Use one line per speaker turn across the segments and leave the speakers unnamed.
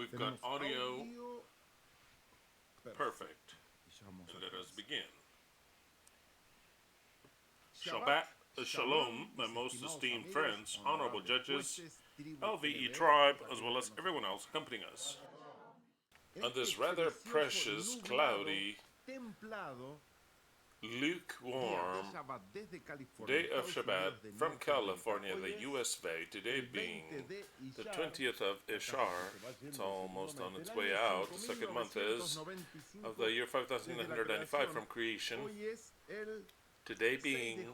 We've got audio perfect. Let us begin. Shabbat Shalom, my most esteemed friends, honorable judges, LVE tribe, as well as everyone else accompanying us. On this rather precious, cloudy, lukewarm day of Shabbat from California, the US of A, today being the 20th of Ishar, it's almost on its way out, the second month is, of the year 5995 from creation, today being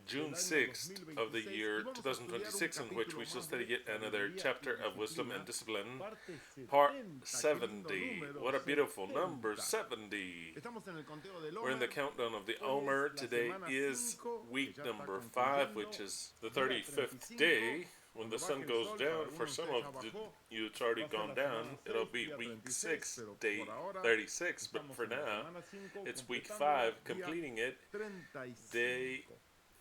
June 6th of the year 2026, in which we shall study yet another chapter of Wisdom and Discipline, part 70. What a beautiful number, 70. We're in the countdown of the Omer. Today is week number 5, which is the 35th day. When the sun goes down, for some of you it's already gone down, it'll be week 6, day 36, but for now, it's week 5, completing it, day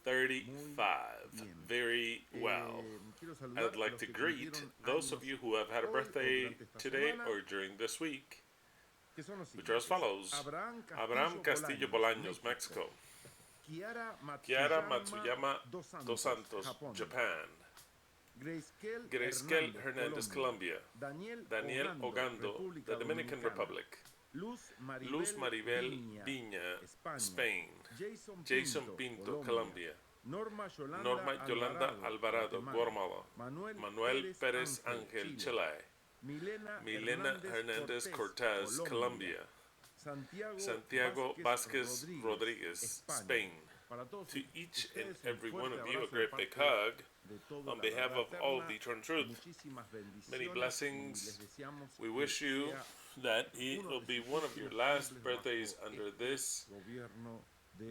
35. Very well. I'd like to greet those of you who have had a birthday today or during this week, which are as follows: Abraham Castillo Bolaños, Mexico; Kiara Matsuyama dos Santos, Japan; Grayskel Hernandez, Colombia; Daniel Ogando, the Dominican Republic; Luz Maribel Viña, Spain; Jason Pinto, Colombia; Norma Yolanda Alvarado, Guatemala; Manuel Pérez Ángel, Chile; Milena Hernandez Cortez, Colombia; Santiago Vázquez Rodriguez, Spain. To each and every one of you, a great big hug on behalf of all of the Eternal Truth. Many blessings. We wish you that it will be one of your last birthdays under this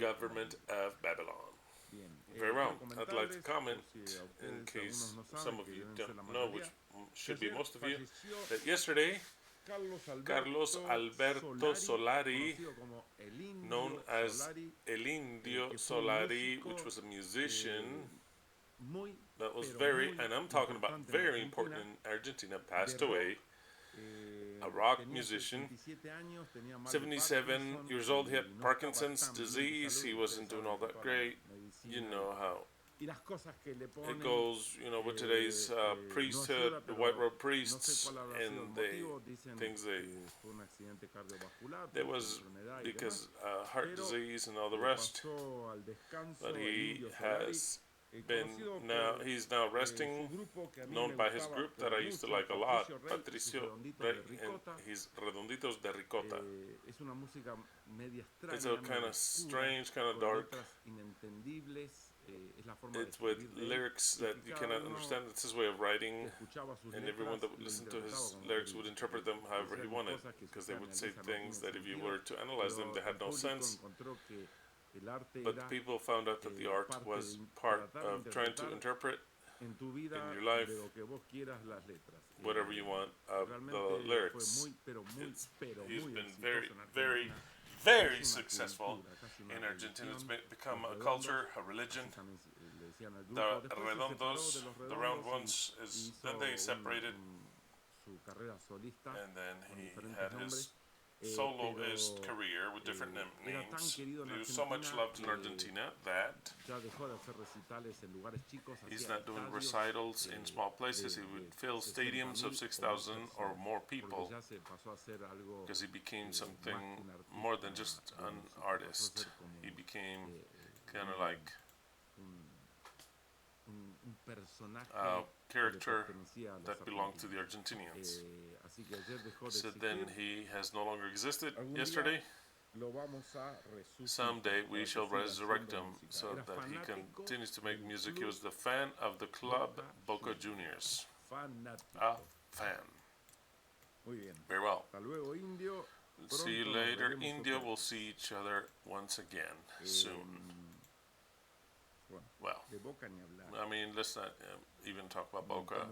government of Babylon. Very well. I'd like to comment, in case some of you don't know, which should be most of you, that yesterday Carlos Alberto Solari, known as El Indio Solari, which was a musician that was very, and I'm talking about very important in Argentina, passed away. A rock musician, 77 years old. He had Parkinson's disease. He wasn't doing all that great. You know how it goes, with today's priesthood, the white robe priests, and there was because heart disease and all the rest. But he has been he's now resting, known by his group that I used to like a lot, Patricio, and his Redonditos de Ricota. It's a kind of strange, kind of dark. It's with lyrics that you cannot understand. It's his way of writing, and everyone that would listen to his lyrics would interpret them however he wanted, because they would say things that if you were to analyze them, they had no sense. But the people found out that the art was part of trying to interpret in your life whatever you want of the lyrics. He's been very, very, very successful in Argentina. It's become a culture, a religion. The redondos, the round ones, then they separated, and then he had his soloist career with different names. He was so much loved in Argentina that he's not doing recitals in small places. He would fill stadiums of 6,000 or more people, because he became something more than just an artist. He became kind of like a character that belonged to the Argentinians. So then he has no longer existed yesterday. Someday we shall resurrect him so that he continues to make music. He was the fan of the club Boca Juniors. A fan. Very well. See you later, India. We'll see each other once again soon. Well, I mean, let's not even talk about Boca.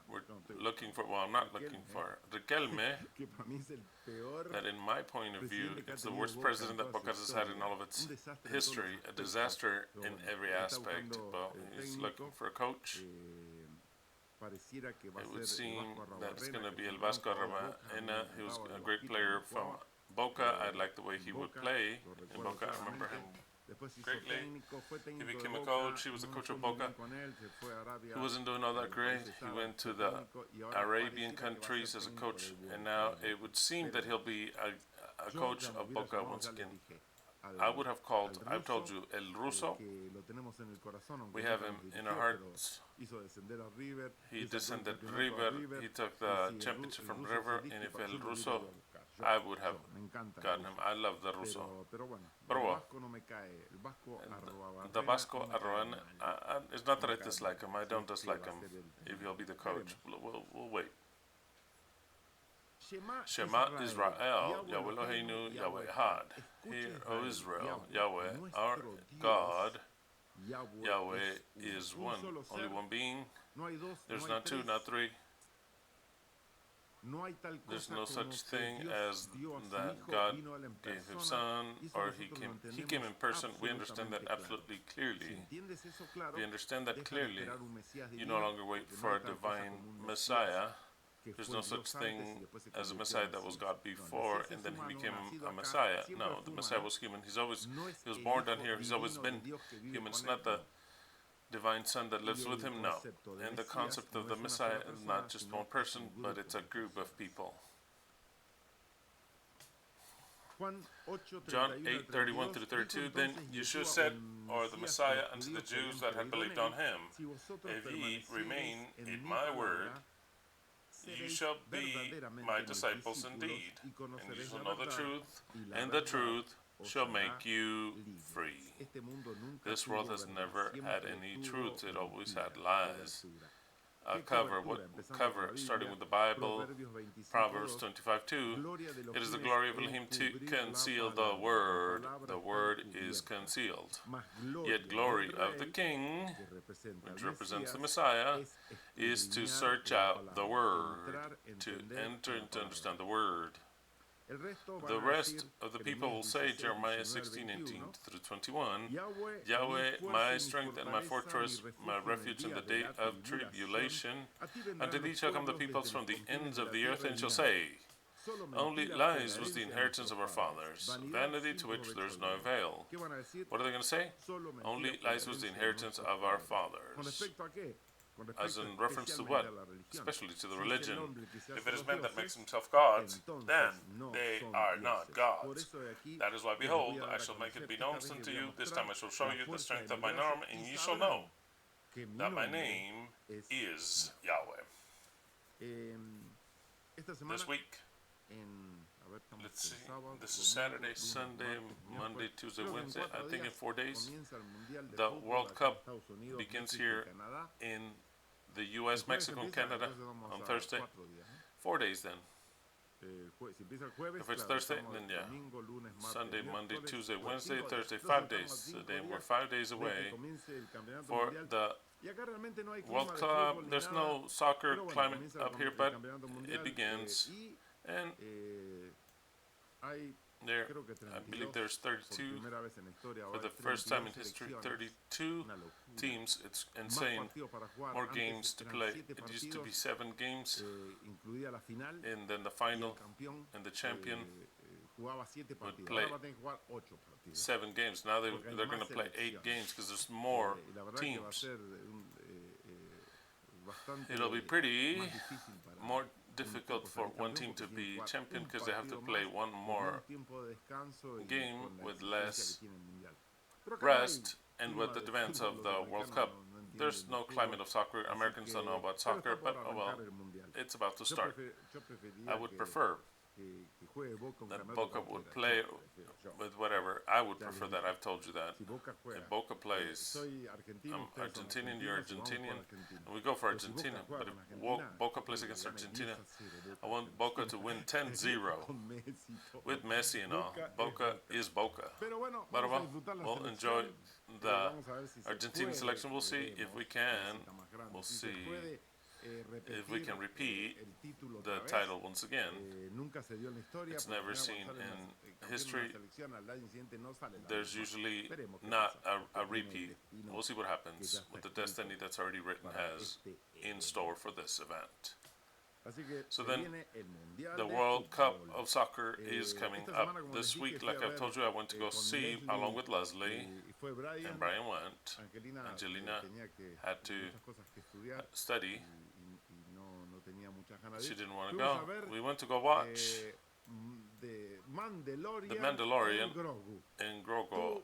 We're looking for, well, I'm not looking for Riquelme, that in my point of view, it's the worst president that Boca has had in all of its history, a disaster in every aspect. But he's looking for a coach. it would seem that it's going to be El Vasco Arroena. He was a great player from Boca. I liked the way he would play in Boca. I remember him greatly. He became a coach. He was the coach of Boca. He wasn't doing all that great. He went to the Arabian countries as a coach, and now it would seem that he'll be a coach of Boca once again. I would have called, I've told you, El Ruso. We have him in our hearts. He descended River. He took the championship from River, and if El Ruso, I would have gotten him. I love the Ruso. But well, the Vasco Arroena, it's not that I dislike him. I don't dislike him. If he'll be the coach, we'll wait. Shema Israel, YHWH Eloheinu, YHWH Ekhad. Hear, O Israel, Yahweh, our God, Yahweh is one, only one being. There's not two, not three. There's no such thing as that God gave His Son, or He came in person. We understand that absolutely clearly. We understand that clearly. You no longer wait for a divine Messiah. There's no such thing as a Messiah that was God before, and then He became a Messiah. No, the Messiah was human. He was born down here. He's always been human. It's not the divine Son that lives with Him. No. And the concept of the Messiah is not just one person, but it's a group of people. John 8:31 through 32. Then Yeshua said, or the Messiah, unto the Jews that had believed on Him, if ye remain in my word, you shall be my disciples indeed, and you shall know the truth, and the truth shall make you free. This world has never had any truth. It always had lies. Cover, starting with the Bible, Proverbs 25:2. It is the glory of Elohim to conceal the word. The word is concealed. Yet glory of the King, which represents the Messiah, is to search out the word, to enter and to understand the word. The rest of the people will say, Jeremiah 16:18 through 21, Yahweh, my strength and my fortress, my refuge in the day of tribulation. Unto thee shall come the peoples from the ends of the earth, and shall say, only lies was the inheritance of our fathers, vanity to which there is no avail. What are they going to say? Only lies was the inheritance of our fathers. As in reference to what? Especially to the religion. If it is men that makes themselves gods, then they are not gods. That is why, behold, I shall make it be known unto you. This time I shall show you the strength of mine arm, and ye shall know that my name is Yahweh. This week, let's see, this is Saturday, Sunday, Monday, Tuesday, Wednesday, I think in 4 days, the World Cup begins here in the U.S., Mexico, and Canada on Thursday. 4 days then. If it's Thursday, then yeah. Sunday, Monday, Tuesday, Wednesday, Thursday, 5 days. Today we're 5 days away for the World Cup. There's no soccer climate up here, but it begins. And there, I believe there's 32, for the first time in history, 32 teams. It's insane. More games to play. It used to be 7 games, and then the final, and the champion would play 7 games. Now they're going to play 8 games because there's more teams. It'll be pretty more difficult for one team to be champion because they have to play one more game with less rest and with the demands of the World Cup. There's no climate of soccer. Americans don't know about soccer, but oh well, it's about to start. I would prefer that Boca would play with whatever. I would prefer that. I've told you that. If Boca plays, I'm Argentinian, you're Argentinian, and we go for Argentina. But if Boca plays against Argentina, I want Boca to win 10-0 with Messi and all. Boca is Boca. But we'll enjoy the Argentine selection. We'll see if we can. We'll see if we can repeat the title once again. It's never seen in history. There's usually not a repeat. We'll see what happens with the destiny that's already written has in store for this event. So then, the World Cup of Soccer is coming up this week. Like I've told you, I went to go see along with Leslie, and Brian went. Angelina had to study. She didn't want to go. We went to go watch The Mandalorian in Grogu.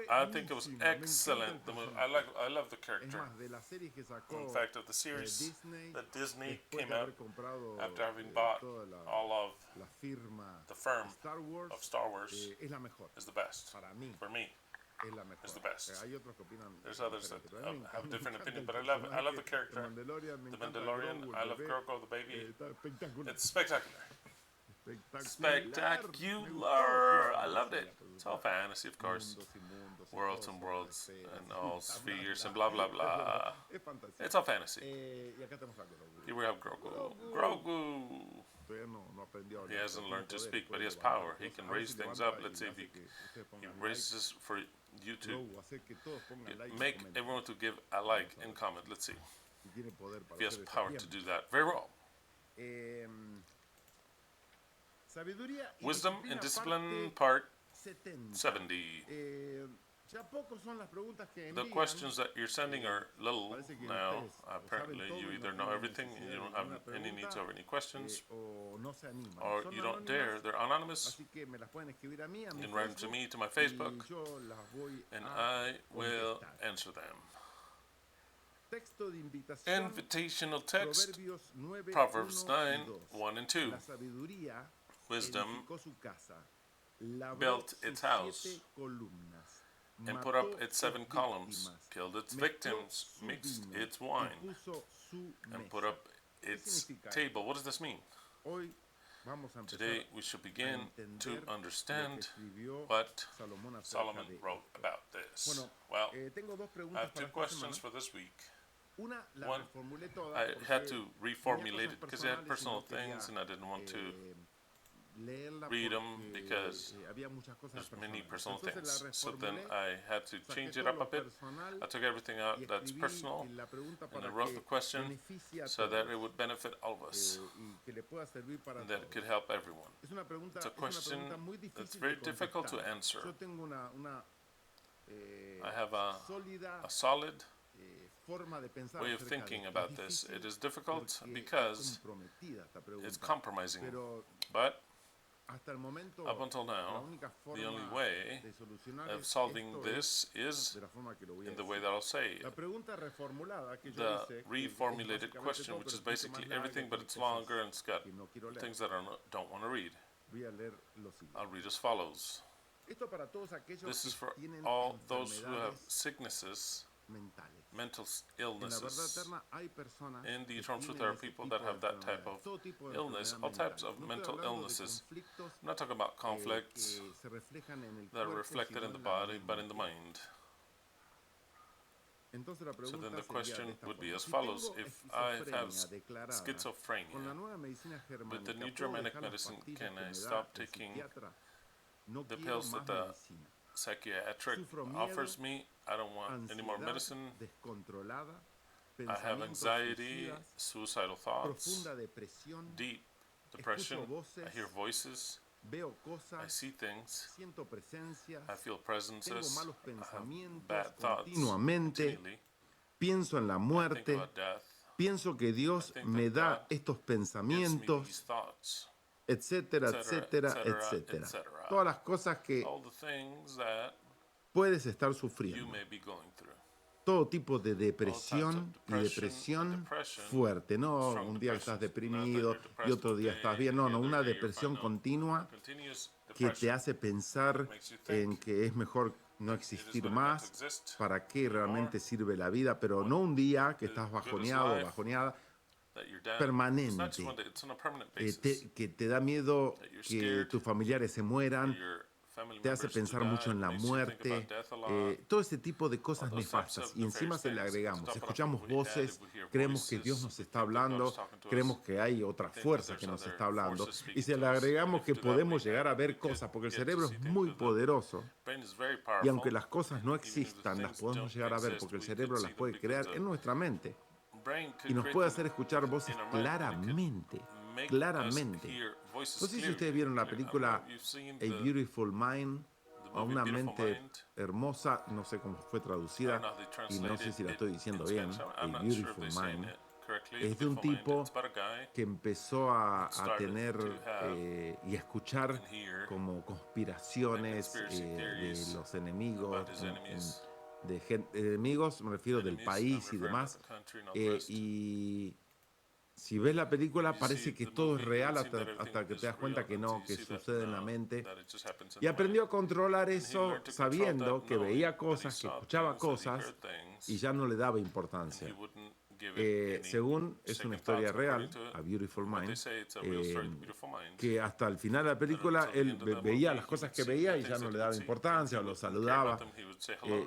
I think it was excellent. I love the character. In fact, of the series that Disney came out after having bought all of the firm of Star Wars is the best. For me, is the best. There's others that have a different opinion, but I love the character. The Mandalorian. I love Grogu, the baby. It's spectacular. Spectacular! I loved it. It's all fantasy, of course. Worlds and worlds and all spheres and blah blah blah. It's all fantasy. Here we have Grogu. Grogu! He hasn't learned to speak, but he has power. He can raise things up. Let's see if he raises for you to make everyone to give a like in comment. Let's see if he has power to do that. Very well. Wisdom and Discipline, Part 70. The questions that you're sending are little now. Apparently, you either know everything and you don't have any needs or any questions, or you don't dare. They're anonymous. You can write them to me, to my Facebook, and I will answer them. Invitational text, Proverbs 9, 1 and 2. Wisdom built its house and put up its 7 columns, killed its victims, mixed its wine, and put up its table. What does this mean? Today we should begin to understand what Solomon wrote about this. Well, I have 2 questions for this week. One, I had to reformulate it because I had personal things and I didn't want to read them because there's many personal things. So then I had to change it up a bit. I took everything out that's personal and I wrote the question so that it would benefit all of us and that it could help everyone. It's a question that's very difficult to answer. I have a solid way of thinking about this. It is difficult because it's compromising, but up until now, the only way of solving this is in the way that I'll say it. The reformulated question, which is basically everything, but it's longer and it's got things that I don't want to read. I'll read as follows. This is for all those who have sicknesses, mental illnesses. In the Eternal Truth, there are people that have that type of illness, all types of mental illnesses. I'm not talking about conflicts that are reflected in the body, but in the mind. So then the question would be as follows. If I have schizophrenia, with the new Germanic medicine, can I stop taking the pills that the psychiatric offers me? I don't want any more medicine. I have anxiety, suicidal thoughts, deep depression. I hear voices. I see things. I feel presences. I have bad thoughts continually.
Pienso en la muerte. Pienso que Dios me da estos pensamientos, etcétera, etcétera, etcétera. Todas las cosas que puedes estar sufriendo. Todo tipo de depresión y depresión fuerte, no un día estás deprimido y otro día estás bien, no, una depresión continua que te hace pensar en que es mejor no existir más, para qué realmente sirve la vida, pero no un día que estás bajoneado o bajoneada, permanente, que te da miedo que tus familiares se mueran, te hace pensar mucho en la muerte, todo ese tipo de cosas nefastas. Y encima se le agregamos, escuchamos voces, creemos que Dios nos está hablando, creemos que hay otra fuerza que nos está hablando, y se le agregamos que podemos llegar a ver cosas, porque el cerebro es muy poderoso, y aunque las cosas no existan, las podemos llegar a ver, porque el cerebro las puede crear en nuestra mente, y nos puede hacer escuchar voces claramente, claramente. No sé si ustedes vieron la película A Beautiful Mind, o Una mente hermosa, no sé cómo fue traducida, y no sé si la estoy diciendo bien, A Beautiful Mind. Es de un tipo que empezó a tener y a escuchar como conspiraciones de los enemigos, enemigos, me refiero del país y demás, y si ves la película parece que todo es real hasta que te das cuenta que no, que sucede en la mente. Y aprendió a controlar eso sabiendo que veía cosas, que escuchaba cosas y ya no le daba importancia. Según es una historia real, A Beautiful Mind, que hasta el final de la película él veía las cosas que veía y ya no le daba importancia o lo saludaba.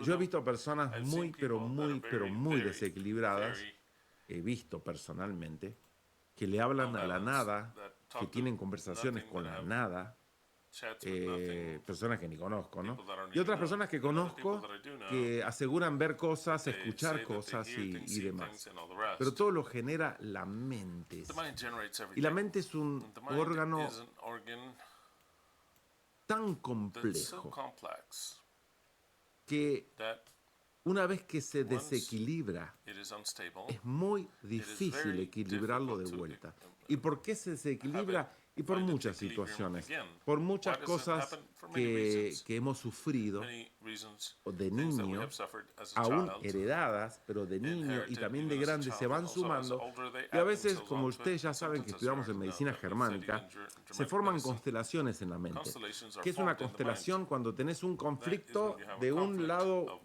Yo he visto personas muy, pero muy desequilibradas, he visto personalmente, que le hablan a la nada, que tienen conversaciones con la nada, personas que ni conozco, ¿no? Y otras personas que conozco que aseguran ver cosas, escuchar cosas y demás. Pero todo lo genera la mente. Y la mente es un órgano tan complejo que una vez que se desequilibra, es muy difícil equilibrarlo de vuelta. ¿Y por qué se desequilibra? Y por muchas situaciones, por muchas cosas que hemos sufrido de niño, aún heredadas, pero de niño y también de grande se van sumando. Y a veces, como ustedes ya saben que estudiamos en medicina germánica, se forman constelaciones en la mente. ¿Qué es una constelación? Cuando tenés un conflicto de un lado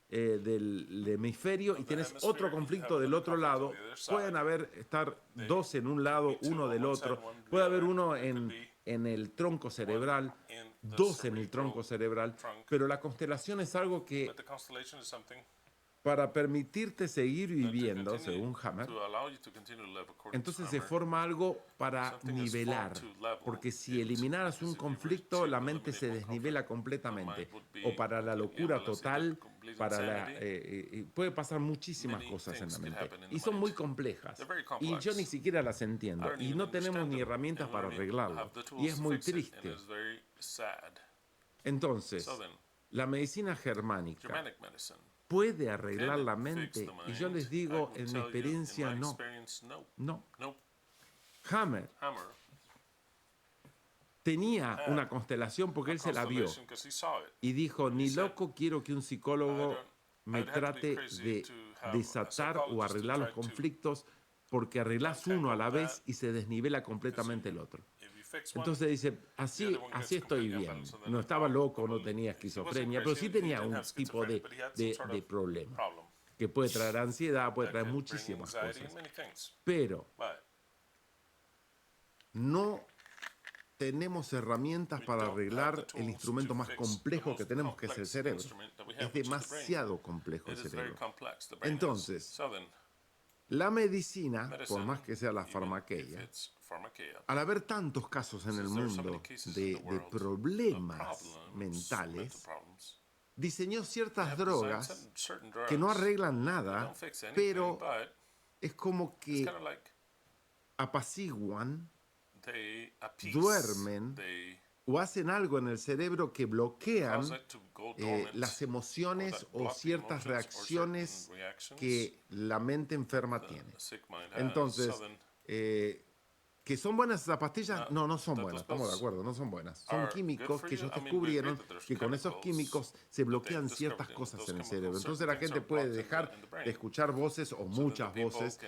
del hemisferio y tenés otro conflicto del otro lado, pueden estar dos en un lado, uno del otro, puede haber uno en el tronco cerebral, dos en el tronco cerebral, pero la constelación es algo que para permitirte seguir viviendo, según Hammer, entonces se forma algo para nivelar, porque si eliminaras un conflicto, la mente se desnivela completamente, o para la locura total, puede pasar muchísimas cosas en la mente, y son muy complejas, y yo ni siquiera las entiendo, y no tenemos ni herramientas para arreglarlo, y es muy triste. Entonces, la medicina germánica puede arreglar la mente, y yo les digo, en mi experiencia, no. Hammer tenía una constelación porque él se la vio y dijo, ni loco quiero que un psicólogo me trate de desatar o arreglar los conflictos, porque arreglás uno a la vez y se desnivela completamente el otro. Entonces dice, así estoy bien. No estaba loco, no tenía esquizofrenia, pero sí tenía un tipo de problema que puede traer ansiedad, puede traer muchísimas cosas. Pero no tenemos herramientas para arreglar el instrumento más complejo que tenemos, que es el cerebro. Es demasiado complejo el cerebro. Entonces, la medicina, por más que sea la farmaqueia, al haber tantos casos en el mundo de problemas mentales, diseñó ciertas drogas que no arreglan nada, pero es como que apaciguan, duermen o hacen algo en el cerebro que bloquean las emociones o ciertas reacciones que la mente enferma tiene. Entonces, ¿que son buenas esas pastillas? No son buenas, estamos de acuerdo, no son buenas. Son químicos que ellos descubrieron que con esos químicos se bloquean ciertas cosas en el cerebro. Entonces la gente puede dejar de escuchar voces o muchas voces,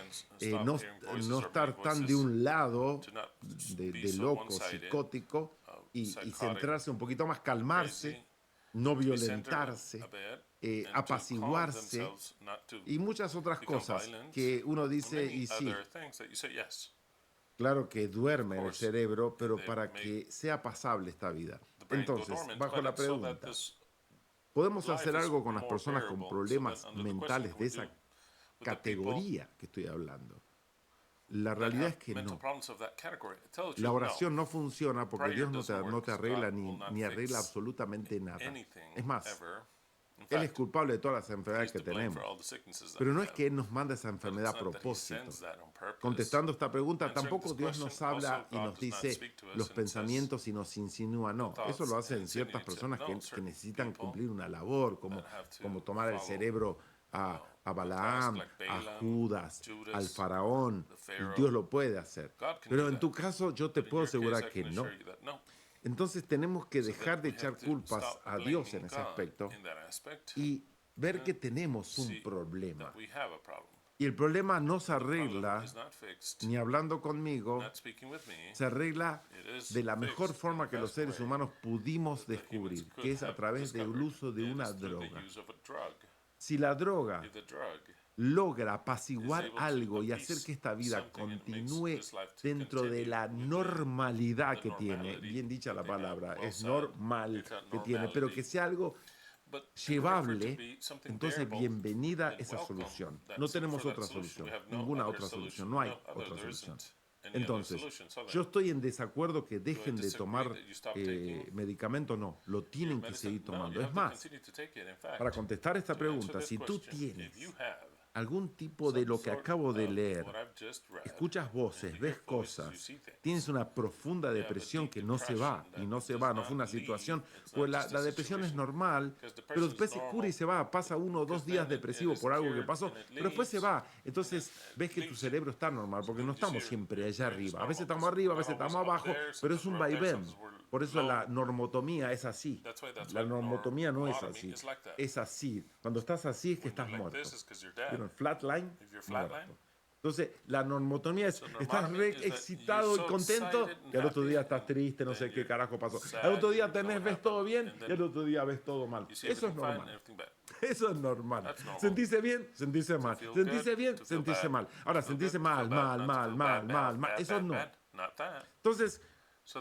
no estar tan de un lado de loco, psicótico, y centrarse un poquito más, calmarse, no violentarse, apaciguarse y muchas otras cosas que uno dice, y sí, claro que duerme el cerebro, pero para que sea pasable esta vida. Entonces, bajo la pregunta, ¿podemos hacer algo con las personas con problemas mentales de esa categoría que estoy hablando? La realidad es que no. La oración no funciona porque Dios no te arregla ni arregla absolutamente nada. Es más, Él es culpable de todas las enfermedades que tenemos. Pero no es que Él nos manda esa enfermedad a propósito. Contestando esta pregunta, tampoco Dios nos habla y nos dice los pensamientos y nos insinúa. No, eso lo hacen ciertas personas que necesitan cumplir una labor, como tomar el cerebro a Balaam, a Judas, al faraón. Y Dios lo puede hacer. Pero en tu caso yo te puedo asegurar que no. Entonces tenemos que dejar de echar culpas a Dios en ese aspecto y ver que tenemos un problema. Y el problema no se arregla ni hablando conmigo, se arregla de la mejor forma que los seres humanos pudimos descubrir, que es a través del uso de una droga. Si la droga logra apaciguar algo y hacer que esta vida continúe dentro de la normalidad que tiene, bien dicha la palabra, es normal que tiene, pero que sea algo llevable, entonces bienvenida esa solución. No tenemos otra solución, ninguna otra solución, no hay otra solución. Entonces, yo estoy en desacuerdo que dejen de tomar medicamento, no, lo tienen que seguir tomando. Es más, para contestar esta pregunta, si tú tienes algún tipo de lo que acabo de leer, escuchas voces, ves cosas, tienes una profunda depresión que no se va, no fue una situación, pues la depresión es normal, pero después se cura y se va, pasa 1 o 2 días depresivo por algo que pasó, pero después se va, entonces ves que tu cerebro está normal, porque no estamos siempre allá arriba, a veces estamos arriba, a veces estamos abajo, pero es un vaivén. Por eso la normotomía es así. La normotomía no es así. Es así. Cuando estás así es que estás muerto. Flatline, muerto. Entonces, la normotomía es, estás re excitado y contento, y al otro día estás triste, no sé qué carajo pasó. Al otro día ves todo bien, y al otro día ves todo mal. Eso es normal. Eso es normal. Sentirse bien, sentirse mal. Sentirse bien, sentirse mal. Ahora, sentirse mal. Eso no. Entonces,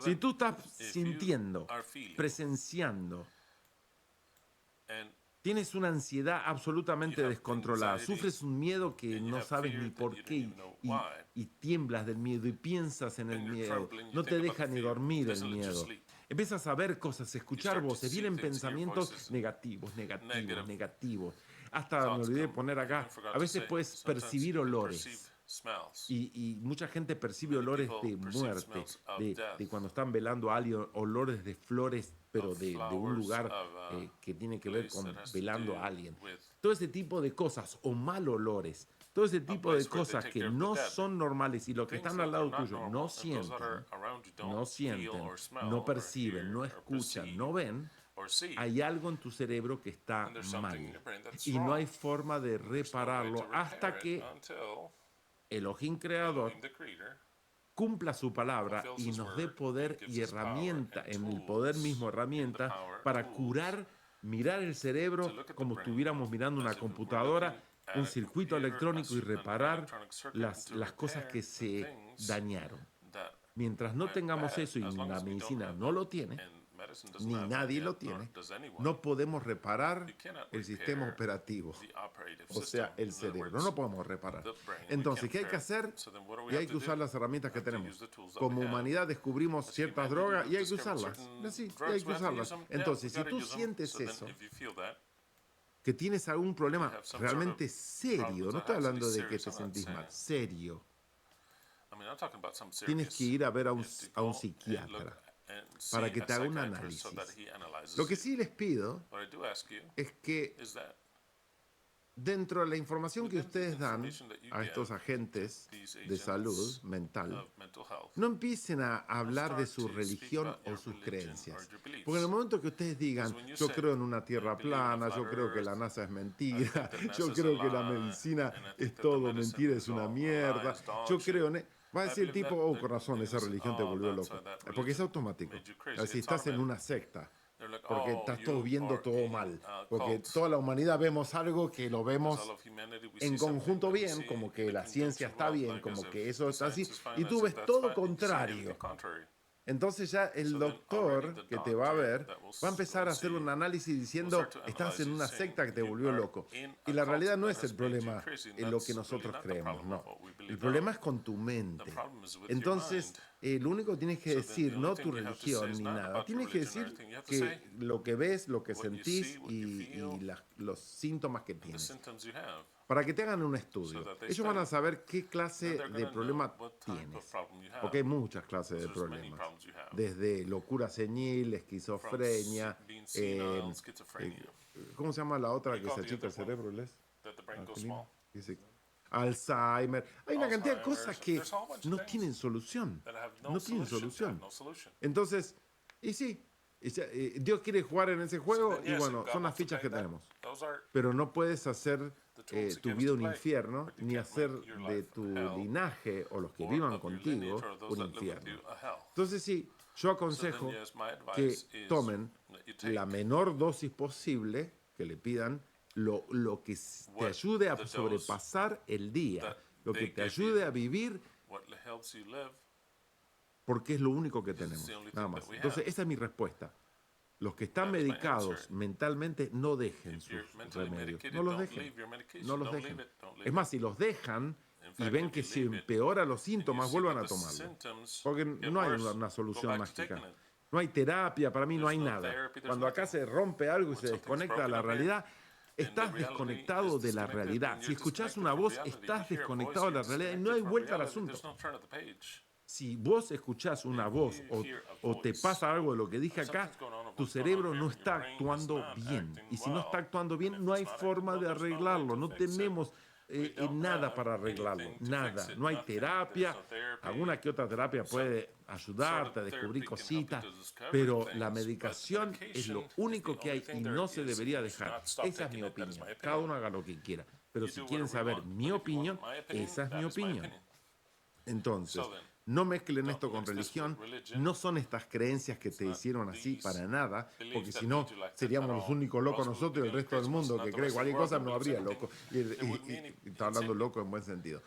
si tú estás sintiendo, presenciando, tienes una ansiedad absolutamente descontrolada, sufres un miedo que no sabes ni por qué y tiemblas del miedo y piensas en el miedo, no te deja ni dormir el miedo. Empiezas a ver cosas, escuchar voces, vienen pensamientos negativos. Hasta me olvidé de poner acá, a veces puedes percibir olores. Y mucha gente percibe olores de muerte, de cuando están velando a alguien, olores de flores, pero de un lugar que tiene que ver con velando a alguien. Todo ese tipo de cosas, o mal olores, todo ese tipo de cosas que no son normales y los que están al lado tuyo no sienten, no perciben, no escuchan, no ven, hay algo en tu cerebro que está mal. Y no hay forma de repararlo hasta que Elohim Creador cumpla su palabra y nos dé poder y herramienta, en el poder mismo herramienta, para curar, mirar el cerebro como estuviéramos mirando una computadora, un circuito electrónico y reparar las cosas que se dañaron. Mientras no tengamos eso y la medicina no lo tiene, ni nadie lo tiene, no podemos reparar el sistema operativo, o sea, el cerebro. No lo podemos reparar. Entonces, ¿qué hay que hacer? Y hay que usar las herramientas que tenemos. Como humanidad descubrimos ciertas drogas y hay que usarlas. Sí, y hay que usarlas. Entonces, si tú sientes eso, que tienes algún problema realmente serio, no estoy hablando de que te sentís mal, serio, tienes que ir a ver a un psiquiatra para que te haga un análisis. Lo que sí les pido es que dentro de la información que ustedes dan a estos agentes de salud mental, no empiecen a hablar de su religión o sus creencias. Porque en el momento que ustedes digan, yo creo en una tierra plana, yo creo que la NASA es mentira, yo creo que la medicina es todo mentira, es una mierda, yo creo en... Va a decir el tipo, oh, con razón, esa religión te volvió loco. Porque es automático. Si estás en una secta, porque estás todo viendo todo mal. Porque toda la humanidad vemos algo que lo vemos en conjunto bien, como que la ciencia está bien, como que eso está así, y tú ves todo contrario. entonces ya el doctor que te va a ver va a empezar a hacer un análisis diciendo, estás en una secta que te volvió loco. Y la realidad no es el problema en lo que nosotros creemos, no. El problema es con tu mente. Entonces, lo único que tienes que decir, no tu religión ni nada, tienes que decir que lo que ves, lo que sentís y los síntomas que tienes. Para que te hagan un estudio. Ellos van a saber qué clase de problema tienes. Porque hay muchas clases de problemas. Desde locura senil, esquizofrenia. ¿Cómo se llama la otra que se achica el cerebro, Les? Alzheimer. Hay una cantidad de cosas que no tienen solución. No tienen solución. Entonces, y sí, Dios quiere jugar en ese juego y bueno, son las fichas que tenemos. Pero no puedes hacer tu vida un infierno, ni hacer de tu linaje o los que vivan contigo un infierno. Entonces sí, yo aconsejo que tomen la menor dosis posible, que le pidan lo que te ayude a sobrepasar el día, lo que te ayude a vivir, porque es lo único que tenemos, nada más. Entonces esa es mi respuesta. Los que están medicados mentalmente no dejen sus remedios. No los dejen. No los dejen. Es más, si los dejan y ven que se empeoran los síntomas, vuelvan a tomarlo. Porque no hay una solución mágica. No hay terapia, para mí no hay nada. Cuando acá se rompe algo y se desconecta de la realidad, estás desconectado de la realidad. Si escuchás una voz, estás desconectado de la realidad y no hay vuelta al asunto. Si vos escuchás una voz o te pasa algo de lo que dije acá, tu cerebro no está actuando bien. Y si no está actuando bien, no hay forma de arreglarlo. No tenemos nada para arreglarlo. Nada. No hay terapia. Alguna que otra terapia puede ayudarte a descubrir cositas, pero la medicación es lo único que hay y no se debería dejar. Esa es mi opinión. Cada uno haga lo que quiera. Pero si quieren saber mi opinión, esa es mi opinión. Entonces, no mezclen esto con religión, no son estas creencias que te hicieron así para nada, porque si no, seríamos los únicos locos nosotros y el resto del mundo que cree cualquier cosa no habría loco. Y está hablando loco en buen sentido.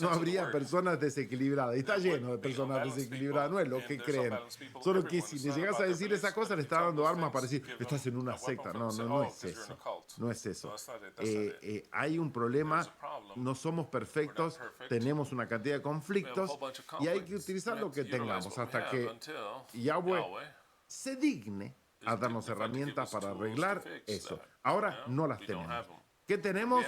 No habría personas desequilibradas. Y está lleno de personas desequilibradas, no es lo que creen. Solo que si le llegas a decir esa cosa, le está dando armas para decir, estás en una secta. No es eso. No es eso. Hay un problema, no somos perfectos, tenemos una cantidad de conflictos y hay que utilizar lo que tengamos hasta que Yahweh se digne a darnos herramientas para arreglar eso. Ahora no las tenemos. ¿Qué tenemos?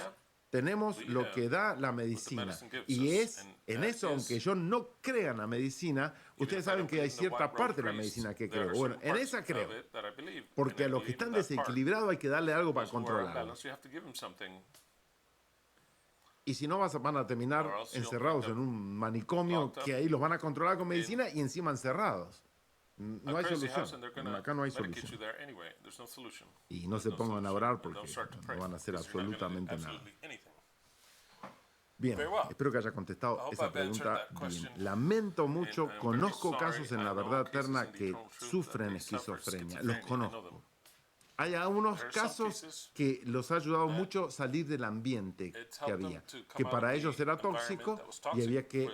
Tenemos lo que da la medicina. Y es en eso, aunque yo no crea en la medicina, ustedes saben que hay cierta parte de la medicina que creo. Bueno, en esa creo. Porque a los que están desequilibrados hay que darle algo para controlarlo. Y si no, van a terminar encerrados en un manicomio que ahí los van a controlar con medicina y encima encerrados. No hay solución. Acá no hay solución. Y no se pongan a orar porque no van a hacer absolutamente nada. Bien, espero que haya contestado esa pregunta bien. Lamento mucho, conozco casos en la verdad eterna que sufren esquizofrenia. Los conozco. Hay algunos casos que los ha ayudado mucho salir del ambiente que había, que para ellos era tóxico y había que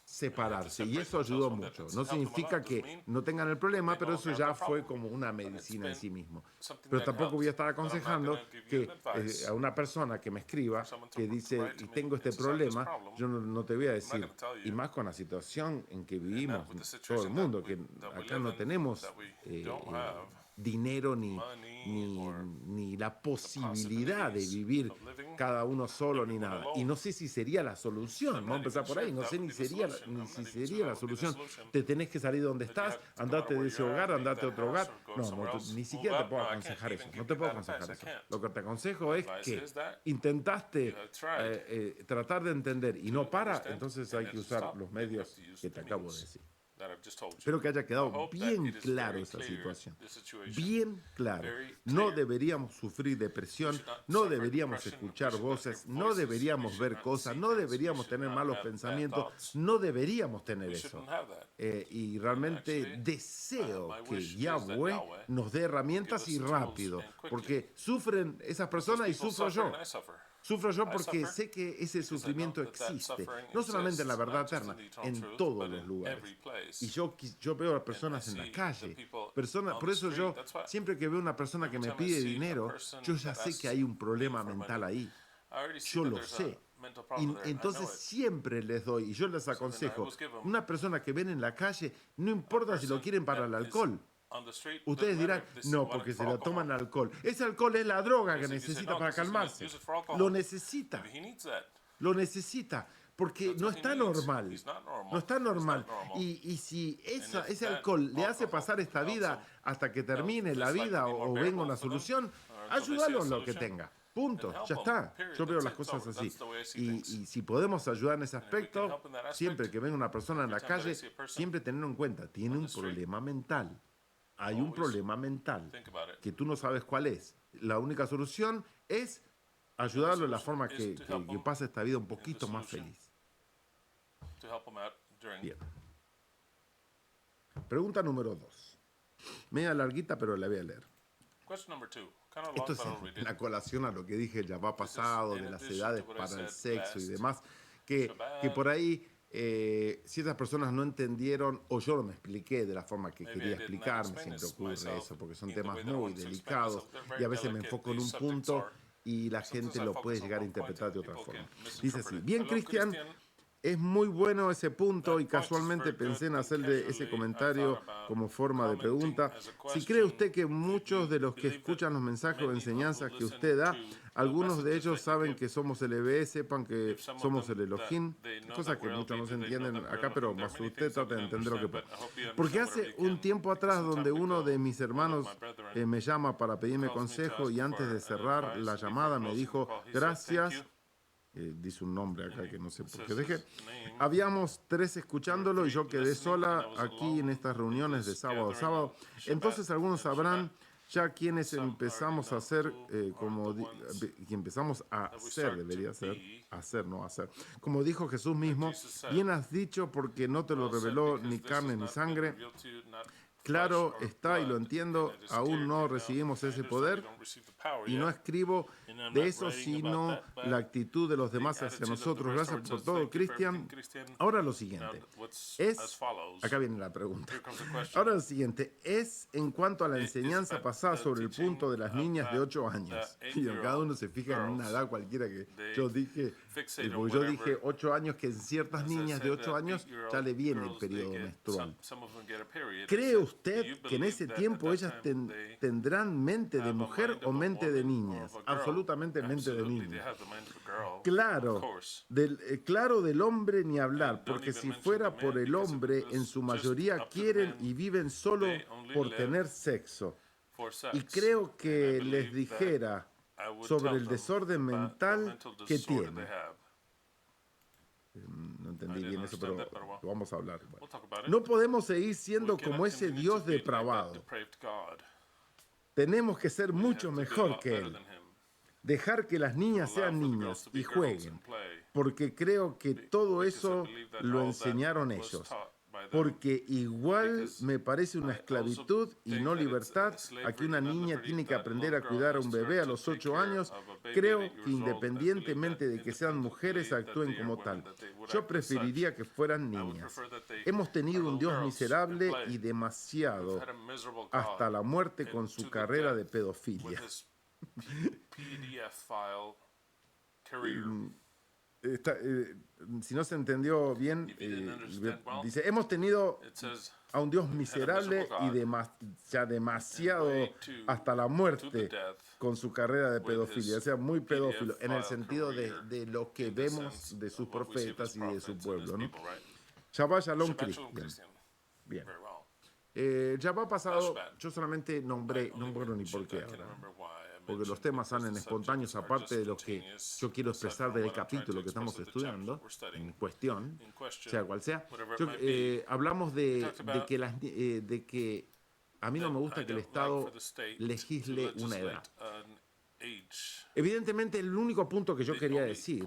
separarse, y eso ayudó mucho. No significa que no tengan el problema, pero eso ya fue como una medicina en sí mismo. Pero tampoco voy a estar aconsejando que a una persona que me escriba, que dice, y tengo este problema, yo no te voy a decir, y más con la situación en que vivimos todo el mundo, que acá no tenemos dinero ni la posibilidad de vivir cada uno solo ni nada. Y no sé si sería la solución. Vamos a empezar por ahí. No sé ni si sería la solución. Te tenés que salir de donde estás, andate de ese hogar, andate a otro hogar. Ni siquiera te puedo aconsejar eso. No te puedo aconsejar eso. Lo que te aconsejo es que intentaste tratar de entender y no para, entonces hay que usar los medios que te acabo de decir. Espero que haya quedado bien claro esa situación. Bien claro. No deberíamos sufrir depresión, no deberíamos escuchar voces, no deberíamos ver cosas, no deberíamos tener malos pensamientos, no deberíamos tener eso. Y realmente deseo que Yahweh nos dé herramientas y rápido, porque sufren esas personas y sufro yo. Sufro yo porque sé que ese sufrimiento existe, no solamente en la verdad eterna, en todos los lugares. Y yo veo a personas en la calle, por eso yo, siempre que veo una persona que me pide dinero, yo ya sé que hay un problema mental ahí. Yo lo sé. Y entonces siempre les doy, y yo les aconsejo, una persona que ven en la calle, no importa si lo quieren para el alcohol. Ustedes dirán, no, porque se lo toman alcohol. Ese alcohol es la droga que necesita para calmarse. Lo necesita. Lo necesita. Porque no está normal. No está normal. Y si ese alcohol le hace pasar esta vida hasta que termine la vida o venga una solución, ayúdalo en lo que tenga. Punto. Ya está. Yo veo las cosas así. Y si podemos ayudar en ese aspecto, siempre que venga una persona en la calle, siempre tenerlo en cuenta. Tiene un problema mental. Hay un problema mental que tú no sabes cuál es. La única solución es ayudarlo de la forma que pase esta vida un poquito más feliz. Bien. Pregunta número 2. Media larguita, pero la voy a leer. Esto es la colación a lo que dije ya va pasado, de las edades para el sexo y demás, que por ahí ciertas personas no entendieron o yo no me expliqué de la forma que quería explicarme. Siempre ocurre eso, porque son temas muy delicados y a veces me enfoco en un punto y la gente lo puede llegar a interpretar de otra forma. Dice así: bien, Cristian, es muy bueno ese punto y casualmente pensé en hacerle ese comentario como forma de pregunta. Si cree usted que muchos de los que escuchan los mensajes o enseñanzas que usted da, algunos de ellos saben que somos el EBE, sepan que somos el Elohim, cosas que muchos no se entienden acá, pero más usted trata de entender lo que puede. Porque hace un tiempo atrás donde uno de mis hermanos me llama para pedirme consejo y antes de cerrar la llamada me dijo, gracias. Dice un nombre acá que no sé por qué dejé. Habíamos 3 escuchándolo y yo quedé sola aquí en estas reuniones de sábado a sábado. Entonces algunos sabrán ya quienes empezamos a hacer, debería ser, hacer, no hacer. Como dijo Jesús mismo, bien has dicho porque no te lo reveló ni carne ni sangre. Claro está, y lo entiendo, aún no recibimos ese poder y no escribo de eso, sino la actitud de los demás hacia nosotros. Gracias por todo, Cristian. Ahora lo siguiente, acá viene la pregunta. Ahora lo siguiente, es en cuanto a la enseñanza pasada sobre el punto de las niñas de 8 años. Y cada uno se fija en una edad cualquiera que yo dije, porque yo dije 8 años, que en ciertas niñas de 8 años ya le viene el periodo menstrual. ¿Cree usted que en ese tiempo ellas tendrán mente de mujer o mente de niñas? Absolutamente mente de niña. Claro, del hombre ni hablar, porque si fuera por el hombre, en su mayoría quieren y viven solo por tener sexo. Y creo que les dijera sobre el desorden mental que tiene. No entendí bien eso, pero lo vamos a hablar. Bueno. No podemos seguir siendo como ese Dios depravado. Tenemos que ser mucho mejor que Él. Dejar que las niñas sean niñas y jueguen, porque creo que todo eso lo enseñaron ellos. Porque igual me parece una esclavitud y no libertad a que una niña tiene que aprender a cuidar a un bebé a los 8 años. Creo que independientemente de que sean mujeres, actúen como tal. Yo preferiría que fueran niñas. Hemos tenido un Dios miserable y demasiado hasta la muerte con su carrera de pedofilia. Si no se entendió bien, dice, hemos tenido a un Dios miserable y ya demasiado hasta la muerte con su carrera de pedofilia, o sea, muy pedófilo, en el sentido de lo que vemos de sus profetas y de su pueblo, ¿no? Shabbat Shalom, Cristian. Bien. Ya va pasado, yo solamente nombré, no me acuerdo ni por qué ahora, porque los temas salen espontáneos, aparte de lo que yo quiero expresar del capítulo que estamos estudiando, en cuestión, sea cual sea. Hablamos de que a mí no me gusta que el Estado legisle una edad. Evidentemente, el único punto que yo quería decir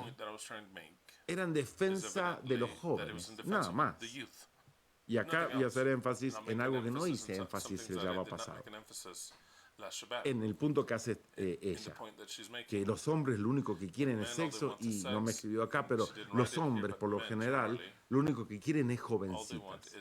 era en defensa de los jóvenes, nada más. Y acá voy a hacer énfasis en algo que no hice énfasis el ya va pasado. en el punto que hace ella, que los hombres lo único que quieren es sexo, y no me escribió acá, pero los hombres por lo general lo único que quieren es jovencitas.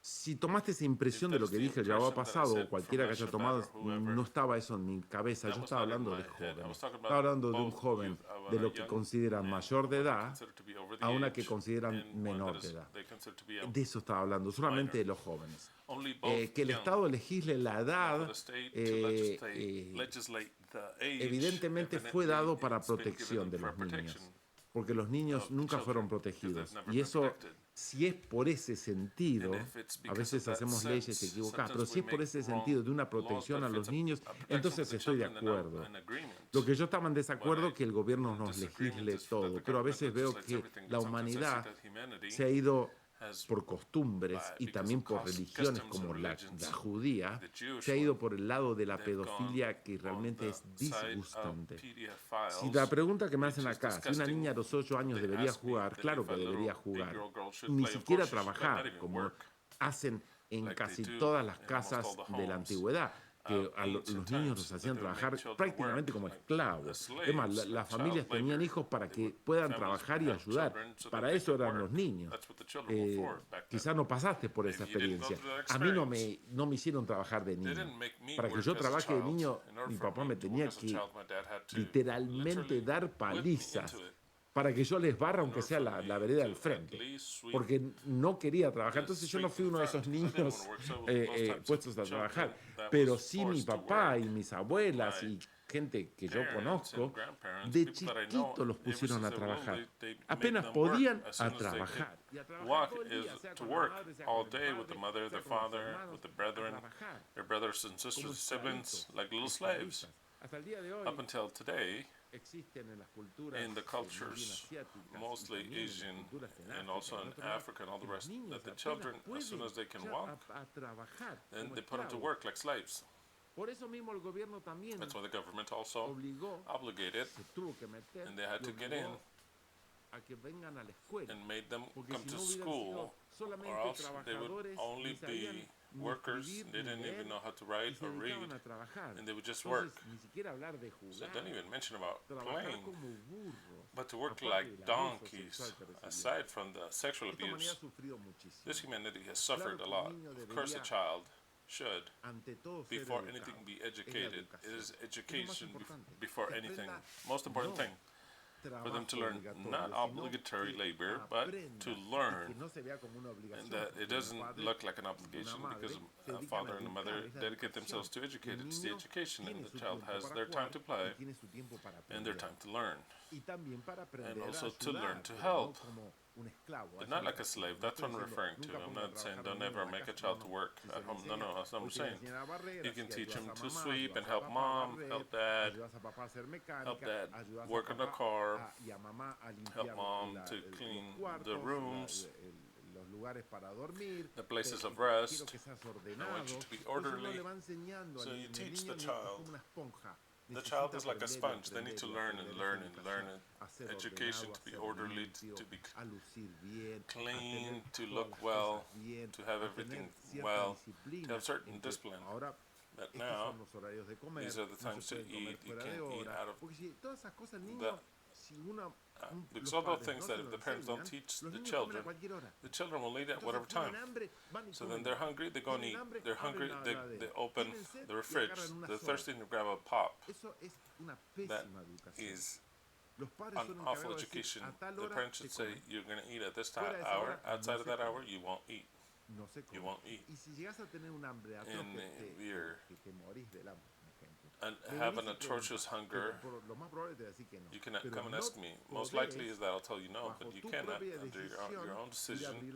Si tomaste esa impresión de lo que dije el llamado pasado, o cualquiera que haya tomado, no estaba eso en mi cabeza. Yo estaba hablando de jóvenes. Estaba hablando de un joven de lo que consideran mayor de edad a una que consideran menor de edad. De eso estaba hablando, solamente de los jóvenes. Que el Estado legisle la edad, evidentemente fue dado para protección de los niños, porque los niños nunca fueron protegidos. Y eso, si es por ese sentido, a veces hacemos leyes equivocadas, pero si es por ese sentido de una protección a los niños, entonces estoy de acuerdo. Lo que yo estaba en desacuerdo es que el gobierno nos legisle todo, pero a veces veo que la humanidad se ha ido por costumbres y también por religiones como la judía, se ha ido por el lado de la pedofilia, que realmente es disgustante. Si la pregunta que me hacen acá, si una niña a los 8 años debería jugar, claro que debería jugar, ni siquiera trabajar, como hacen en casi todas las casas de la antigüedad, que a los niños los hacían trabajar prácticamente como esclavos. Es más, las familias tenían hijos para que puedan trabajar y ayudar. Para eso eran los niños. Quizás no pasaste por esa experiencia. A mí no me hicieron trabajar de niño. Para que yo trabaje de niño, mi papá me tenía que literalmente dar palizas para que yo les barra aunque sea la vereda del frente, porque no quería trabajar. Entonces yo no fui uno de esos niños puestos a trabajar, pero sí mi papá y mis abuelas y gente que yo conozco, de chiquito los pusieron a trabajar. Apenas podían a trabajar.
Walk is to work all day with the mother, the father, with the brethren, their brothers and sisters, siblings, like little slaves. Up until today, in the cultures, mostly Asian and also in Africa and all the rest, that the children, as soon as they can walk, then they put them to work like slaves. That's why the government also obligated, and they had to get in and made them come to school, or else they would only be workers. They didn't even know how to write or read, and they would just work. So don't even mention about playing, but to work like donkeys. Aside from the sexual abuse, this humanity has suffered a lot. Of course a child should, before anything, be educated. It is education before anything. Most important thing. For them to learn not obligatory labor, but to learn, and that it doesn't look like an obligation because a father and a mother dedicate themselves to educate. It's the education, and the child has their time to play and their time to learn, and also to learn to help. But not like a slave. That's what I'm referring to. I'm not saying don't ever make a child to work at home. No, that's not what I'm saying. You can teach him to sweep and help mom, help dad work on the car, help mom to clean the rooms, the places of rest. I want you to be orderly. So you teach the child. The child is like a sponge. They need to learn and learn and learn. Education to be orderly, to be clean, to look well, to have everything well, to have certain discipline. But now, these are the times to eat. You can't eat out of because all those things that if the parents don't teach the children will eat at whatever time. So then they're hungry, they go and eat. They're hungry, they open the fridge. They're thirsty and they grab a pop. That is an awful education. The parents should say, you're going to eat at this hour. Outside of that hour, you won't eat. You won't eat. And have an atrocious hunger, you cannot come and ask me. Most likely is that I'll tell you no, but you cannot, under your own decision,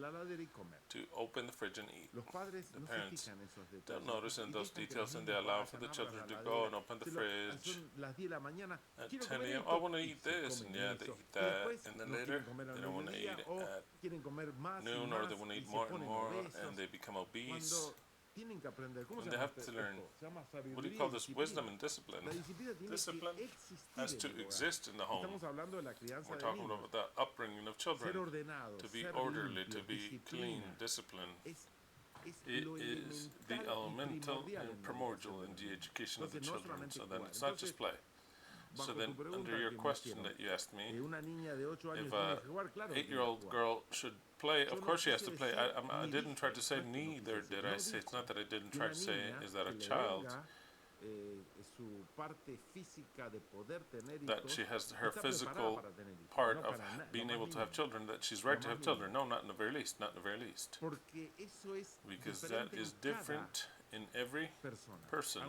to open the fridge and eat. The parents don't notice in those details, and they allow for the children to go and open the fridge at 10 a.m. Oh, I want to eat this, and yeah, they eat that, and then later they don't want to eat at noon, or they want to eat more and more, and they become obese. And they have to learn, what do you call this, wisdom and discipline. Discipline has to exist in the home. We're talking about the upbringing of children, to be orderly, to be clean, disciplined. It is the elemental and primordial in the education of the children. So then it's not just play. So then, under your question that you asked me, if a 8-year-old girl should play, of course she has to play. I didn't try to say neither did I say. It's not that I didn't try to say is that a child that she has her physical part of being able to have children, that she's right to have children. No, not in the very least. Not in the very least. Because that is different in every person.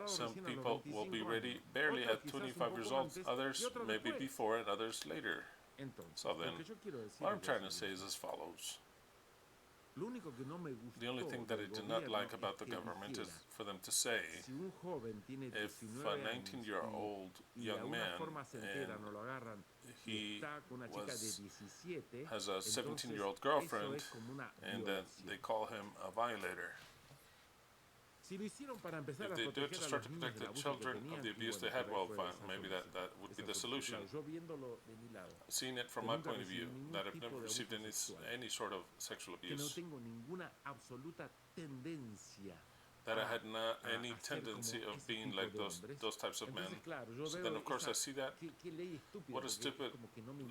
Some people will be ready barely at 25 years old, others maybe before and others later. So then, what I'm trying to say is as follows. The only thing that I did not like about the government is for them to say, if a 19-year-old young man and he has a 17-year-old girlfriend, and then they call him a violator. If they do it to start to protect the children of the abuse they had, well, fine, maybe that would be the solution. Seeing it from my point of view, that I've never received any sort of sexual abuse, that I had not any tendency of being like those types of men. So then, of course, I see that. What a stupid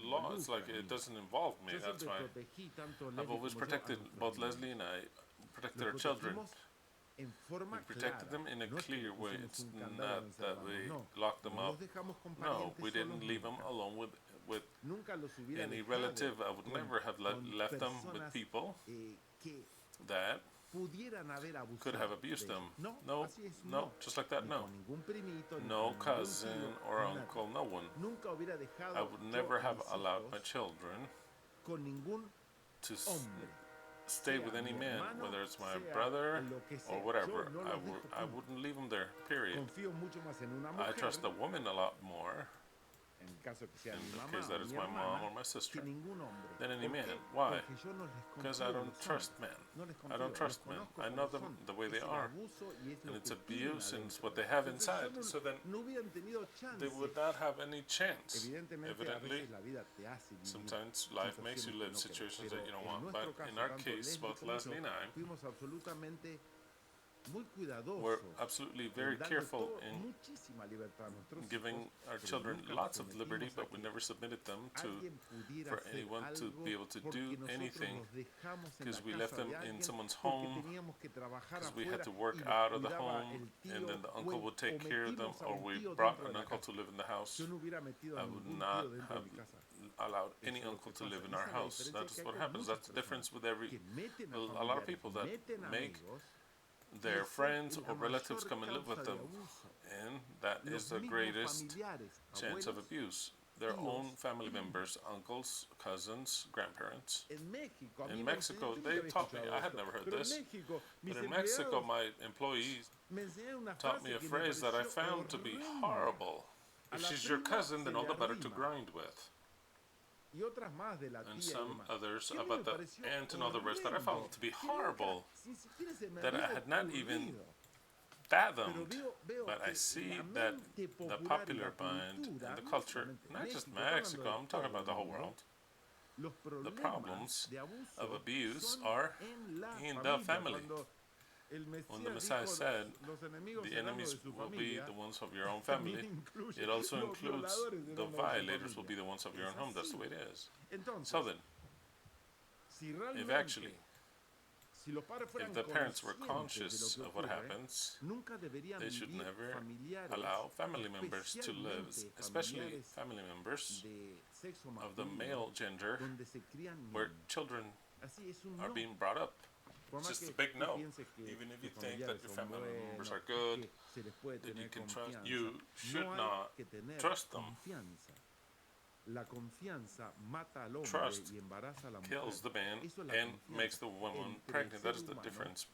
law. It's like it doesn't involve me. That's why I've always protected, both Leslie and I, protected our children. We protected them in a clear way. It's not that we locked them up. No, we didn't leave them alone with any relative. I would never have left them with people that could have abused them. No, just like that, no. No cousin or uncle, no one. I would never have allowed my children to stay with any man, whether it's my brother or whatever. I wouldn't leave them there, period. I trust a woman a lot more, in the case that it's my mom or my sister, than any man. Why? Because I don't trust men. I don't trust men. I know them the way they are, and it's abuse and it's what they have inside. So then they would not have any chance. Evidently, sometimes life makes you live situations that you don't want. But in our case, both Leslie and I we're absolutely very careful in giving our children lots of liberty, but we never submitted them for anyone to be able to do anything, because we left them in someone's home, because we had to work out of the home, and then the uncle would take care of them, or we brought an uncle to live in the house. I would not have allowed any uncle to live in our house. That's what happens. That's the difference with a lot of people that make their friends or relatives come and live with them, and that is the greatest chance of abuse. Their own family members, uncles, cousins, grandparents. In Mexico, they taught me, I had never heard this, but in Mexico, my employees taught me a phrase that I found to be horrible. If she's your cousin, then all the better to grind with. And some others about the aunt and all the rest that I found to be horrible, that I had not even fathomed. But I see that the popular mind and the culture, not just Mexico, I'm talking about the whole world, the problems of abuse are in the family. When the Messiah said, the enemies will be the ones of your own family, it also includes the violators will be the ones of your own home. That's the way it is. So then, if the parents were conscious of what happens, they should never allow family members to live, especially family members of the male gender, where children are being brought up. It's just a big no. Even if you think that your family members are good, that you can trust, you should not trust them. Trust kills the man and makes the woman pregnant. That is the difference.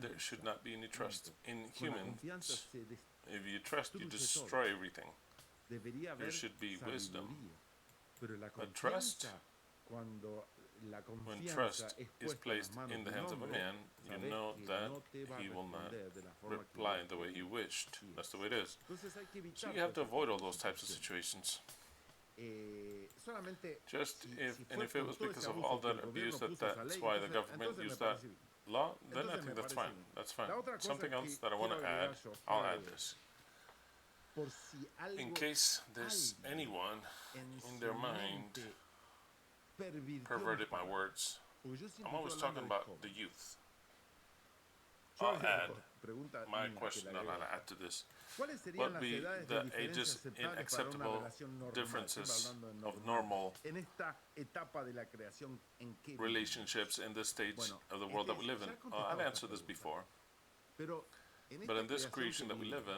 There should not be any trust in humans. If you trust, you destroy everything. There should be wisdom. But trust, when trust is placed in the hands of a man, you know that he will not reply the way he wished. That's the way it is. So you have to avoid all those types of situations. Just if it was because of all that abuse that's why the government used that law, then I think that's fine. That's fine. Something else that I want to add, I'll add this. In case there's anyone in their mind perverted my words, I'm always talking about the youth. I'll add my question that I'll add to this. What be the ages in acceptable differences of normal relationships in this stage of the world that we live in? I've answered this before. But in this creation that we live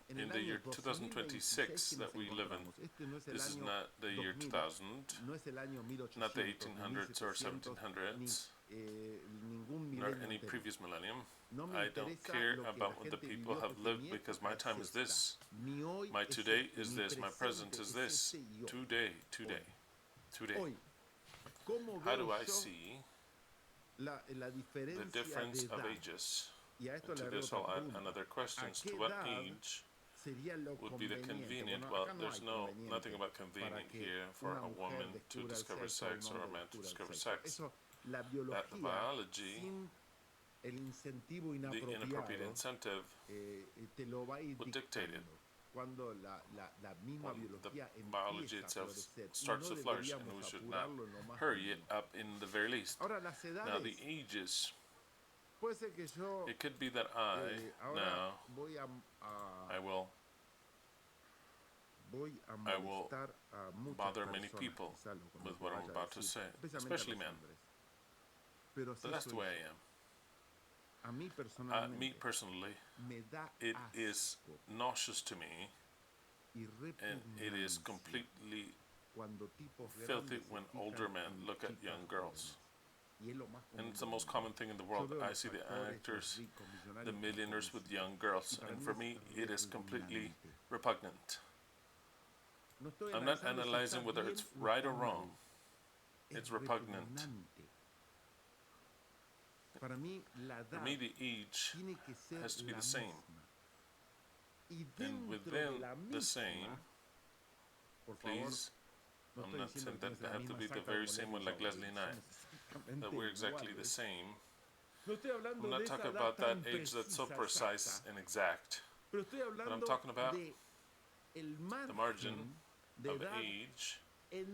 in the year 2026 that we live in, this is not the year 2000, not the 1800s or 1700s, nor any previous millennium. I don't care about what the people have lived because my time is this. My today is this. My present is this. Today. How do I see the difference of ages? And to this I'll add another question. To what age would be the convenient? Well, there's nothing about convenient here for a woman to discover sex or a man to discover sex. That the biology, the inappropriate incentive, will dictate it. When the biology itself starts to flourish, and we should not hurry it up in the very least. Now the ages, it could be that I will bother many people with what I'm about to say, especially men. But that's the way I am. Me personally, it is nauseous to me, and it is completely filthy when older men look at young girls. And it's the most common thing in the world. I see the actors, the millionaires with young girls, and for me, it is completely repugnant. I'm not analyzing whether it's right or wrong. It's repugnant. For me, the age has to be the same. And within the same, please, I'm not saying that they have to be the very same one like Leslie and I, that we're exactly the same. I'm not talking about that age that's so precise and exact, but I'm talking about the margin of age in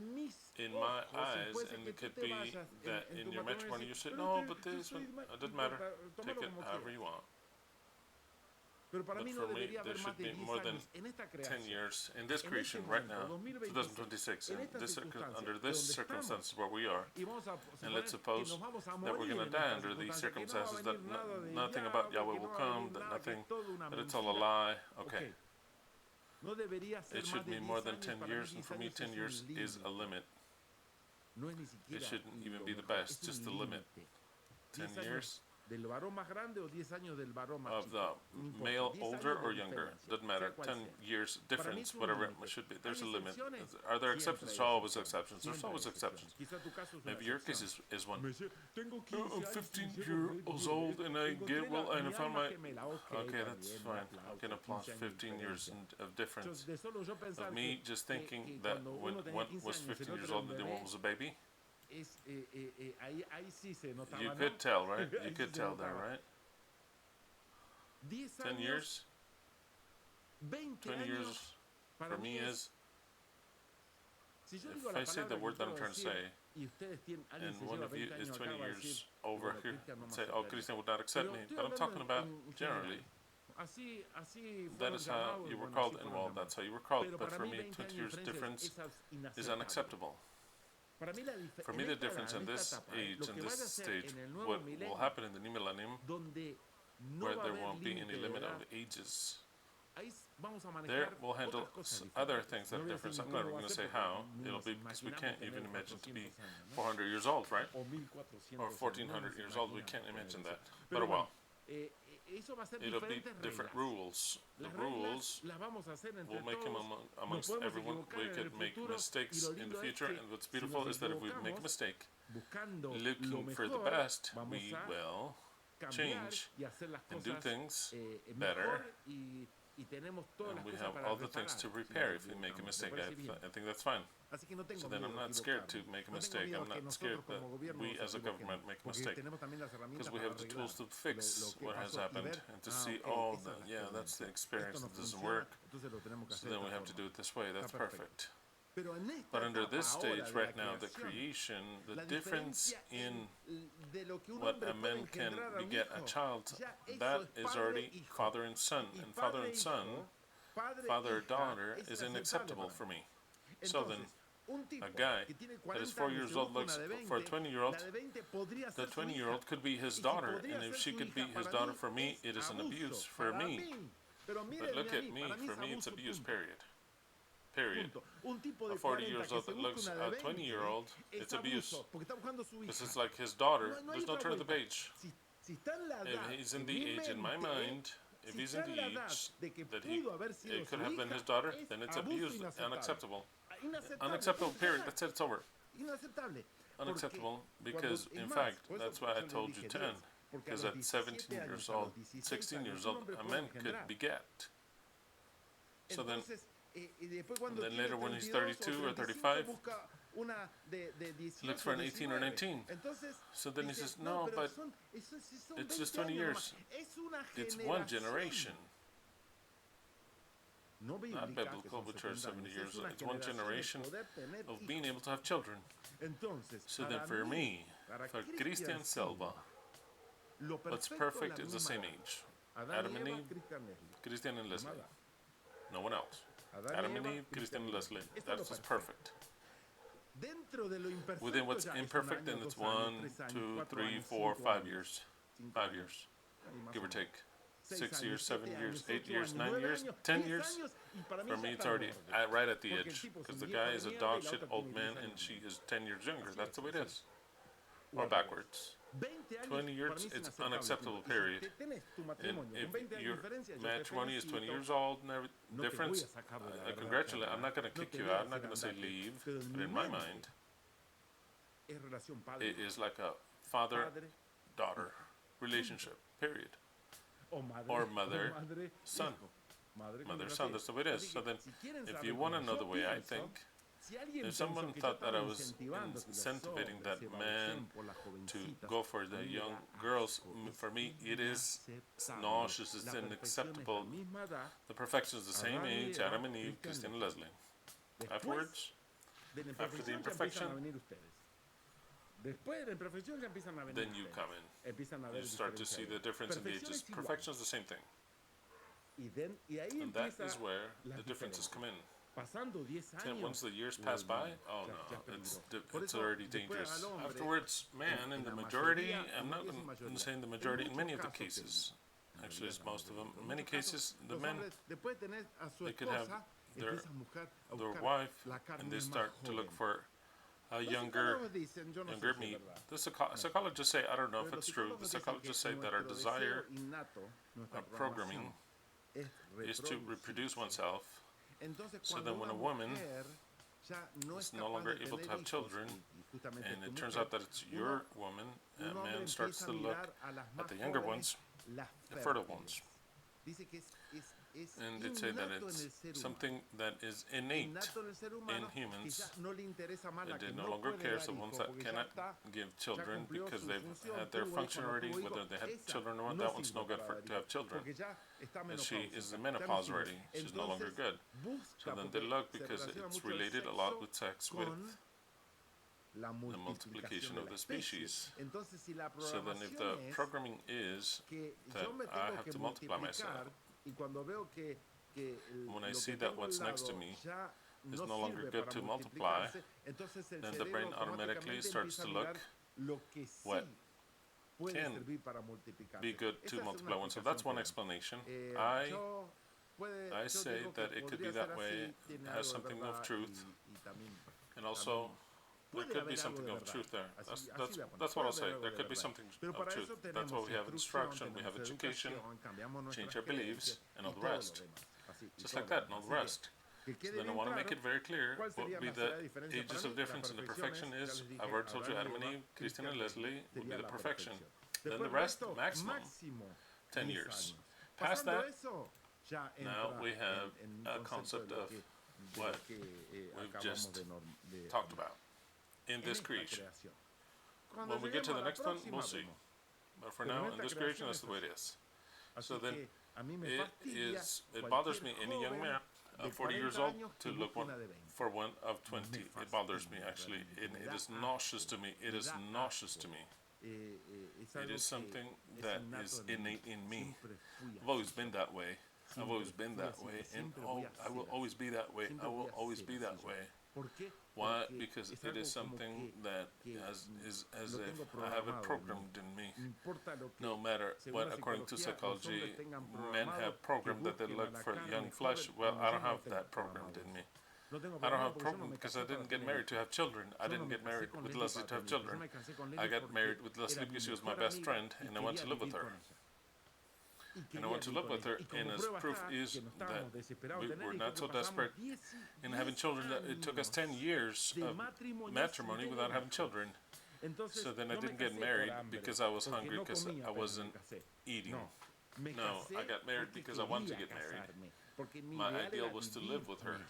my eyes, and it could be that in your matrimony you say, no, but this one, it doesn't matter, take it however you want. But for me, there should be more than 10 years in this creation right now, 2026, under this circumstances where we are. And let's suppose that we're going to die under these circumstances, that nothing about Yahweh will come, that it's all a lie. Okay. It should be more than 10 years, and for me 10 years is a limit. It shouldn't even be the best, just the limit. 10 years of the male older or younger, doesn't matter, 10 years difference, whatever it should be, there's a limit. Are there exceptions? There are always exceptions. There's always exceptions. Maybe your case is one. I'm 15 years old and I get, well, and I found my, okay, that's fine. I can apply 15 years of difference. Of me just thinking that when one was 15 years old and the one was a baby. You could tell, right? You could tell there, right? 10 years? 20 years for me is, if I say the word that I'm trying to say, and one of you is 20 years over here, and say, oh, Christian would not accept me, but I'm talking about generally. That is how you were called, and well, that's how you were called, but for me, 20 years difference is unacceptable. For me, the difference in this age, in this stage, what will happen in the new millennium, where there won't be any limit of ages, there we'll handle other things that are different. I'm not going to say how. It'll be because we can't even imagine to be 400 years old, right? Or 1400 years old. We can't imagine that. But well, it'll be different rules. The rules will make them amongst everyone. We could make mistakes in the future, and what's beautiful is that if we make a mistake, looking for the best, we will change and do things better And we have all the things to repair if we make a mistake. I think that's fine. So then I'm not scared to make a mistake. I'm not scared that we as a government make a mistake. Because we have the tools to fix what has happened and to see, that's the experience that doesn't work. So then we have to do it this way. That's perfect. But under this stage right now, the creation, the difference in what a man can beget a child, that is already father and son. And father and son, father or daughter, is unacceptable for me. So then, a guy that is 4 years old looks for a 20-year-old, the 20-year-old could be his daughter. And if she could be his daughter, for me, it is an abuse. For me. But look at me, for me, it's abuse, period. Period. A 40 years old that looks a 20-year-old, it's abuse. Because it's like his daughter. There's no turn of the page. If he's in the age, in my mind, if he's in the age that it could have been his daughter, then it's abuse, unacceptable. Unacceptable, period. That's it, it's over. Unacceptable, because in fact, that's why I told you 10. Because at 17 years old, 16 years old, a man could beget. So then later when he's 32 or 35, looks for an 18 or 19. So then he says, no, but it's just 20 years. It's one generation. Not biblical, which are 70 years. It's one generation of being able to have children. So then for me, for Christian Silva, what's perfect is the same age. Adam and Eve, Christian and Leslie. No one else. Adam and Eve, Christian and Leslie. That's just perfect. Within what's imperfect, then it's 1, 2, 3, 4, 5 years. 5 years, give or take. 6 years, 7 years, 8 years, 9 years, 10 years. For me, it's already right at the edge. Because the guy is a dog shit old man and she is 10 years younger. That's the way it is. Or backwards. 20 years, it's unacceptable, period. And if your matrimony is 20 years old and every difference, I congratulate. I'm not going to kick you out. I'm not going to say leave. But in my mind, it is like a father-daughter relationship, period. Or mother-son. Mother-son, that's the way it is. So then, if you want to know the way I think, if someone thought that I was incentivizing that man to go for the young girls, for me it is nauseous, it's unacceptable. The perfection is the same age, Adam and Eve, Christian and Leslie. Afterwards, after the imperfection, then you come in. You start to see the difference in the ages. Perfection is the same thing. And that is where the differences come in. Once the years pass by, oh no, it's already dangerous. Afterwards, man, in the majority, I'm not going to say in the majority, in many of the cases, actually it's most of them, in many cases, the men, they could have their wife, and they start to look for a younger me. The psychologists say, I don't know if it's true, the psychologists say that our desire, our programming, is to reproduce oneself. So then when a woman is no longer able to have children, and it turns out that it's your woman, a man starts to look at the younger ones, the fertile ones. And they say that it's something that is innate in humans. And it no longer cares the ones that cannot give children because they've had their function already, whether they had children or not, that one's no good to have children. And she is in menopause already, she's no longer good. So then they look because it's related a lot with sex, with the multiplication of the species. So then if the programming is that I have to multiply myself, when I see that what's next to me is no longer good to multiply, then the brain automatically starts to look what can be good to multiply oneself. That's one explanation. I say that it could be that way. It has something of truth, and also there could be something of truth there. That's what I'll say. There could be something of truth. That's why we have instruction, we have education, change our beliefs, and all the rest. Just like that, and all the rest. So then I want to make it very clear what would be the ages of difference. And the perfection is, I've already told you, Adam and Eve, Christian and Leslie would be the perfection. Then the rest, maximum, 10 years. Past that, Now we have a concept of what we've just talked about in this creation. When we get to the next one, we'll see. But for now, in this creation, that's the way it is. So then, it bothers me, any young man of 40 years old, to look for one of 20. It bothers me, actually. It is nauseous to me. It is nauseous to me. It is something that is innate in me. I've always been that way. I've always been that way, and I will always be that way. I will always be that way. Why? Because it is something that is as if I have it programmed in me. No matter what, according to psychology, men have programmed that they look for young flesh. Well, I don't have that programmed in me. I don't have a problem because I didn't get married to have children. I didn't get married with Leslie to have children. I got married with Leslie because she was my best friend, and I wanted to live with her. And I want to live with her, and as proof is that we were not so desperate in having children that it took us 10 years of matrimony without having children. So then I didn't get married because I was hungry, because I wasn't eating. No, I got married because I wanted to get married. My ideal was to live with her.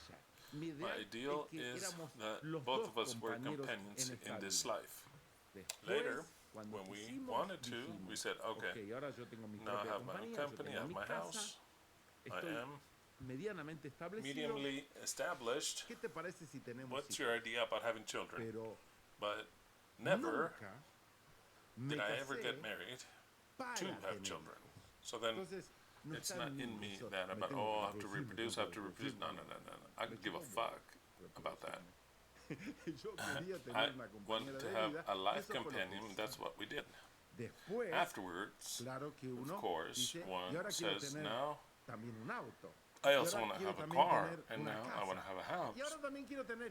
My ideal is that both of us were companions in this life. Later, when we wanted to, we said, okay, now I have my own company, I have my house, I am mediumly established. What's your idea about having children? But never did I ever get married to have children. So then it's not in me that about, I have to reproduce, I have to reproduce. No. I could give a fuck about that. I wanted to have a life companion, and that's what we did. Afterwards, of course, one says, now I also want to have a car, and now I want to have a house,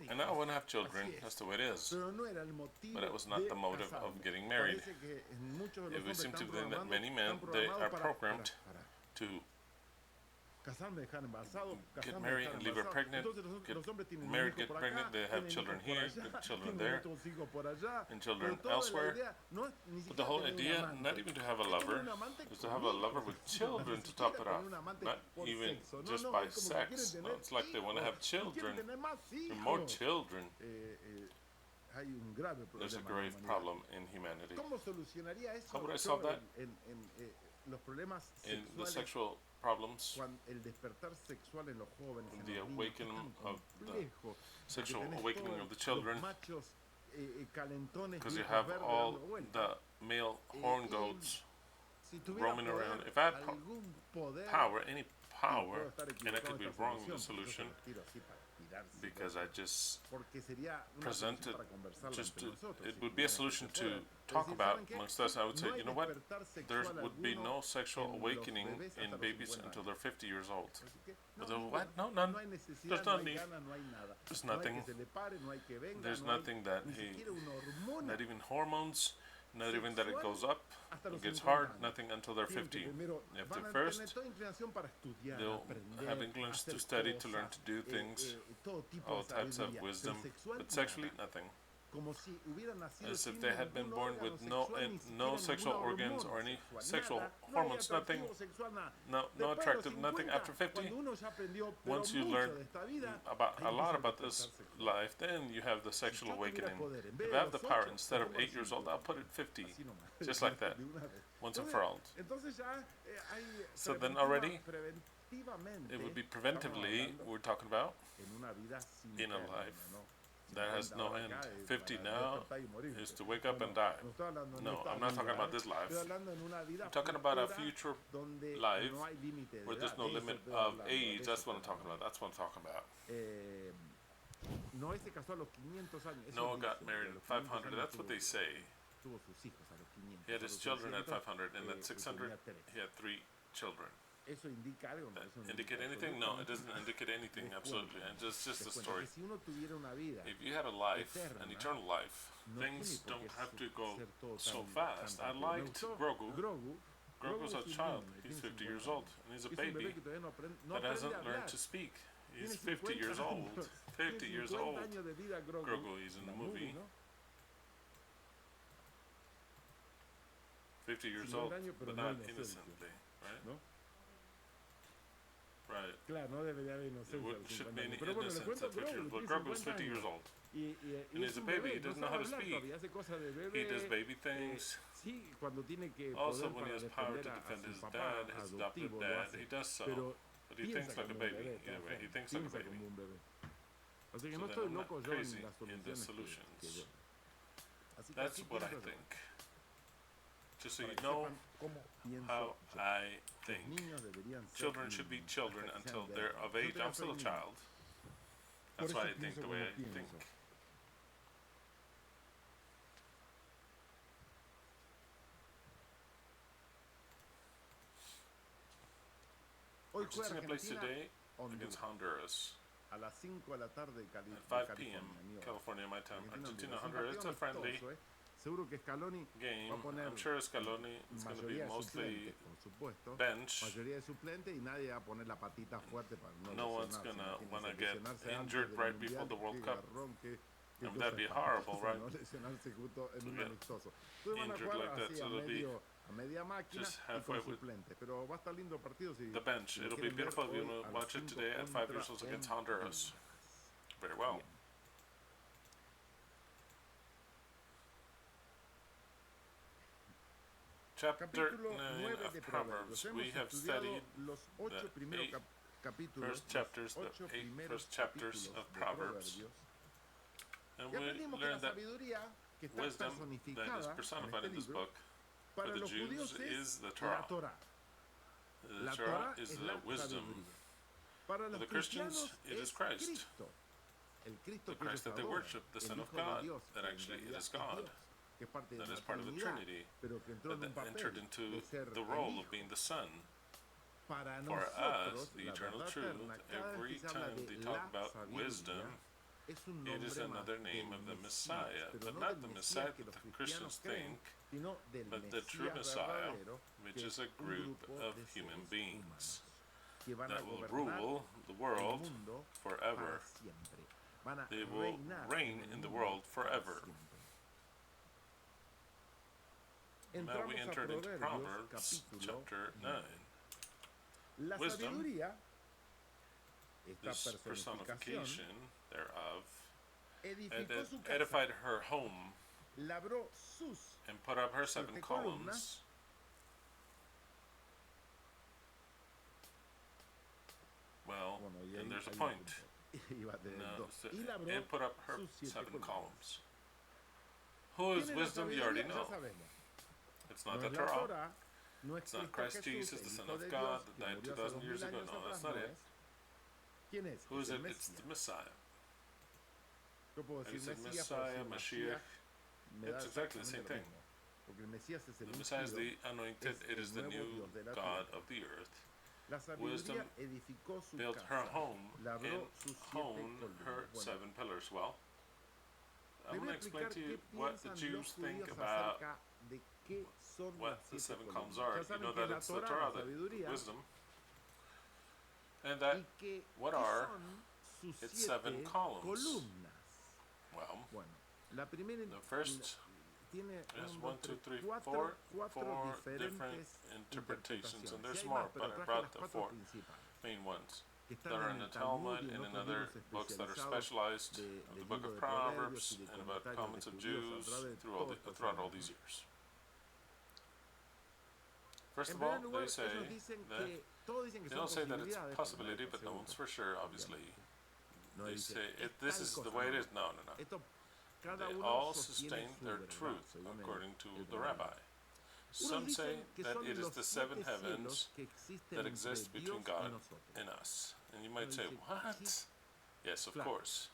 and now I want to have children. That's the way it is. But it was not the motive of getting married. It would seem to be that many men, they are programmed to get married and leave her pregnant, get married, get pregnant, they have children here, get children there, and children elsewhere. But the whole idea, not even to have a lover, is to have a lover with children to top it off. Not even just by sex. No, it's like they want to have children, and more children. There's a grave problem in humanity. How would I solve that? In the sexual problems, the awakening of the sexual awakening of the children, because you have all the male horn goats roaming around. If I had power, any power, and I could be wrong in the solution, because I just presented, it would be a solution to talk about amongst us. I would say, you know what, there would be no sexual awakening in babies until they're 50 years old. What? No, none. There's no need. There's nothing. There's nothing that not even hormones, not even that it goes up, it gets hard, nothing until they're 50. After first, they'll have inclinations to study, to learn to do things, all types of wisdom, but sexually, nothing. As if they had been born with no sexual organs or any sexual hormones, nothing, no attractive, nothing after 50. Once you learn a lot about this life, then you have the sexual awakening. If I have the power, instead of 8 years old, I'll put it 50, just like that, once and for all. So then already, it would be preventively, we're talking about, in a life that has no end. 50 now is to wake up and die. No, I'm not talking about this life. I'm talking about a future life where there's no limit of age. That's what I'm talking about. That's what I'm talking about. Noah got married at 500. That's what they say. He had his children at 500, and at 600, he had 3 children. Indicate anything? No, it doesn't indicate anything, absolutely. And just a story. If you had a life, an eternal life, things don't have to go so fast. I liked Grogu. Grogu's a child. He's 50 years old, and he's a baby that hasn't learned to speak. He's 50 years old. 50 years old. Grogu is in the movie. 50 years old, but not innocently, right? Right.
Claro, no debería haber inocencia.
It should be innocence at 50 years. But Grogu is 50 years old. And he's a baby. He doesn't know how to speak. He does baby things. Also, when he has power to defend his dad, his adopted dad, he does so. But he thinks like a baby. Either way, he thinks like a baby. So then I'm not crazy in the solutions. That's what I think. Just so you know how I think. Children should be children until they're of age. I'm still a child. That's why I think the way I think. Argentina plays today against Honduras. At 5 p.m. California, my time. Argentina, Honduras. It's a friendly game. I'm sure Scaloni is going to be mostly bench. No one's going to want to get injured right before the World Cup. And that'd be horrible, right? Injured like that, so it'll be just halfway with the bench. It'll be beautiful if you watch it today at 5 years old against Honduras. Very well. Chapter 9 of Proverbs. We have studied the 8 first chapters of Proverbs. And we learned that wisdom that is personified in this book for the Jews is the Torah. The Torah is the wisdom. For the Christians, it is Christ. The Christ that they worship, the Son of God, that actually is God. That is part of the Trinity, that entered into the role of being the Son. For us, the eternal truth, every time they talk about wisdom, it is another name of the Messiah, but not the Messiah that the Christians think, but the true Messiah, which is a group of human beings that will rule the world forever. They will reign in the world forever. Now we entered into Proverbs chapter 9. Wisdom, this personification thereof, edified her home and put up her 7 columns. Well, and there's a point. No, so, and put up her 7 columns. Who is wisdom? You already know. It's not the Torah. It's not Christ Jesus, the Son of God, that died 2,000 years ago. No, that's not it. Who is it? It's the Messiah. You said Messiah, Mashiach. It's exactly the same thing. The Messiah is the anointed. It is the new God of the earth. Wisdom built her home and honed her 7 pillars. Well, I'm going to explain to you what the Jews think about what the 7 columns are. You know that it's the Torah, the wisdom. And that, what are its 7 columns? Well, the first is 1, 2, 3, 4 different interpretations, and there's more, but I brought the 4 main ones that are in the Talmud and in other books that are specialized, the book of Proverbs, and about comments of Jews throughout all these years. First of all, they say that, they don't say that it's a possibility, but no one's for sure, obviously. They say, this is the way it is. No. They all sustain their truth, according to the rabbi. Some say that it is the 7 heavens that exist between God and us. And you might say, what? Yes, of course.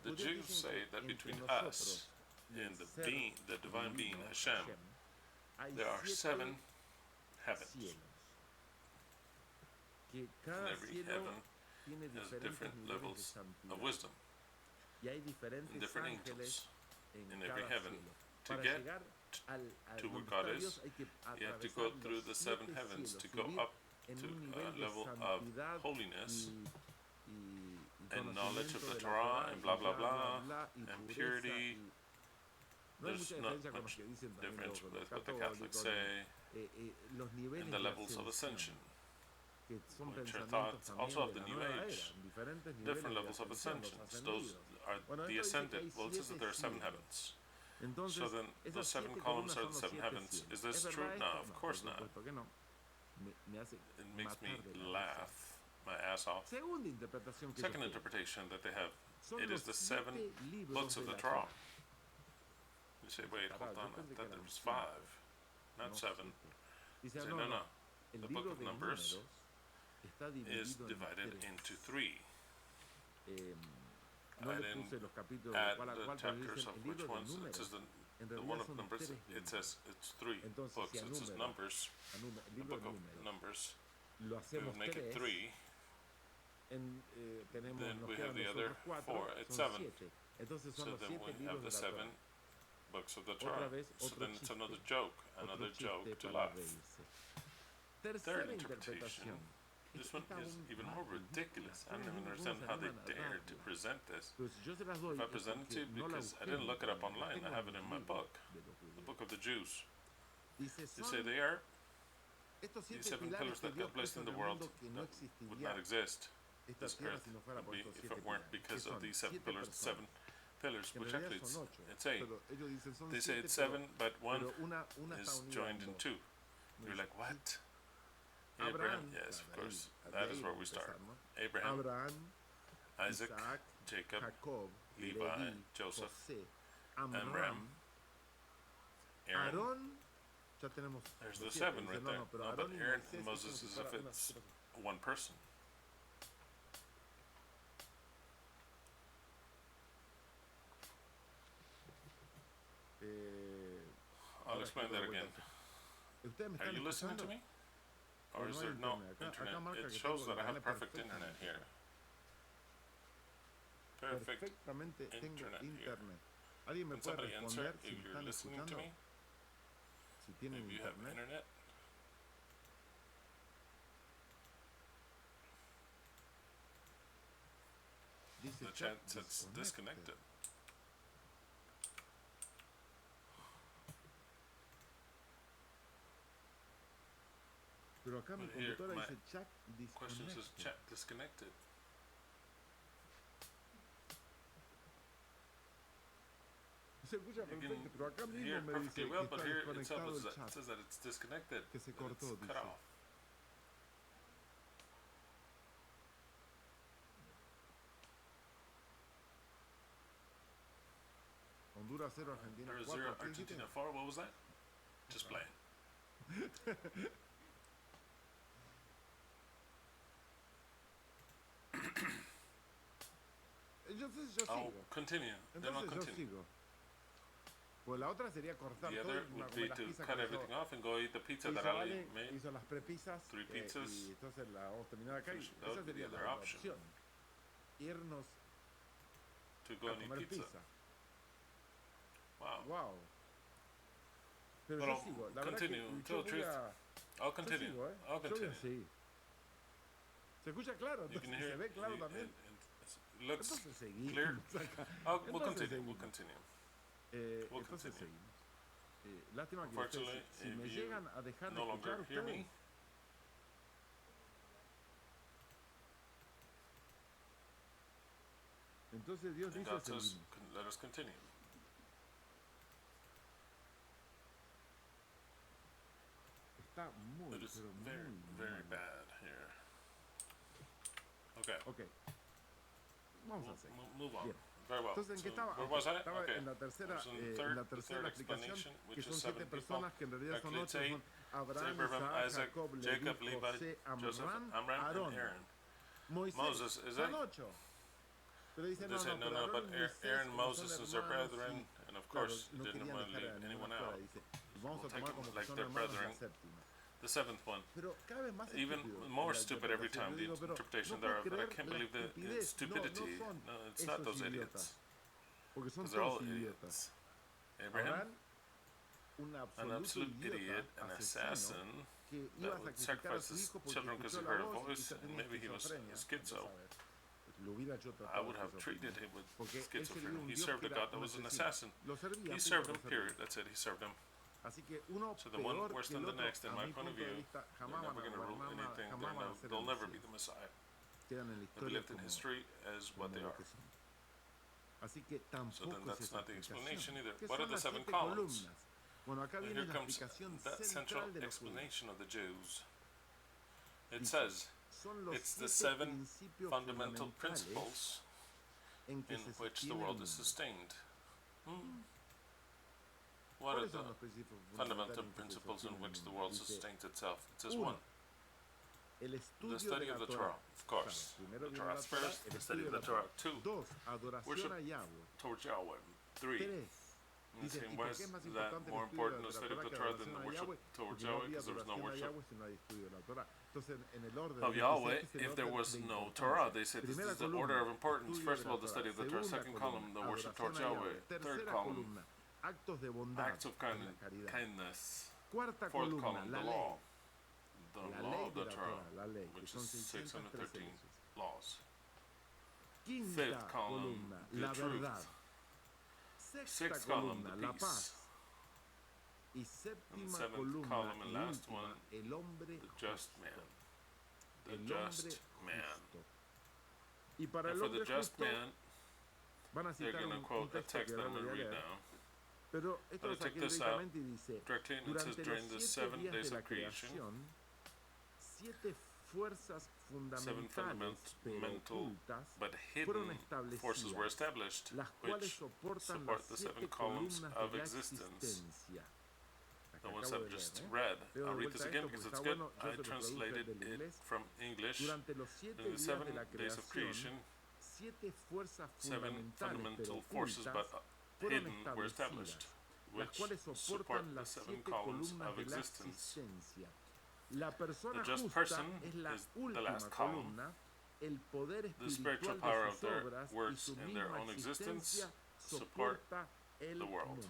The Jews say that between us and the divine being, Hashem, there are 7 heavens. And every heaven has different levels of wisdom and different angels in every heaven. To get to where God is, you have to go through the 7 heavens to go up to a level of holiness and knowledge of the Torah and blah blah blah and purity. There's not much difference with what the Catholics say in the levels of ascension. which are thoughts also of the New Age, different levels of ascensions. Those are the ascended. Well, it says that there are 7 heavens. So then those 7 columns are the 7 heavens. Is this true? No, of course not. It makes me laugh my ass off. Second interpretation that they have, it is the 7 books of the Torah. You say, wait, hold on, I thought there was 5, not 7. You say, no. The book of Numbers is divided into 3. I didn't add the chapters of which ones. It says the one of Numbers, it says it's 3 books. It says Numbers, the book of Numbers. We would make it 3. Then we have the other 4. It's 7. So then we have the 7 books of the Torah. So then it's another joke to laugh. Third interpretation. This one is even more ridiculous. I don't even understand how they dare to present this. If I present it to you, because I didn't look it up online, I have it in my book, the Book of the Jews. They say they are these 7 pillars that God placed in the world that would not exist. This earth would be if it weren't because of these 7 pillars, the 7 pillars, which actually it's 8. They say it's 7, but one is joined in 2. You're like, what? Abraham, yes, of course. That is where we start. Abraham, Isaac, Jacob, Levi, Joseph, Amram, Aaron. There's the 7 right there. No, but Aaron and Moses is if it's one person. I'll explain that again. Are you listening to me? Or is there no internet? It shows that I have perfect internet here. Perfect internet here. Can somebody answer if you're listening to me? If you have internet? The chat says disconnected.
Pero acá mi computadora dice chat
question says chat disconnected.
Se escucha perfecto, pero acá mismo
hear
me
perfectly
dice
well,
que
but
está
here
desconectado el
it
chat.
says that it's disconnected.
Que se
That
cortó,
it's cut
dice.
off.
Honduras 0, Argentina 4.
0, Argentina 4. What was that? Just playing.
Entonces yo
I'll
sigo.
continue. Then I'll
Entonces yo
continue.
sigo. Pues la otra sería cortar
The
todo
other
y
would
comer
be
las
to
pizzas
cut
que
everything off and go eat the pizza that
hizo
Ali
Ale,
made.
hizo las prepizzas
3 pizzas.
y entonces la vamos a terminar acá y
That
esa
would be the
sería
other
la
option.
opción. Irnos
To go
a
and eat
comer
pizza.
pizza.
Wow.
Wow. Pero
But
yo
I'll
sigo. La
continue.
verdad que
Tell
yo
the
voy
truth.
a...
I'll
Yo
continue.
sigo,
I'll
Yo voy
continue.
a seguir. ¿Se escucha claro?
You can
Entonces,
hear
¿se ve claro
it,
también?
it looks
Entonces seguimos.
clear. We'll
Entonces
continue. We'll
seguimos.
continue.
Entonces
continue.
seguimos. Lástima que
Unfortunately,
ustedes, si
if
me
you
llegan a dejar de
no
escuchar
longer hear
ustedes,
me,
entonces Dios
and
dice
God says,
seguimos.
let us continue.
Está muy,
It is
pero
very,
muy
very
mal.
bad here. Okay.
Ok. Vamos a seguir.
Move on.
Bien.
Very well.
Entonces, ¿en qué
So,
estaba?
where
Ok,
was I?
estaba
Okay.
en la tercera,
I was in
en la tercera explicación,
explanation,
que
which
son
is
7
7 people.
personas que en realidad son
Actually,
8,
it's
son
8.
Abraham,
Abraham,
Isaac,
Isaac,
Jacob,
Jacob,
Levi,
Levi,
José,
Joseph,
Amram,
Amram,
Aarón.
and Aaron.
Moisés,
Moses, is
son
it?
8. Pero dice,
They
no,
say,
no,
no,
pero
no,
Aarón
but
y Moisés,
Aaron,
como son
Moses is their
hermanos,
brethren,
y,
and of
claro,
course,
no
didn't
querían
want to
dejar
leave
a
anyone
ninguno fuera,
out.
dice, vamos
We'll
a
take
tomar
them
como que
like
son
their
hermanos
brethren.
la séptima.
The 7th one.
Pero cada vez más
Even
estúpido
more
la
stupid every
interpretación.
time,
Yo
the
digo, pero
interpretation
no
thereof,
puedo
but I
creer
can't
la
believe the
estupidez.
stupidity.
No, no son
It's not
esos
those
idiotas.
idiots.
Porque son
Because they're all
todos idiotas.
idiots. Abraham,
Abraham, un
an
absoluto
absolute idiot,
idiota,
an
asesino,
assassin,
que
that
iba a
would
sacrificar a
sacrifice
su
his
hijo porque
children because
escuchó
he
la
heard a
voz y
voice,
ya
and
tenía
maybe he was
esquizofrenia.
schizo.
Entonces, a ver, lo hubiera yo
I
tratado
would
de
have
esquizofrenia.
treated him with
Porque él servía
schizophrenia.
un
He
Dios
served
que
a
era
God that
un
was an
asesino.
assassin.
Lo servía,
He
punto,
served
lo
him,
servía.
period. That's it. He served him. So the one worse than the next, in my point of view, they're never going to rule anything. They'll never be the Messiah. They lived in history as what they are. So then that's not the explanation either. What are the 7 columns? And here comes that central explanation of the Jews. It says, it's the 7 fundamental principles in which the world is sustained. What are the fundamental principles in which the world sustains itself? It says 1. The study of the Torah, of course. The Torah first, the study of the Torah. 2. Worship towards Yahweh. 3. And why is that more important, the study of the Torah, than the worship towards Yahweh? Because there was no worship of Yahweh if there was no Torah. They said this is the order of importance. First of all, the study of the Torah. Second column, the worship towards Yahweh. Third column, acts of kindness. Fourth column, the law. The law of the Torah, which is 613 laws. Fifth column, the truth. Sixth column, the peace. And seventh column and last one, the just man. The just man. And for the just man, they're going to quote a text that I'm going to read now. But check this out. Directly, it says, during the 7 days of creation, 7 fundamental but hidden forces were established, which support the 7 columns of existence. The ones I've just read. I'll read this again because it's good. I translated it from English. In the 7 days of creation, 7 fundamental forces but hidden were established, which support the 7 columns of existence. The just person is the last column. The spiritual power of their works in their own existence support the world.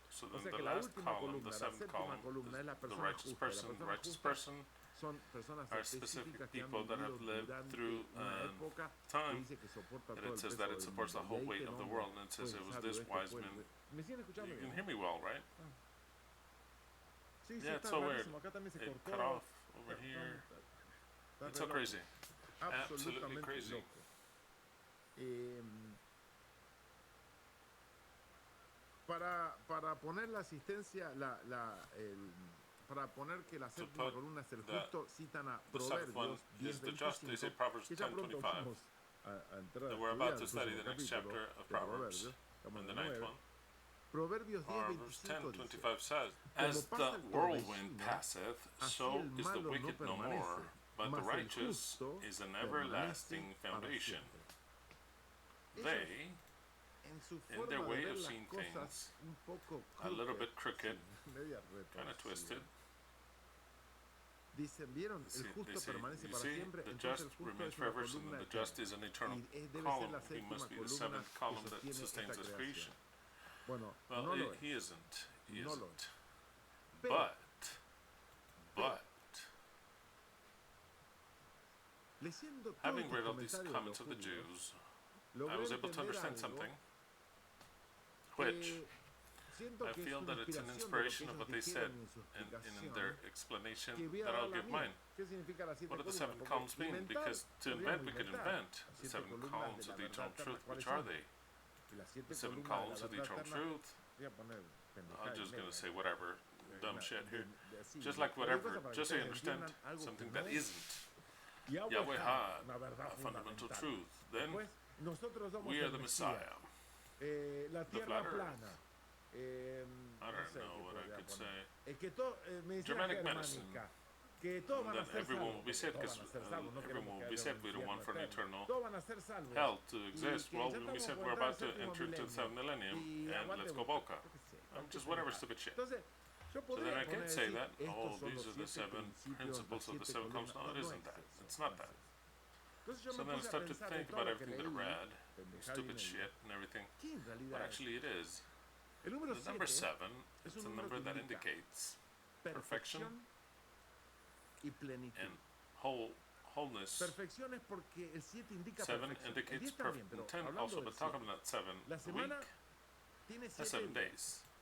So then the last column, the 7th column, is the righteous person. The righteous person are specific people that have lived through time. And it says that it supports the whole weight of the world. And it says it was this wise man. You can hear me well, right? Yeah, it's so weird. It cut off over here. It's so crazy. Absolutely crazy.
Para poner la asistencia, para poner que la séptima columna es el justo, citan a Proverbios 10:25, que ya pronto vamos a entrar a
we're about to study the next chapter of Proverbs, and the 9th one.
Proverbios
10:25 says, as the whirlwind passeth, so is the wicked no more, but the righteous is an everlasting foundation. They, in their way of seeing things, a little bit crooked, kind of twisted. You see, the just remains forever, so then the just is an eternal column. He must be the 7th column that sustains this creation. Well, he isn't. He isn't. But, having read all these comments of the Jews, I was able to understand something, which I feel that it's an inspiration of what they said in their explanation that I'll give mine. What do the 7 columns mean? Because to invent, we could invent the 7 columns of the eternal truth. Which are they? The 7 columns of the eternal truth. I'm just going to say whatever dumb shit here. Just like whatever, just so you understand something that isn't. Yahweh had a fundamental truth. Then we are the Messiah. The flat earth. I don't know what I could say. Germanic medicine. That everyone will be saved, because everyone will be saved. We don't want for an eternal hell to exist. Well, when we said we're about to enter into the 7th millennium, and let's go Boca. Just whatever stupid shit. So then I can't say that, oh, these are the 7 principles of the 7 columns. No, it isn't that. It's not that. So then I start to think about everything that I read, stupid shit and everything. But actually it is. The number 7 is a number that indicates perfection and wholeness. 7 indicates perfect. 10 also, but talking about 7 week, 7 days.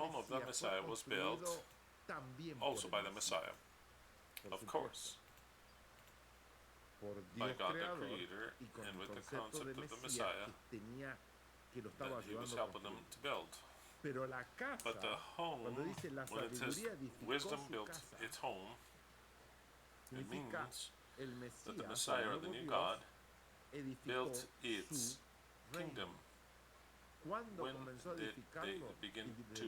home of the Messiah was built also by the Messiah, of course. by God the Creator and with the concept of the Messiah that he was helping them to build. But the home, when it says wisdom built its home, it means that the Messiah, or the new God, built its kingdom. When did they begin to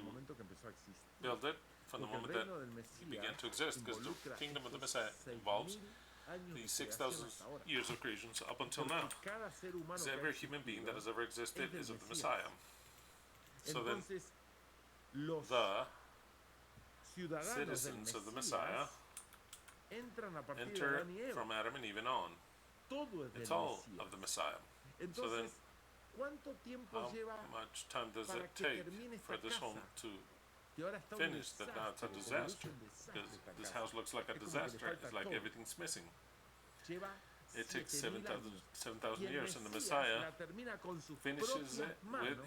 build it? From the moment that he began to exist, because the kingdom of the Messiah involves the 6,000 years of creations up until now. Because every human being that has ever existed is of the Messiah. So then, the citizens of the Messiah enter from Adam and Eve on. It's all of the Messiah. So then, how much time does it take for this home to finish? That now it's a disaster. Because this house looks like a disaster. It's like everything's missing. It takes 7,000 years, and the Messiah finishes it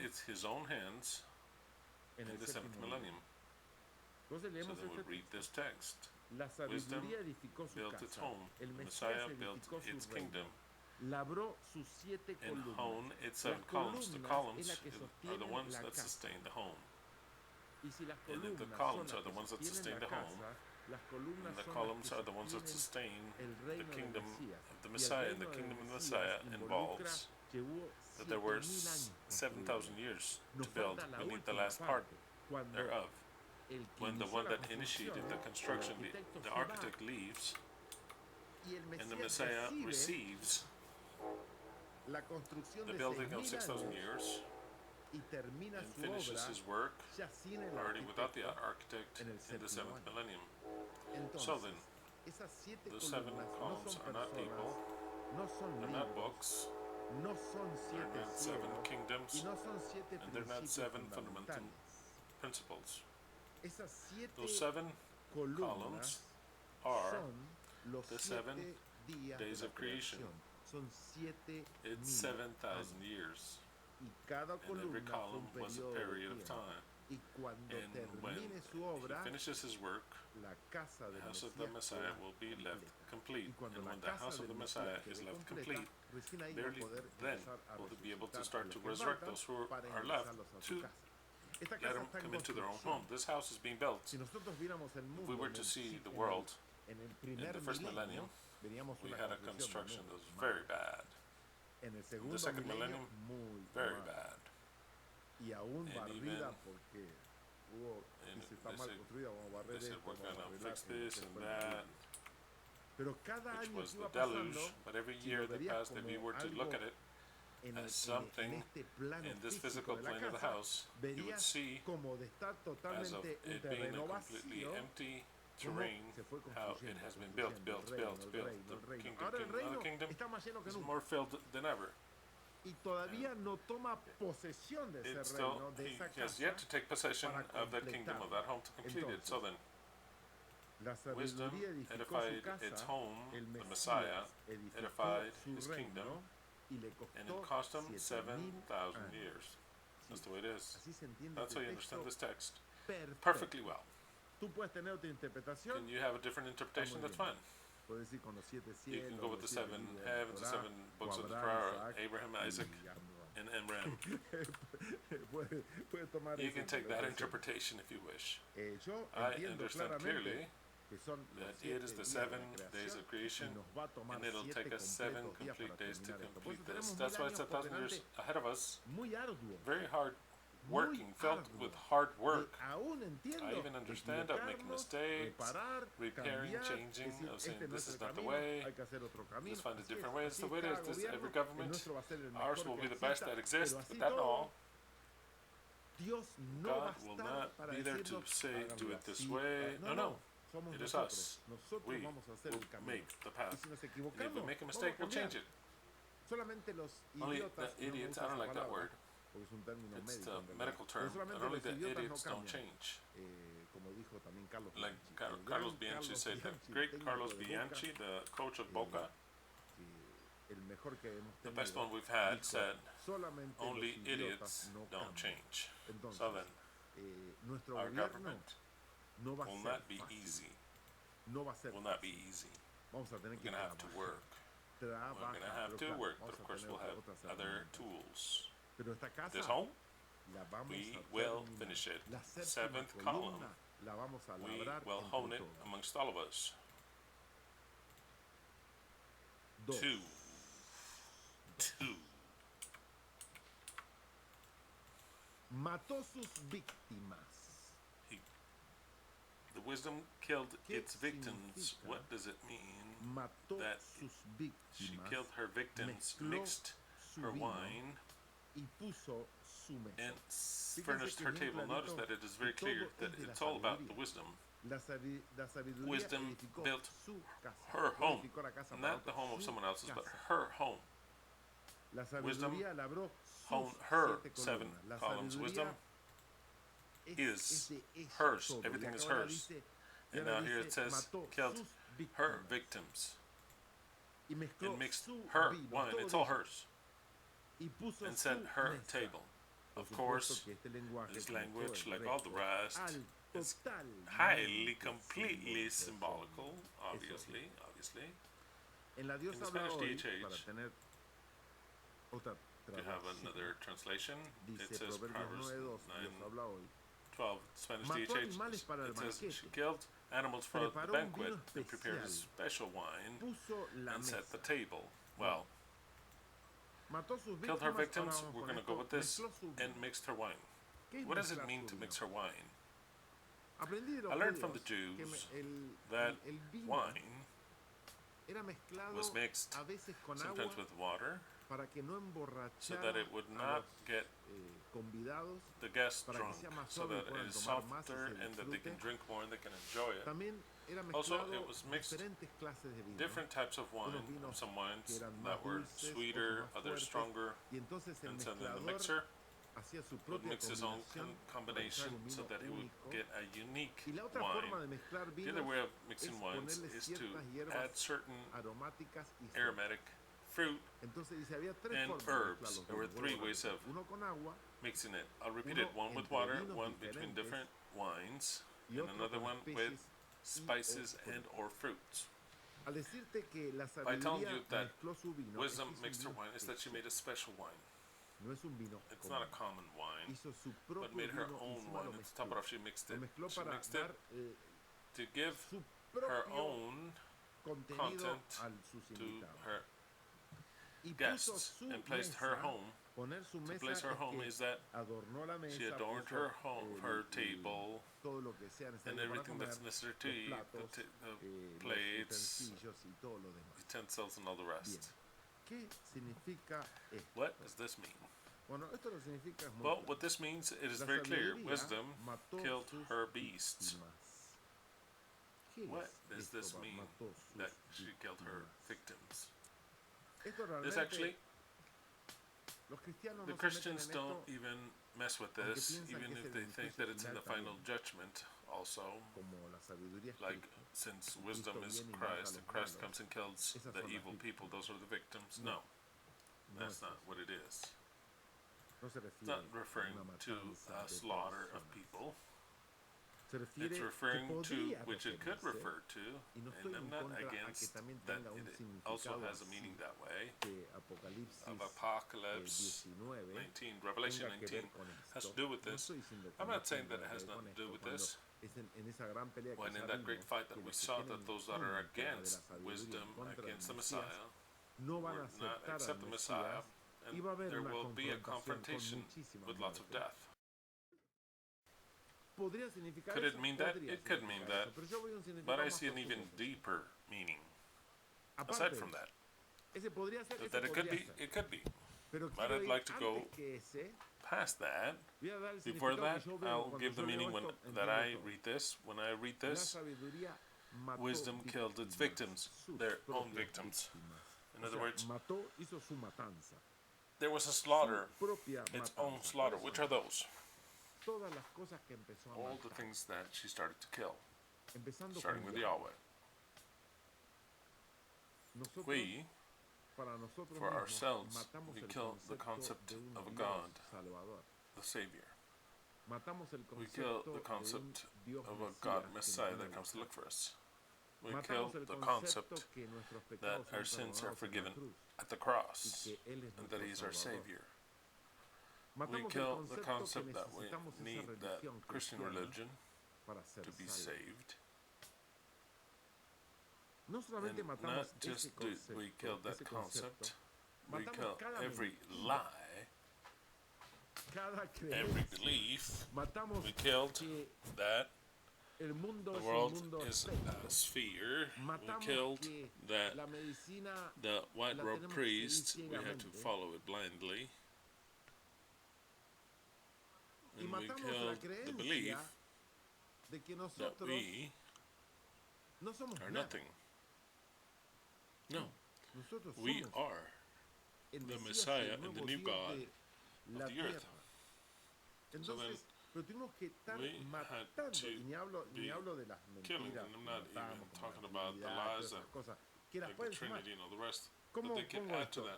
with his own hands in the 7th millennium. So then we'll read this text. Wisdom built its home. The Messiah built its kingdom. And honed its 7 columns. The columns are the ones that sustain the home. And if the columns are the ones that sustain the home, and the columns are the ones that sustain the kingdom of the Messiah. And the kingdom of the Messiah involves that there were 7,000 years to build. We need the last part thereof. When the one that initiated the construction, the architect, leaves, and the Messiah receives the building of 6,000 years and finishes his work already without the architect in the 7th millennium. So then, the 7 columns are not people, they're not books, they're not 7 kingdoms, and they're not 7 fundamental principles. Those 7 columns are the 7 days of creation. It's 7,000 years. And every column was a period of time. And when he finishes his work, the house of the Messiah will be left complete. And when the house of the Messiah is left complete, barely then will they be able to start to resurrect those who are left to let them come into their own home. This house is being built. If we were to see the world in the first millennium, we had a construction that was very bad. In the second millennium, very bad. And even they said we're going to fix this and that, which was the deluge. But every year that passed, if we were to look at it as something in this physical plane of the house, you would see, as of it being a completely empty terrain, how it has been built. The kingdom is more filled than ever. He has yet to take possession of that kingdom, of that home, to complete it. So then, wisdom edified its home, the Messiah edified his kingdom, and it cost him 7,000 years. That's the way it is. That's how you understand this text perfectly well. Can you have a different interpretation? That's fine. You can go with the 7 heavens, the 7 books of the Torah, Abraham, Isaac, and Ram. You can take that interpretation if you wish. I understand clearly that it is the 7 days of creation, and it'll take us 7 complete days to complete this. That's why it's 1,000 years ahead of us. Very hard working, filled with hard work. I even understand of making mistakes, repairing, changing, of saying this is not the way, let's find a different way. It's the way it is. This, every government, ours will be the best that exists, but that and all, God will not be there to say, do it this way. No. It is us. We will make the path. And if we make a mistake, we'll change it. Only the idiots, I don't like that word. It's the medical term, and only the idiots don't change. Like Carlos Bianchi said, the great Carlos Bianchi, the coach of Boca, the best one we've had, said, only idiots don't change. So then, our government will not be easy. Will not be easy. We're going to have to work. We're going to have to work, but of course we'll have other tools. This home, we will finish it. Seventh column, we will hone it amongst all of us. 2.
Mató sus víctimas.
The wisdom killed its victims. What does it mean?
Mató
that
sus víctimas.
She killed her victims, mixed her wine,
y puso su mesa.
and furnished her table. Notice that it is very clear that it's all about the wisdom. Wisdom built her home, not the home of someone else's, but her home. Wisdom honed her 7 columns. Wisdom is hers. Everything is hers. And now here it says, killed her victims and mixed her wine. It's all hers. And set her table. Of course, this language, like all the rest, is highly, completely symbolical, obviously. In the Spanish DHH, you have another translation. It says Proverbs 9:12. Spanish DHH. It says she killed animals for the banquet and prepared a special wine and set the table. Well, killed her victims. We're going to go with this, and mixed her wine. What does it mean to mix her wine? I learned from the Jews that wine was mixed sometimes with water, so that it would not get the guests drunk, so that it is softer and that they can drink more and they can enjoy it. Also, it was mixed different types of wine, some wines that were sweeter, others stronger, and so then the mixer would mix his own combination so that he would get a unique wine. The other way of mixing wines is to add certain aromatic fruit and herbs. There were 3 ways of mixing it. I'll repeat it. One with water, one between different wines, and another one with spices and or fruits. By telling you that wisdom mixed her wine, is that she made a special wine. It's not a common wine, but made her own wine. And to top it off, she mixed it. She mixed it to give her own content to her guests and placed her home. To place her home is that she adorned her home, her table, and everything that's necessary to eat, the plates, utensils, and all the rest. What does this mean? Well, what this means, it is very clear. Wisdom killed her beasts. What does this mean, that she killed her victims? This actually, the Christians don't even mess with this, even if they think that it's in the final judgment also. Like, since wisdom is Christ, and Christ comes and kills the evil people, those are the victims. No, that's not what it is. It's not referring to a slaughter of people. It's referring to, which it could refer to, and I'm not against that. It also has a meaning that way. Of Apocalypse 19, Revelation 19 has to do with this. I'm not saying that it has nothing to do with this. When in that great fight that we saw, that those that are against wisdom, against the Messiah, will not accept the Messiah, and there will be a confrontation with lots of death. Could it mean that? It could mean that, but I see an even deeper meaning. Aside from that, that it could be. But I'd like to go past that. Before that, I'll give the meaning that I read this. When I read this, wisdom killed its victims, their own victims. In other words, there was a slaughter, its own slaughter. Which are those? All the things that she started to kill, starting with Yahweh. We, for ourselves, we kill the concept of a God, the Savior. We kill the concept of a God Messiah that comes to look for us. We kill the concept that our sins are forgiven at the cross and that He's our Savior. We kill the concept that we need that Christian religion to be saved. And not just do we kill that concept, we kill every lie, every belief. We killed that the world is a sphere. We killed that the white robe priest, we have to follow it blindly. And we killed the belief that we are nothing. No, we are the Messiah and the new God of the earth. So then we had to be killing, and I'm not even talking about the lies that, like the Trinity and all the rest, but they can add to that.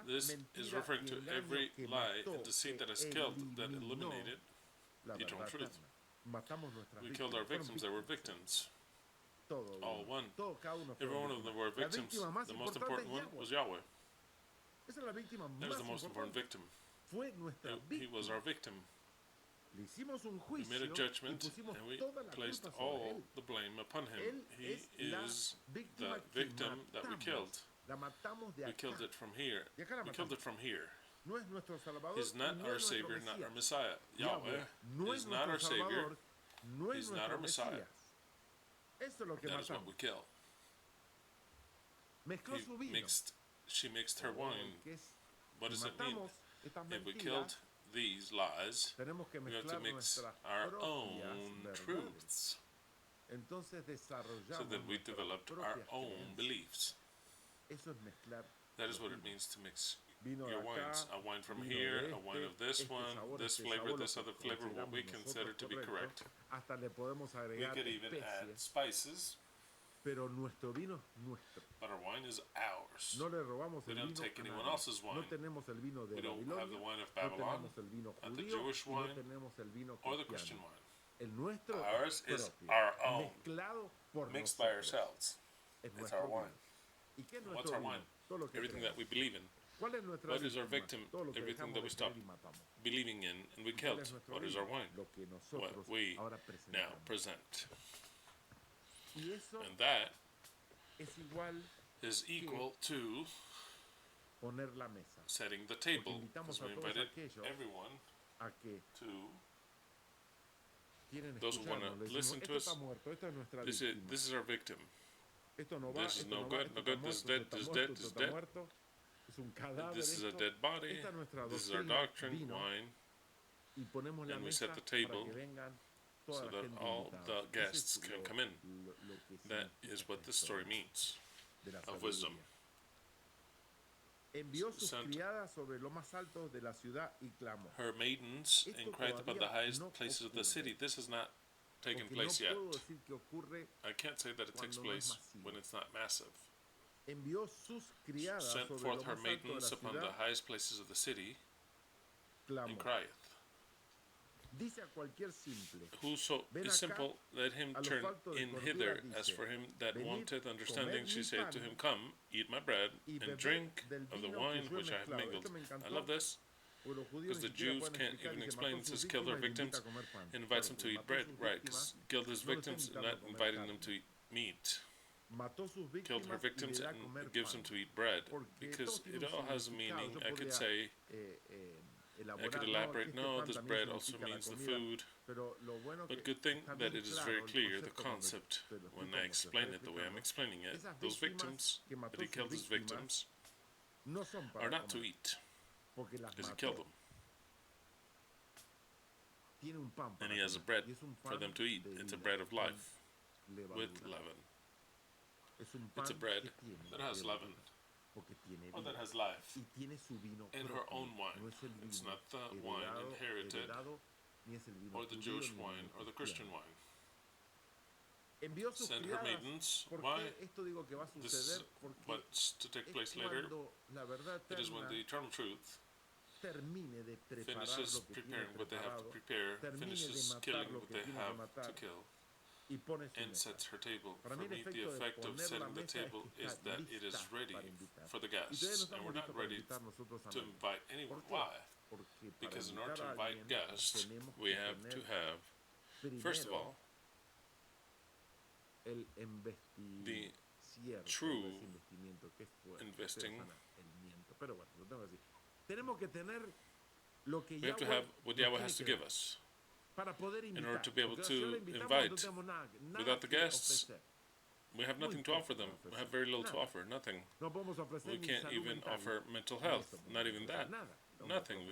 This is referring to every lie and deceit that is killed, that eliminated the eternal truth. We killed our victims, they were victims. All one. Every one of them were victims. The most important one was Yahweh. He was the most important victim. He was our victim. We made a judgment and we placed all the blame upon him. He is the victim that we killed. We killed it from here. We killed it from here. He's not our Savior, not our Messiah. Yahweh is not our Savior. He's not our Messiah. That is what we kill. She mixed her wine. What does it mean? If we killed these lies, we have to mix our own truths. So that we developed our own beliefs. That is what it means to mix your wines. A wine from here, a wine of this one, this flavor, this other flavor, what we consider to be correct. We could even add spices. But our wine is ours. We don't take anyone else's wine. We don't have the wine of Babylon, not the Jewish wine, or the Christian wine. Ours is our own, mixed by ourselves. It's our wine. What's our wine? Everything that we believe in. What is our victim? Everything that we stopped believing in and we killed. What is our wine? What we now present. And that is equal to setting the table. Because we invited everyone to, those who want to listen to us, this is our victim. This is no good, this is dead, this is dead, this is dead. This is a dead body, this is our doctrine, wine, and we set the table so that all the guests can come in. That is what this story means, of wisdom. Sent her maidens and cried above the highest places of the city. This has not taken place yet. I can't say that it takes place when it's not massive. Sent forth her maidens upon the highest places of the city and crieth. Whoso is simple, let him turn in hither. As for him that wanteth understanding, she said to him, Come, eat my bread, and drink of the wine which I have mingled. I love this, because the Jews can't even explain. It says, kill their victims and invites them to eat bread. Right, because killed his victims and not inviting them to eat meat. Killed her victims and gives them to eat bread, because it all has a meaning. I could say, I could elaborate, no, this bread also means the food, but good thing that it is very clear, the concept, when I explain it the way I'm explaining it. Those victims, that he killed his victims, are not to eat, because he killed them. And he has a bread for them to eat. It's a bread of life, with leaven. It's a bread that has leaven. Or that has life, and her own wine. It's not the wine inherited, or the Jewish wine, or the Christian wine. Send her maidens. Why? This is what's to take place later. It is when the eternal truth finishes preparing what they have to prepare, finishes killing what they have to kill, and sets her table. For me, the effect of setting the table is that it is ready for the guests, and we're not ready to invite anyone. Why? Because in order to invite guests, we have to have, first of all, the true investing. We have to have what Yahweh has to give us in order to be able to invite. Without the guests, we have nothing to offer them. We have very little to offer, nothing. We can't even offer mental health, not even that. Nothing.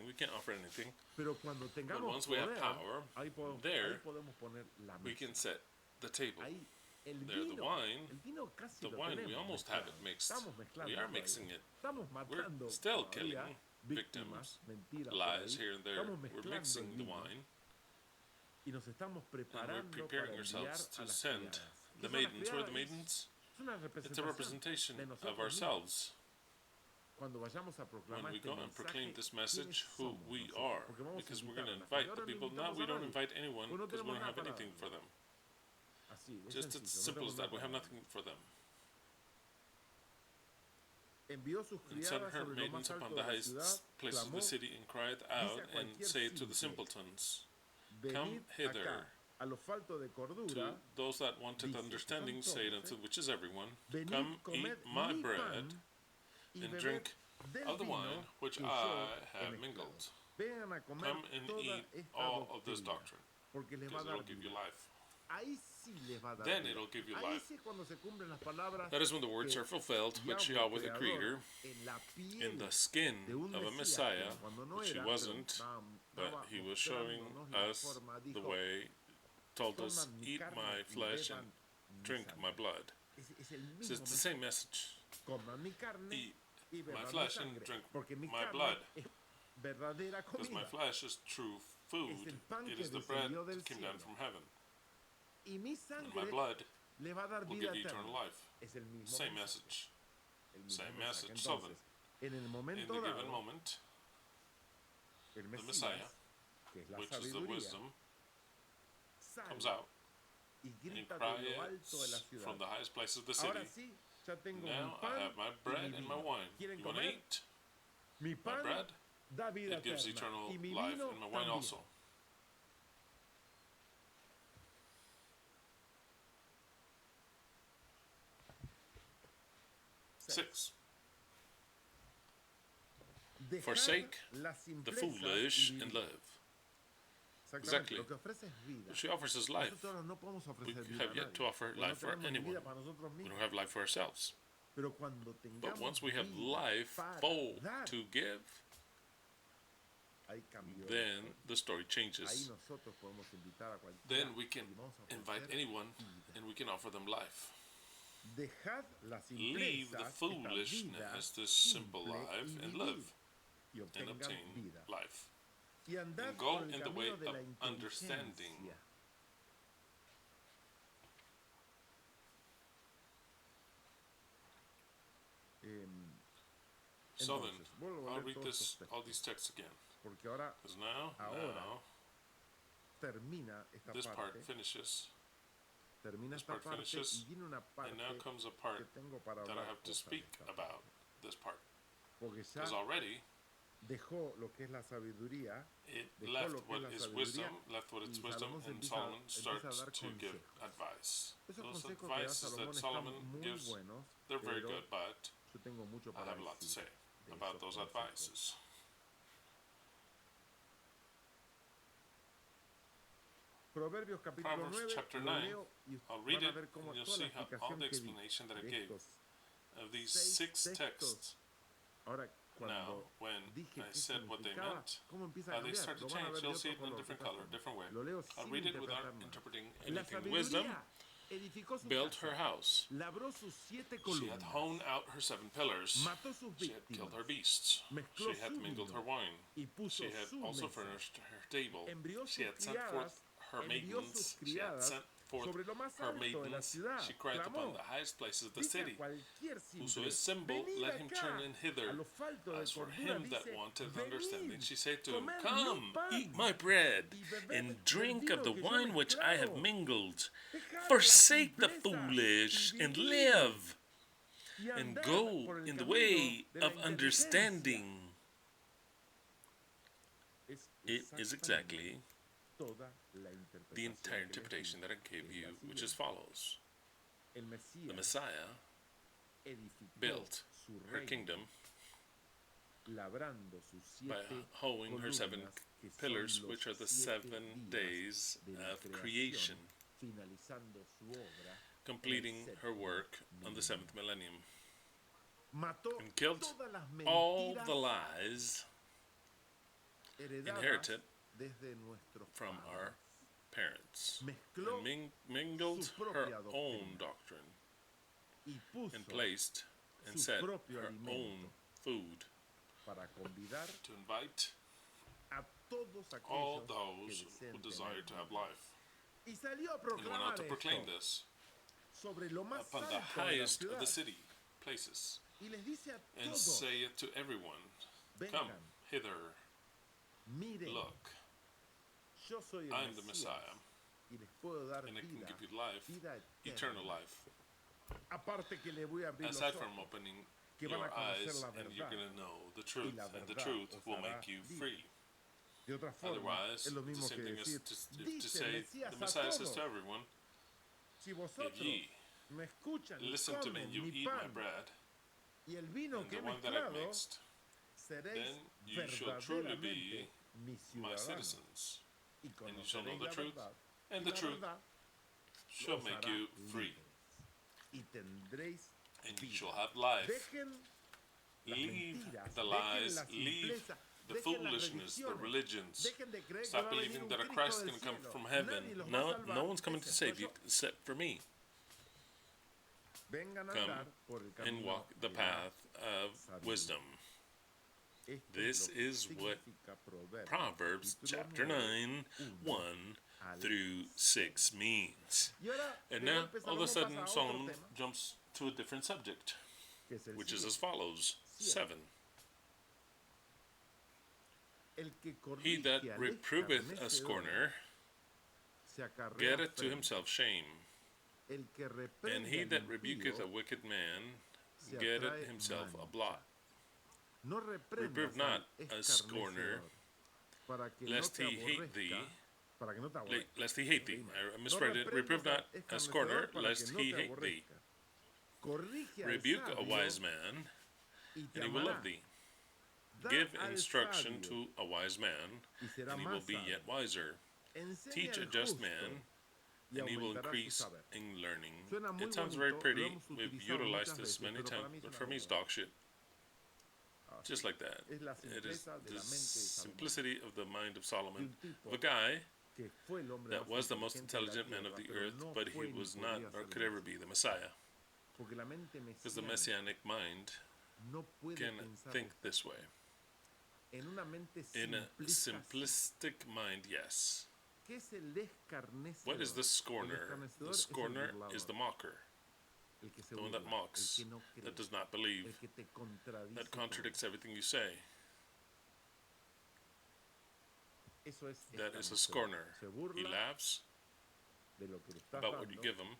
We can't offer anything. But once we have power, there we can set the table. There, the wine, we almost have it mixed. We are mixing it. We're still killing victims, lies here and there. We're mixing the wine, and we're preparing ourselves to send the maidens. Who are the maidens? It's a representation of ourselves. When we go and proclaim this message, who we are, because we're going to invite the people. Now we don't invite anyone because we don't have anything for them. Just as simple as that, we have nothing for them. And sent her maidens upon the highest places of the city, and cried out, and say to the simpletons, come hither. To those that wanted understanding, say it unto, which is everyone, come eat my bread, and drink of the wine which I have mingled. Come and eat all of this doctrine, because it will give you life. Then it'll give you life. That is when the words are fulfilled, which Yahweh the Creator, in the skin of a Messiah, which he wasn't, but he was showing us the way, told us, eat my flesh and drink my blood. So it's the same message. Eat my flesh and drink my blood. Because my flesh is true food. It is the bread that came down from heaven. And my blood will give you eternal life. Same message. Same message. So then, in the given moment, the Messiah, which is the wisdom, comes out and cries from the highest place of the city. Now I have my bread and my wine. You want to eat? My bread, it gives eternal life, and my wine also. 6. Forsake the foolish and live. Exactly. She offers us life. We have yet to offer life for anyone. We don't have life for ourselves. But once we have life full to give, then the story changes. Then we can invite anyone and we can offer them life. Leave the foolishness, this simple life, and live and obtain life. And go in the way of understanding. So then, I'll read all these texts again. Because now, this part finishes. This part finishes, and now comes a part that I have to speak about this part. Because already, it left what is wisdom, and Solomon starts to give advice. Those advices that Solomon gives, they're very good, but I have a lot to say about those advices. Proverbs chapter 9, I'll read it and you'll see how all the explanation that I gave of these 6 texts. Now, when I said what they meant, how they start to change, you'll see it in a different color, different way. I'll read it without interpreting anything. Wisdom built her house. She had hewn out her 7 pillars. She had killed her beasts. She had mingled her wine. She had also furnished her table. She had sent forth her maidens. She had sent forth her maidens, she cried upon the highest places of the city. Whoso is simple, let him turn in hither. As for him that wanteth understanding, she said to him, Come, eat my bread, and drink of the wine which I have mingled. Forsake the foolish, and live, and go in the way of understanding. It is exactly the entire interpretation that I gave you, which is follows. The Messiah built her kingdom by hoeing her 7 pillars, which are the 7 days of creation, completing her work on the 7th millennium, and killed all the lies inherited from our parents, and mingled her own doctrine, and placed and set her own food to invite all those who desire to have life. And went out to proclaim this upon the highest of the city places, and say it to everyone, Come hither, look, I am the Messiah, and I can give you life, eternal life. Aside from opening your eyes, and you're going to know the truth, and the truth will make you free. Otherwise, the same thing as to say, the Messiah says to everyone, if ye listen to me and you eat my bread, and the one that I've mixed, then you shall truly be my citizens, and you shall know the truth, and the truth shall make you free, and you shall have life. Leave the lies, leave the foolishness, the religions. Stop believing that a Christ is going to come from heaven. No one's coming to save you except for me. Come and walk the path of wisdom. This is what Proverbs chapter 9, 1 through 6 means. And now, all of a sudden, Solomon jumps to a different subject, which is as follows. 7. He that reproveth a scorner getteth to himself shame, and he that rebuketh a wicked man getteth himself a blot. Reprove not a scorner, lest he hate thee. Lest he hate thee. I misread it. Reprove not a scorner, lest he hate thee. Rebuke a wise man, and he will love thee. Give instruction to a wise man, and he will be yet wiser. Teach a just man, and he will increase in learning. It sounds very pretty. We've utilized this many times, but for me it's dog shit. Just like that. It is the simplicity of the mind of Solomon, of a guy that was the most intelligent man of the earth, but he was not or could ever be the Messiah. Because the messianic mind can think this way. In a simplistic mind, yes. What is the scorner? The scorner is the mocker. The one that mocks, that does not believe, that contradicts everything you say. That is a scorner. He laughs about what you give him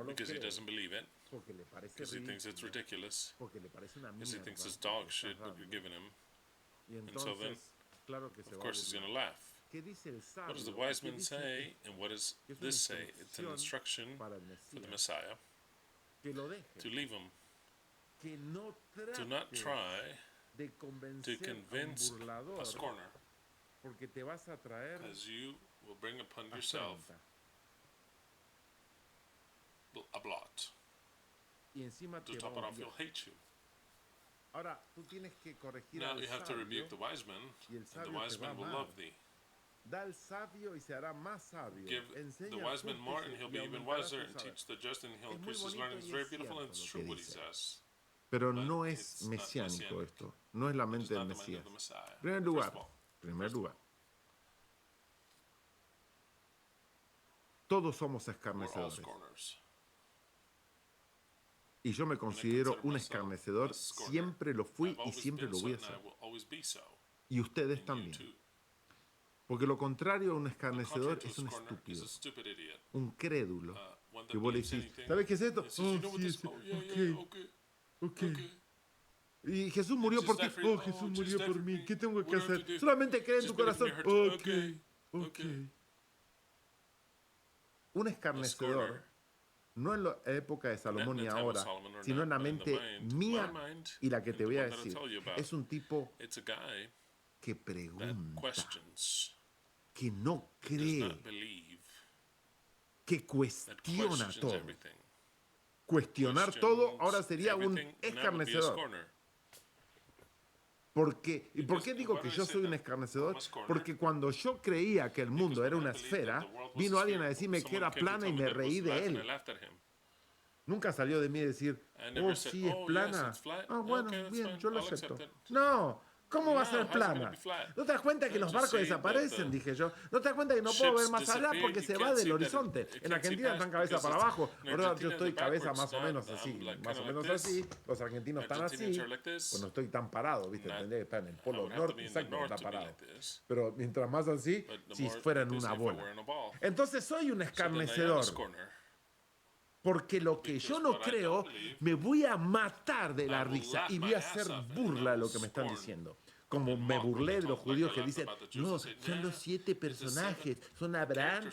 because he doesn't believe it, because he thinks it's ridiculous, because he thinks it's dog shit what you're giving him. And so then, of course, he's going to laugh. What does the wise man say, and what does this say? It's an instruction for the Messiah to leave him, to not try to convince a scorner, because you will bring upon yourself a blot. To top it off, he'll hate you. Now you have to rebuke the wise man, and the wise man will love thee. Give the wise man more, and he'll be even wiser, and teach the just, and he'll increase his learning. It's very beautiful, and it's true what he says.
Pero no es mesiánico esto, no es la mente del Mesías. En primer lugar, Todos somos
We're all
escarnecedores.
scorners.
Y yo me considero un
myself
escarnecedor,
a scorner.
siempre lo fui
I've
y
always
siempre
been
lo
so,
voy a
and I
ser.
will always be so.
Y ustedes
And you
también.
too.
Porque lo contrario a un
The contrary
escarnecedor
to a
es un
scorner is
estúpido,
a stupid idiot.
un crédulo.
One
Que
that
vos le
believes
decís,
anything.
¿sabes qué es esto?
and says, you know what this? Oh, yeah, yeah, okay. Okay.
Y Jesús murió
Just
por ti.
that for you.
Oh, Jesús
Oh,
murió
just that
por
for
mí.
me.
¿Qué tengo que
What do I have
hacer?
to do?
Solamente cree en tu
Just believe in
corazón.
your heart.
Ok.
Okay.
Un
A
escarnecedor,
scorner,
no en la época de Salomón
not
ni
in the time of
ahora,
Solomon or
sino
not,
en la
but in the
mente
mind,
mía
my mind,
y la que
and
te
the
voy a
one that I'll
decir.
tell you about.
Es un tipo
It's a guy
que
that
pregunta,
questions,
que no
does
cree,
not believe,
que
that
cuestiona
questions
todo.
everything.
Cuestionar todo
Questions
ahora sería un
everything, and that would be a
escarnecedor.
scorner.
¿Y por qué digo que yo soy un escarnecedor? Porque cuando yo creía que el mundo era una esfera, vino alguien a decirme que era plana y me reí de él. Nunca salió de mí decir, oh, sí, es plana. Ah, bueno, bien, yo lo acepto. No, ¿cómo va a ser plana? ¿No te das cuenta que los barcos desaparecen? Dije yo. ¿No te das cuenta que no puedo ver más allá porque se va del horizonte? En Argentina están cabeza para abajo. Ahora yo estoy cabeza más o menos así. Más o menos así. Los argentinos están así. Pues no estoy tan parado, ¿viste? Tendría que estar en el polo norte, exacto, no está parado. Pero mientras más así, si fuera en una bola. Entonces soy un escarnecedor. Porque lo que yo no creo, me voy a matar de la risa y voy a hacer burla de lo que me están diciendo. Como me burlé de los judíos que dicen, no, son los 7 personajes, son Abraham.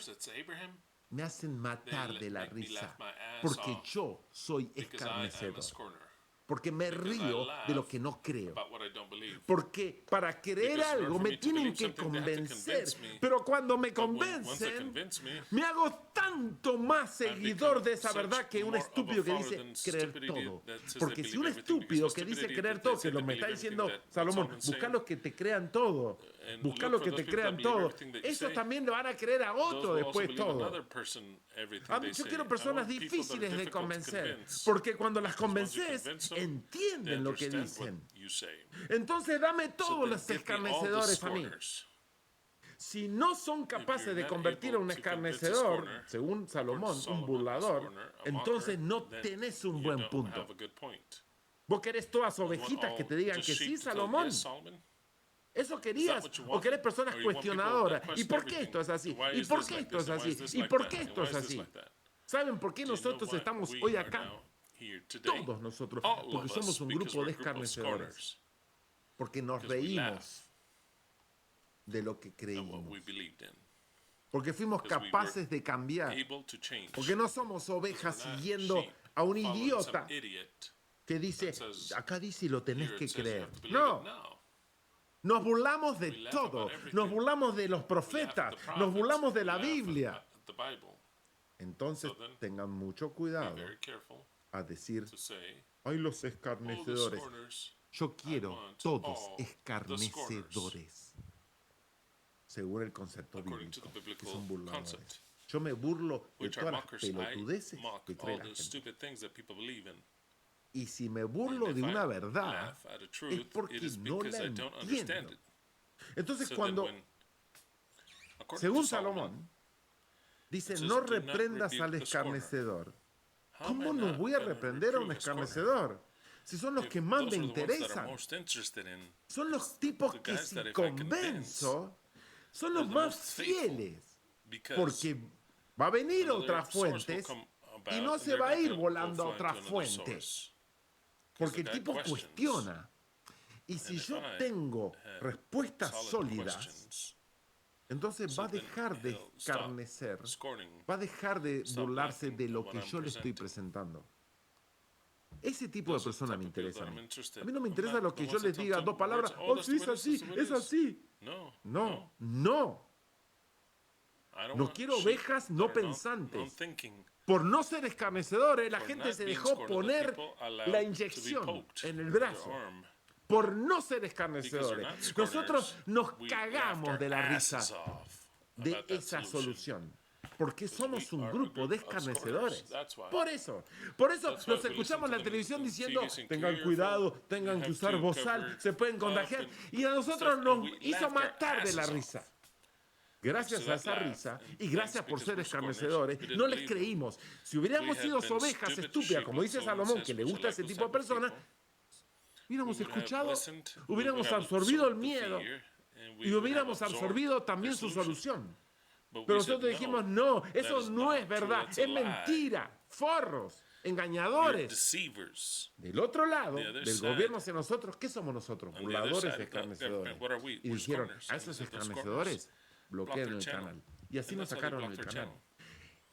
Me hacen matar de la risa. Porque yo soy escarnecedor. Porque me río de lo que no creo. Porque para creer algo me tienen que convencer. Pero cuando me convencen, me hago tanto más seguidor de esa verdad que un estúpido que dice creer todo. Porque si un estúpido que dice creer todo, que lo me está diciendo Salomón, busca los que te crean todo. Busca los que te crean todo. Esos también le van a creer a otro después todo. Yo quiero personas difíciles de convencer. Porque cuando las convences, entienden lo que dicen. Entonces dame todos los escarnecedores a mí. Si no son capaces de convertir a un escarnecedor, según Salomón, un burlador, entonces no tenés un buen punto. ¿Vos querés todas ovejitas que te digan que sí, Salomón? ¿Eso querías? ¿O querés personas cuestionadoras? ¿Y por qué esto es así? ¿Y por qué esto es así? ¿Y por qué esto es así? ¿Saben por qué nosotros estamos hoy acá? Todos nosotros, porque somos un grupo de escarnecedores. Porque nos reímos de lo que creímos. Porque fuimos capaces de cambiar. Porque no somos ovejas siguiendo a un idiota que dice, acá dice y lo tenés que creer. No. Nos burlamos de todo. Nos burlamos de los profetas. Nos burlamos de la Biblia. Entonces tengan mucho cuidado a decir, ay, los escarnecedores. Yo quiero todos escarnecedores, según el concepto bíblico, que son burladores. Yo me burlo de todas las pelotudeces que cree la gente. Y si me burlo de una verdad, es porque no la entiendo. Entonces cuando, según Salomón, dice, no reprendas al escarnecedor. ¿Cómo no voy a reprender a un escarnecedor? Si son los que más me interesan. Son los tipos que si convenzo, son los más fieles. Porque va a venir otras fuentes y no se va a ir volando a otras fuentes. Porque el tipo cuestiona. Y si yo tengo respuestas sólidas, entonces va a dejar de escarnecer, va a dejar de burlarse de lo que yo le estoy presentando. Ese tipo de persona me interesa a mí. A mí no me interesa lo que yo les diga 2 palabras, oh, sí, es así, es así. No. No quiero ovejas no pensantes. Por no ser escarnecedores, la gente se dejó poner la inyección en el brazo. Por no ser escarnecedores. Nosotros nos cagamos de la risa de esa solución. Porque somos un grupo de escarnecedores. Por eso nos escuchamos en la televisión diciendo, tengan cuidado, tengan que usar bozal, se pueden contagiar. Y a nosotros nos hizo matar de la risa. Gracias a esa risa y gracias por ser escarnecedores, no les creímos. Si hubiéramos sido ovejas estúpidas, como dice Salomón, que le gusta a ese tipo de personas, hubiéramos escuchado, hubiéramos absorbido el miedo y hubiéramos absorbido también su solución. Pero nosotros dijimos, no, eso no es verdad, es mentira, forros, engañadores. Del otro lado, del gobierno hacia nosotros, ¿qué somos nosotros? Burladores y escarnecedores. Y dijeron, a esos escarnecedores, bloqueen el canal. Y así nos sacaron el canal.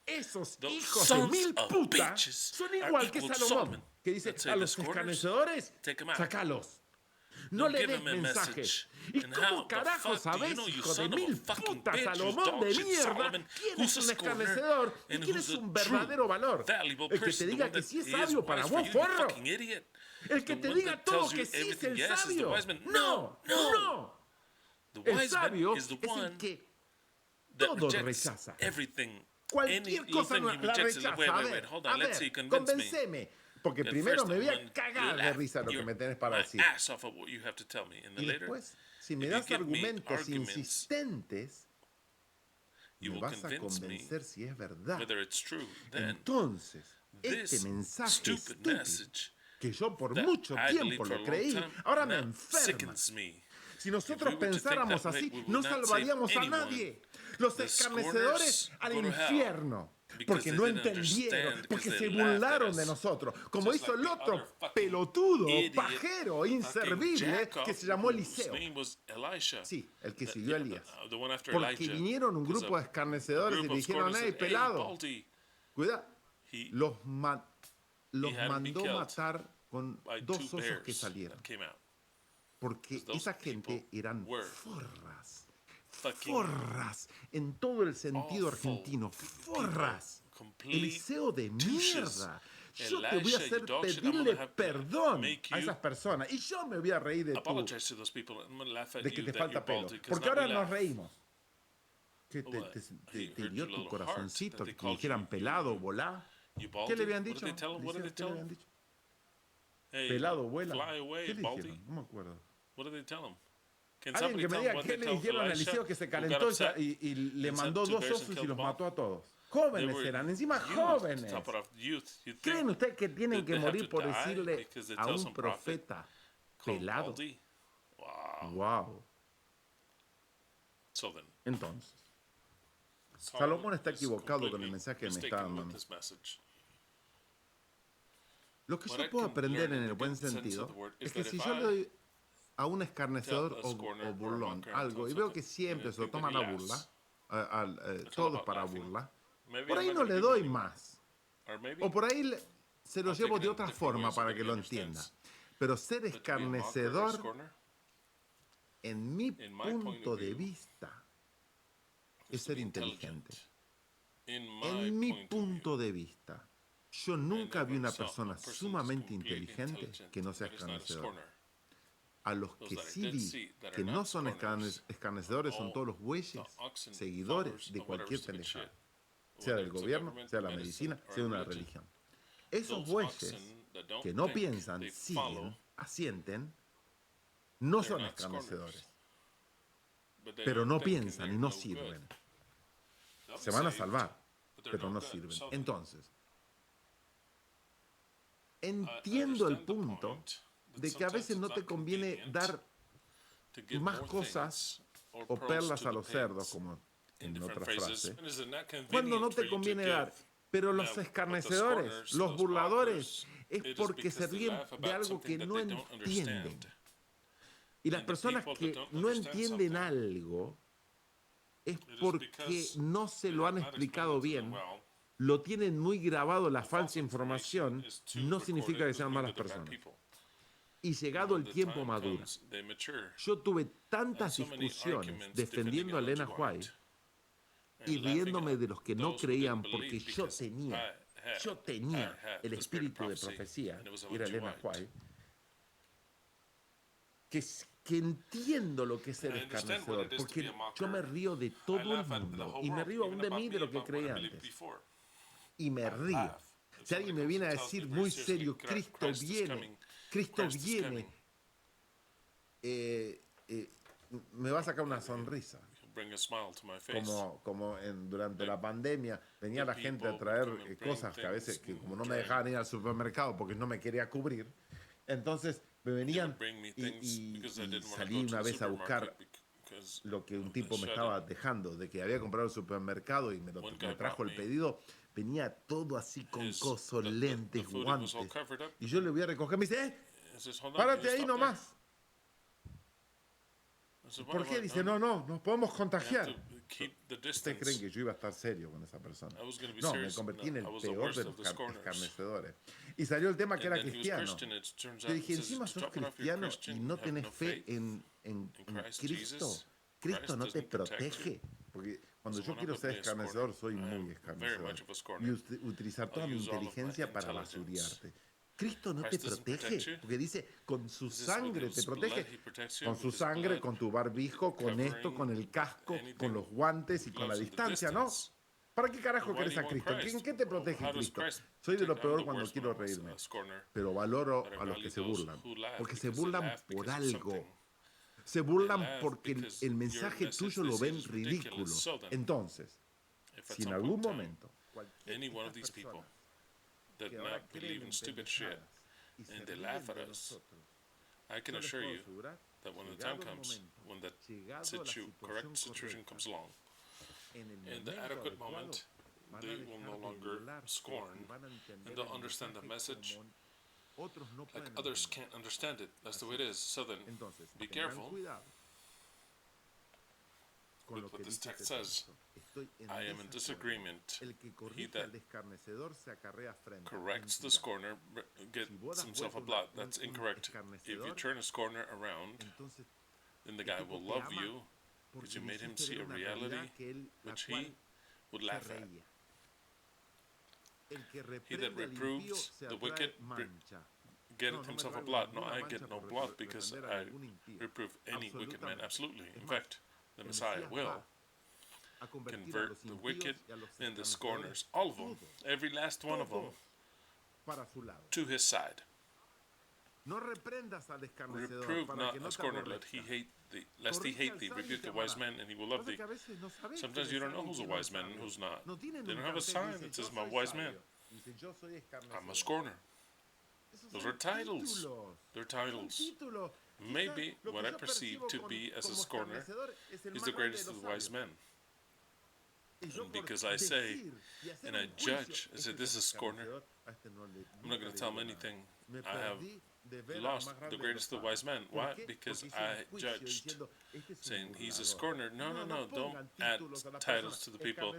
Esos hijos de mil putas son igual que Salomón, que dice, a los escarnecedores, sacalos. No le des mensajes. ¿Y cómo carajo sabés, hijo de mil putas, Salomón de mierda, quién es un escarnecedor y quién es un verdadero valor? El que te diga que sí es sabio para vos, forro. El que te diga todo que sí es el sabio. No, no. El sabio es el que todo rechaza. Cualquier cosa la rechaza. A ver, convenceme. Porque primero me voy a cagar de risa lo que me tenés para decir. Y después, si me das argumentos insistentes, me vas a convencer si es verdad. Entonces, este mensaje estúpido, que yo por mucho tiempo lo creí, ahora me enferma. Si nosotros pensáramos así, no salvaríamos a nadie. Los escarnecedores al infierno. Porque no entendieron, porque se burlaron de nosotros. Como hizo el otro pelotudo, pajero, inservible, que se llamó Eliseo. Sí, el que siguió a Elías. Porque vinieron un grupo de escarnecedores y le dijeron, hey, pelado, cuidado. Los mandó matar con 2 osos que salieron. Porque esa gente eran forras. Forras, en todo el sentido argentino, forras. Eliseo de mierda. Yo te voy a hacer pedirle perdón a eses personas y yo me voy a reír de que te falta pelo. Porque ahora nos reímos. ¿Qué te hirió tu corazoncito? Que te dijeran pelado, volá. ¿Qué le habían dicho? ¿Qué le habían dicho? Pelado, vuela. ¿Qué le dijeron? No me acuerdo. Alguien que me diga qué le dijeron a Eliseo que se calentó y le mandó 2 osos y los mató a todos. Jóvenes eran, encima jóvenes. ¿Creen ustedes que tienen que morir por decirle a un profeta pelado? Wow. Entonces, Salomón está equivocado con el mensaje que me está dando a mí. Lo que yo puedo aprender en el buen sentido es que si yo le doy a un escarnecedor o burlón algo y veo que siempre se lo toman a burla, todos para burla, por ahí no le doy más. O por ahí se lo llevo de otra forma para que lo entienda. Pero ser escarnecedor, en mi punto de vista, es ser inteligente. En mi punto de vista, yo nunca vi una persona sumamente inteligente que no sea escarnecedor. A los que sí vi que no son escarnecedores son todos los bueyes, seguidores de cualquier pendejada, sea del gobierno, sea de la medicina, sea de una religión. Esos bueyes que no piensan, siguen, asienten, no son escarnecedores, pero no piensan y no sirven. Se van a salvar, pero no sirven. Entonces, entiendo el punto de que a veces no te conviene dar más cosas o perlas a los cerdos, como en otra frase, cuando no te conviene dar. Pero los escarnecedores, los burladores, es porque se ríen de algo que no entienden. Y las personas que no entienden algo es porque no se lo han explicado bien, lo tienen muy grabado la falsa información, no significa que sean malas personas. Y llegado el tiempo madura. Yo tuve tantas discusiones defendiendo a YHWH y riéndome de los que no creían porque yo tenía el espíritu de profecía, y era YHWH, que entiendo lo que es ser escarnecedor, porque yo me río de todo el mundo y me río aún de mí de lo que creía antes. Y me río. Si alguien me viene a decir muy serio, Cristo viene, me va a sacar una sonrisa.
bring a smile to my face.
Como durante la pandemia, venía la gente a traer cosas que a veces, que como no me dejaban ir al supermercado porque no me quería cubrir, entonces me venían y salí una vez a buscar lo que un tipo me estaba dejando, de que había comprado el supermercado y me trajo el pedido. Venía todo así con cosos, lentes, guantes. Y yo le voy a recoger, me dice, párate ahí nomás. ¿Por qué? Dice, no, nos podemos contagiar. ¿Ustedes creen que yo iba a estar serio con esa persona? No, me convertí en el peor de los escarnecedores. Y salió el tema que era cristiano. Yo dije, encima sos cristiano y no tenés fe en Cristo. Cristo no te protege. Porque cuando yo quiero ser escarnecedor, soy muy escarnecedor. Y utilizar toda mi inteligencia para basuriarte. Cristo no te protege, porque dice, con su sangre te protege. Con su sangre, con tu barbijo, con esto, con el casco, con los guantes y con la distancia, ¿no? ¿Para qué carajo querés a Cristo? ¿En qué te protege Cristo? Soy de lo peor cuando quiero reírme, pero valoro a los que se burlan, porque se burlan por algo. Se burlan porque el mensaje tuyo lo ven ridículo. Entonces, si en algún momento
any one of these people that not believe in stupid shit and they laugh at us, I can assure you that when the time comes, when that correct situation comes along, in the adequate moment, they will no longer scorn and they'll understand the message like others can't understand it. That's the way it is. So then, be careful with what this text says. I am in disagreement. He that corrects the scorner gets himself a blot. That's incorrect. If you turn a scorner around, then the guy will love you because you made him see a reality which he would laugh at. He that reproves the wicked getteth himself a blot. No, I get no blot because I reprove any wicked man. Absolutely. In fact, the Messiah will convert the wicked and the scorners, all of them, every last one of them, to his side. Reprove not a scorner, lest he hate thee. Rebuke a wise man, and he will love thee. Sometimes you don't know who's a wise man and who's not. They don't have a sign that says, I'm a wise man. I'm a scorner. Those are titles. They're titles. Maybe what I perceive to be as a scorner is the greatest of the wise men. And because I say, and I judge, I say, this is a scorner, I'm not going to tell him anything. I have lost the greatest of the wise men. Why? Because I judged, saying he's a scorner. No, don't add titles to the people.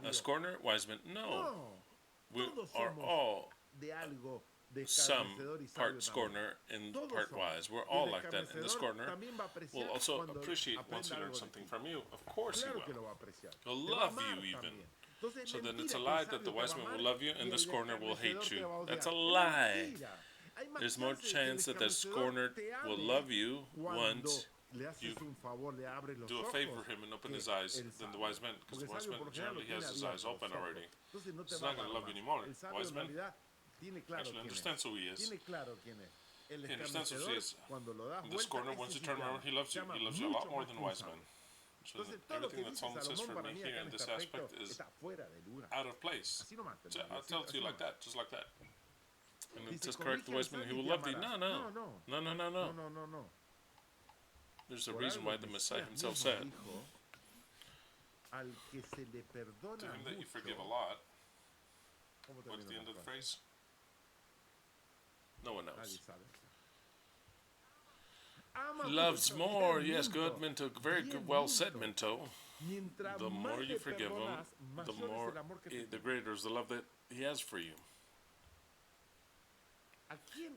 A scorner, wise men. No. We are all some part scorner and part wise. We're all like that. And the scorner will also appreciate once he learns something from you. Of course he will. He'll love you even. So then it's a lie that the wise man will love you and the scorner will hate you. That's a lie. There's more chance that the scorner will love you once you do a favor for him and open his eyes than the wise man, because the wise man generally has his eyes open already. He's not going to love you anymore. Wise man actually understands who he is. He understands who he is. In this corner, once you turn around, he loves you. He loves you a lot more than wise men. So everything that Solomon says for me here in this aspect is out of place. So I'll tell it to you like that, just like that. And it says, correct the wise man, he will love thee. No. There's a reason why the Messiah himself said, to him that you forgive a lot. What's the end of the phrase? No one knows. Loves more. Yes, good, Minto. Very good, well said, Minto. The more you forgive him, the greater is the love that he has for you.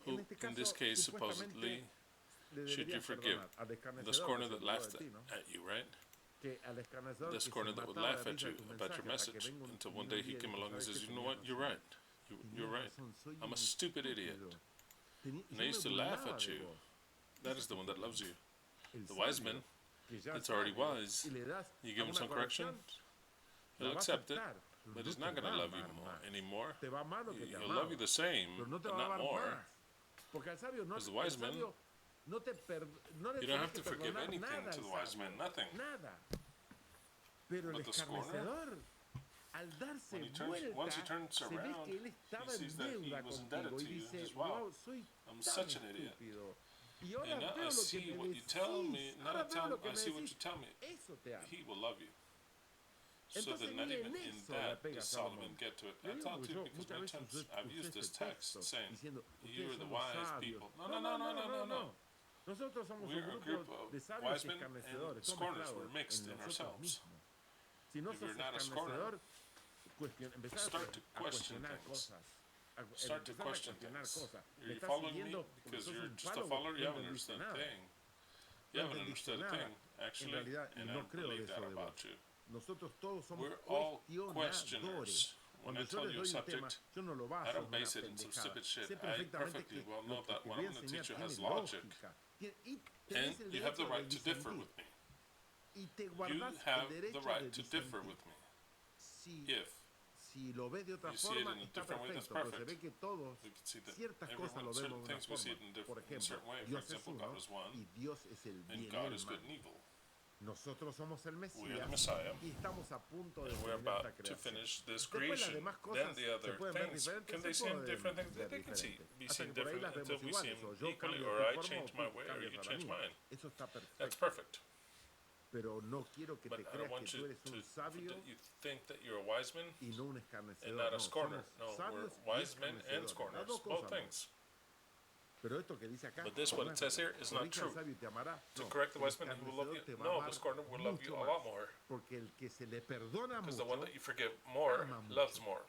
Who, in this case, supposedly, should you forgive? The scorner that laughed at you, right? The scorner that would laugh at you about your message, until one day he came along and says, you know what, you're right. You're right. I'm a stupid idiot. And I used to laugh at you. That is the one that loves you. The wise man, that's already wise. You give him some correction, he'll accept it, but he's not going to love you anymore. He'll love you the same, but not more. Because the wise man, you don't have to forgive anything to the wise man, nothing.
Pero el
But the scorner,
escarnecedor, al darse
once he
vuelta,
turns
se ve
around,
que él
he
estaba en
sees that he
deuda
was indebted
contigo y
to you, and
dice,
says, wow,
wow, soy
I'm
tan
such an idiot.
estúpido. Y
And
ahora
now I
veo lo que
see
me
what you tell me,
decís,
now
ahora veo lo que
I
me
see what
decís,
you tell me.
eso te amo.
He will love you. So
Entonces
that not
ni
even
en
in
eso le
that
pega
does
Salomón.
Solomon get to it.
Le
I
digo
thought
porque
too,
yo
because
muchas
many
veces
times I've used
usé
this
ese
text
texto
saying,
diciendo,
you're
ustedes
the
son los
wise
sabios.
people. No.
Nosotros somos
We're
un
a group
grupo
of
de sabios
wise
y
men
escarnecedores,
and
todo
scorners.
mezclado
We're mixed
en
in
nosotros
ourselves.
mismos. Si no
If you're
sos
not a scorner,
escarnecedor, empezar
start to
a
question
cuestionar
things.
cosas.
Start to
Empezar a
question
cuestionar
things.
cosas.
Are
¿Me
you
estás
following me?
siguiendo? Porque
Because
sos
you're
un
just a
follower,
follower? You
no
haven't
entendiste
understood a
nada.
thing. You
No
haven't
entendiste
understood a
nada,
thing,
en
actually,
realidad, y
and I
no
don't
creo de
believe that
eso de vos.
about you.
Nosotros todos somos
We're all
cuestionadores.
questioners. When
Cuando
I
yo
tell
les
you a
doy un tema,
subject,
yo no lo
I
baso
don't
en una
base it in some
pendejada.
stupid shit.
Sé
I
perfectamente
perfectly
que
well
lo
know
que
that
te
what
voy a
I'm going to
enseñar
teach you
tiene
has logic.
lógica. Y
And
tenés el
you have the
derecho de
right to differ
disentir.
with me.
Y te
You
guardás
have
el
the
derecho
right
de
to differ
disentir.
with me.
Si,
If
si lo ves de otra
you see it
forma,
in a
está
different way, that's
perfecto, pero se
perfect.
ve que todos
We can see that
ciertas cosas
everyone,
lo
certain
vemos de una
things we see
forma.
it in
Por
a
ejemplo,
certain way. For
Dios es
example, God
uno
is one,
y Dios es el
and
bien y
God
el
is
mal.
good and evil.
Nosotros somos el
We are the
Mesías
Messiah,
y estamos a punto de
and we're
terminar
about
esta
to
creación.
finish this
Después las
creation.
demás
Then
cosas
the
se
other
pueden ver
things,
diferentes,
can
se
they see
pueden
different things?
ver
They can see,
diferentes.
be
Hasta
seen
que por ahí
different
las
until
vemos
we see
iguales,
them
o yo
equally,
cambio
or
tu
I
forma o
change
tú
my way, or
cambias
you
a la
change
mía.
mine.
Eso está
That's
perfecto.
perfect.
Pero no quiero que
But
te
I don't
creas que
want
tú
you
eres un
to
sabio
you think that you're a wise man
y no un
and
escarnecedor.
not a
No,
scorner.
somos
No, we're
sabios y
wise men and
escarnecedores. Las
scorners,
dos
both
cosas no.
things.
Pero esto que dice acá
But this, what
no
it
es
says
verdad.
here, is not
Corrija al
true.
sabio y te amará.
To
No,
correct the
el
wise man, he will love you.
escarnecedor te va a
No, the
amar
scorner will love you
mucho
a lot
más.
more.
Porque el que se le perdona
Because the one
mucho,
that you forgive more
ama
loves
mucho.
more.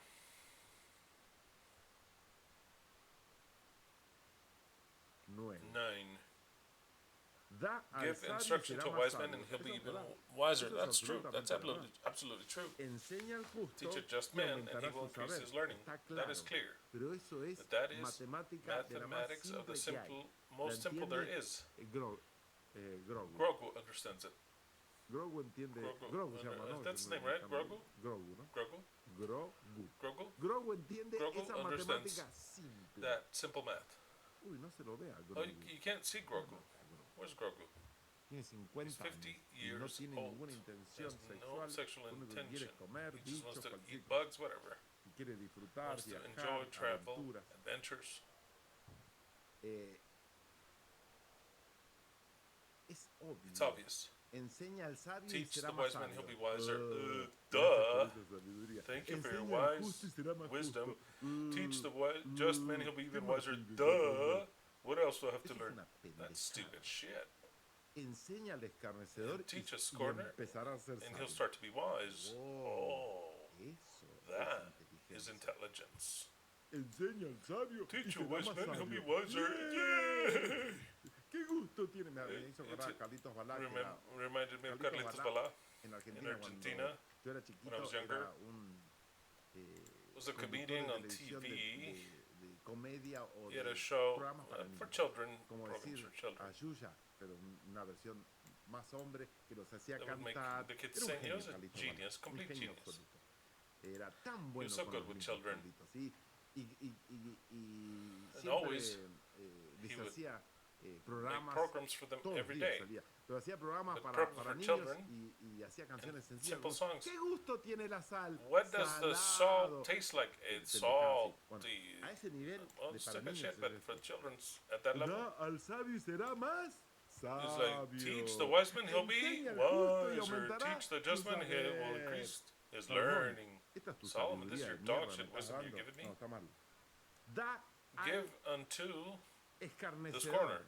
9.
Da al
Give
sabio y
instruction
será
to a
más
wise man,
sabio.
and he'll
Eso
be
es
even
verdad.
wiser.
Eso es
That's true. That's
absolutamente verdad.
absolutely true.
Enseña al justo
Teach a just
y
man, and he
aumentará
will
su
increase
saber.
his learning.
Está
That is
claro.
clear.
Pero eso es
But that is
matemática de la más
mathematics of the
simple que hay. La
most simple there
entiende
is.
Grogu.
Grogu understands it.
Grogu entiende.
Grogu.
Grogu se llama, ¿no?
That's his name, right? Grogu?
Grogu, ¿no?
Grogu?
Grogu.
Grogu?
Grogu entiende
Grogu
esa
understands
matemática simple.
that simple math.
Uy, no se lo ve a
Oh,
Grogu.
you can't see Grogu. Where's Grogu?
Tiene 50
He's 50
años y no
years
tiene
old.
ninguna intención
There's no
sexual.
sexual
Lo único que quiere
intention.
es comer,
He just
bichos,
wants to
cualquier
eat
cosa.
bugs, whatever.
Y quiere disfrutar,
Wants to
viajar,
enjoy travel,
aventuras.
adventures.
Es obvio.
It's obvious.
Enseña al sabio y
Teach
será
the
más
wise man,
sabio.
he'll be wiser.
Duh.
Duh. Thank you for your
Enseña al
wise
justo y será más
wisdom.
justo.
Teach the just man, he'll be even
¿Qué más
wiser.
tiene que
Duh.
aprender?
What else do I have to
Eso es
learn?
una
That's stupid
pendejada.
shit.
Enseña al escarnecedor
Teach a
y
scorner,
empezará a ser
and he'll
sabio.
start to be wise.
Oh,
Oh,
eso
that
es
is
inteligencia.
intelligence.
Enseña al sabio y
Teach a
será
wise
más
man, he'll be
sabio.
wiser.
¡Yay!
Yay!
¡Qué gusto tiene! Me hizo acordar a
It's-
Carlitos Balá, que era
Reminded me of
Carlitos
Carlitos
Balá
Balá
en Argentina,
in Argentina.
cuando yo era
when I
chiquito,
was younger,
era un
was a
conductor
comedian
de
on
televisión
TV.
de comedia o
He had
de
a show
programas para
for
niños.
children,
Como
programs
decir
for children.
a Yuya, pero una versión más hombre, que los hacía
That would make
cantar.
the kids
Era un
sing. He
genio,
was a
Carlitos
genius,
Balá, un
complete
genio
genius.
absoluto. Era tan
was
bueno
so
con
good
los
with
niños,
children.
Carlitos, ¿sí? Y
And
siempre
always
les
he would
hacía
Make
programas
programs for them
todos los
every
días
day.
salía, pero hacía programas
But
para
programs for
niños
children
y hacía canciones sencillas.
simple
Como,
songs.
¿qué gusto tiene la sal?
What does the
Salado.
salt taste like? It's
Pendejada, sí. Bueno,
salty.
a ese nivel
Well,
de para
stupid
niños
shit,
es
but
esto.
for children's at that level,
Da al sabio y será más
it's
sabio.
like teach the wise man, he'll be
Enseña al justo y
wise, or
aumentará
teach the
su
just man, he will
saber.
increase his
Salomón,
learning.
esta es tu
Solomon, this is
sabiduría
your
de
dog
mierda,
shit
¿me estás
wisdom you're
dando?
giving me.
No, está mal. Da
Give
al
unto the
escarnecedor.
scorner.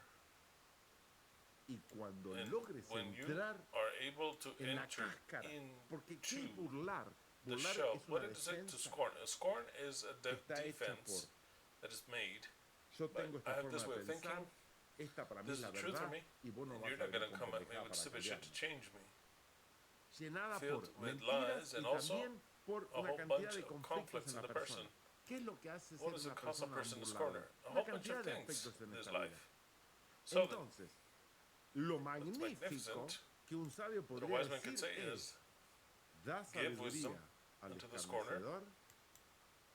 Y cuando
And
logres
when you
entrar
are able to
en la
enter
cáscara, porque ¿qué es
into
burlar?
the
Burlar
shell,
es
what
una
is it to
defensa
scorn? A scorn is a
que está hecha
defense that is made.
yo
But
tengo
I
esta
have
forma
this way
de
of
pensar,
thinking.
esta para mí
This
es
is
la
the truth for
verdad,
me.
y vos no
And
vas
you're
a
not
venir
going to
con
come at me
pendejadas
with
para
stupid shit to
cambiarme.
change me.
Llenada
Filled
por
with
mentiras
lies
y
and also
también por
a
una
whole
cantidad
bunch
de
of
conflictos
conflicts
en
in
la
the
persona.
person.
¿Qué es lo que hace ser
What does
una
it cause a
persona
person's
burlada?
scorner? A
Una
whole bunch
cantidad
of
de
things
aspectos en
in his
esta vida.
life. So then,
Entonces, lo
what's
magnífico
magnificent
que un sabio
that a
podría
wise man could
decir
say
es
is,
da
give wisdom
sabiduría al
unto the scorner,
escarnecedor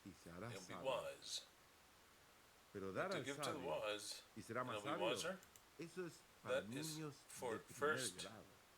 y se hará
he'll be
sabio.
wise.
Pero dar
To
al
give to the
sabio
wise,
y será
and
más
he'll be
sabio,
wiser,
eso es para
that is
niños
for
de primer
first
grado.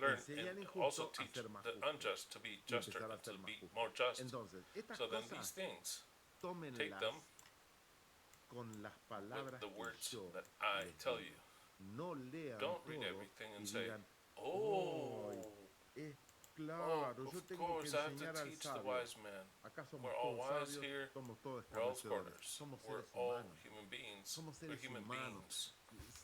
learn
enseña al
and also
injusto a
teach
ser más
the
justo
unjust to be
y
juster
empezar a
and to
ser más
be
justo.
more just.
Entonces, estas
So then these
cosas
things, take
tómenlas
them
con las
with
palabras
the
que
words
yo
that I
les
tell
digo.
you.
No lean
Don't read
todo
everything
y
and say,
digan,
oh,
¡ay! Es
oh,
claro,
of
yo tengo que
course I have to
enseñar al
teach the
sabio.
wise man.
Acá somos
We're all
todos
wise
sabios,
here.
somos todos
We're all
escarnecedores,
squatters.
somos
We're
seres
all
humanos.
human beings.
Somos
We're
seres
human
humanos.
beings.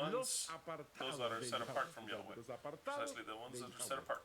ones, those that are set apart from Yahweh. Precisely the ones that are set apart.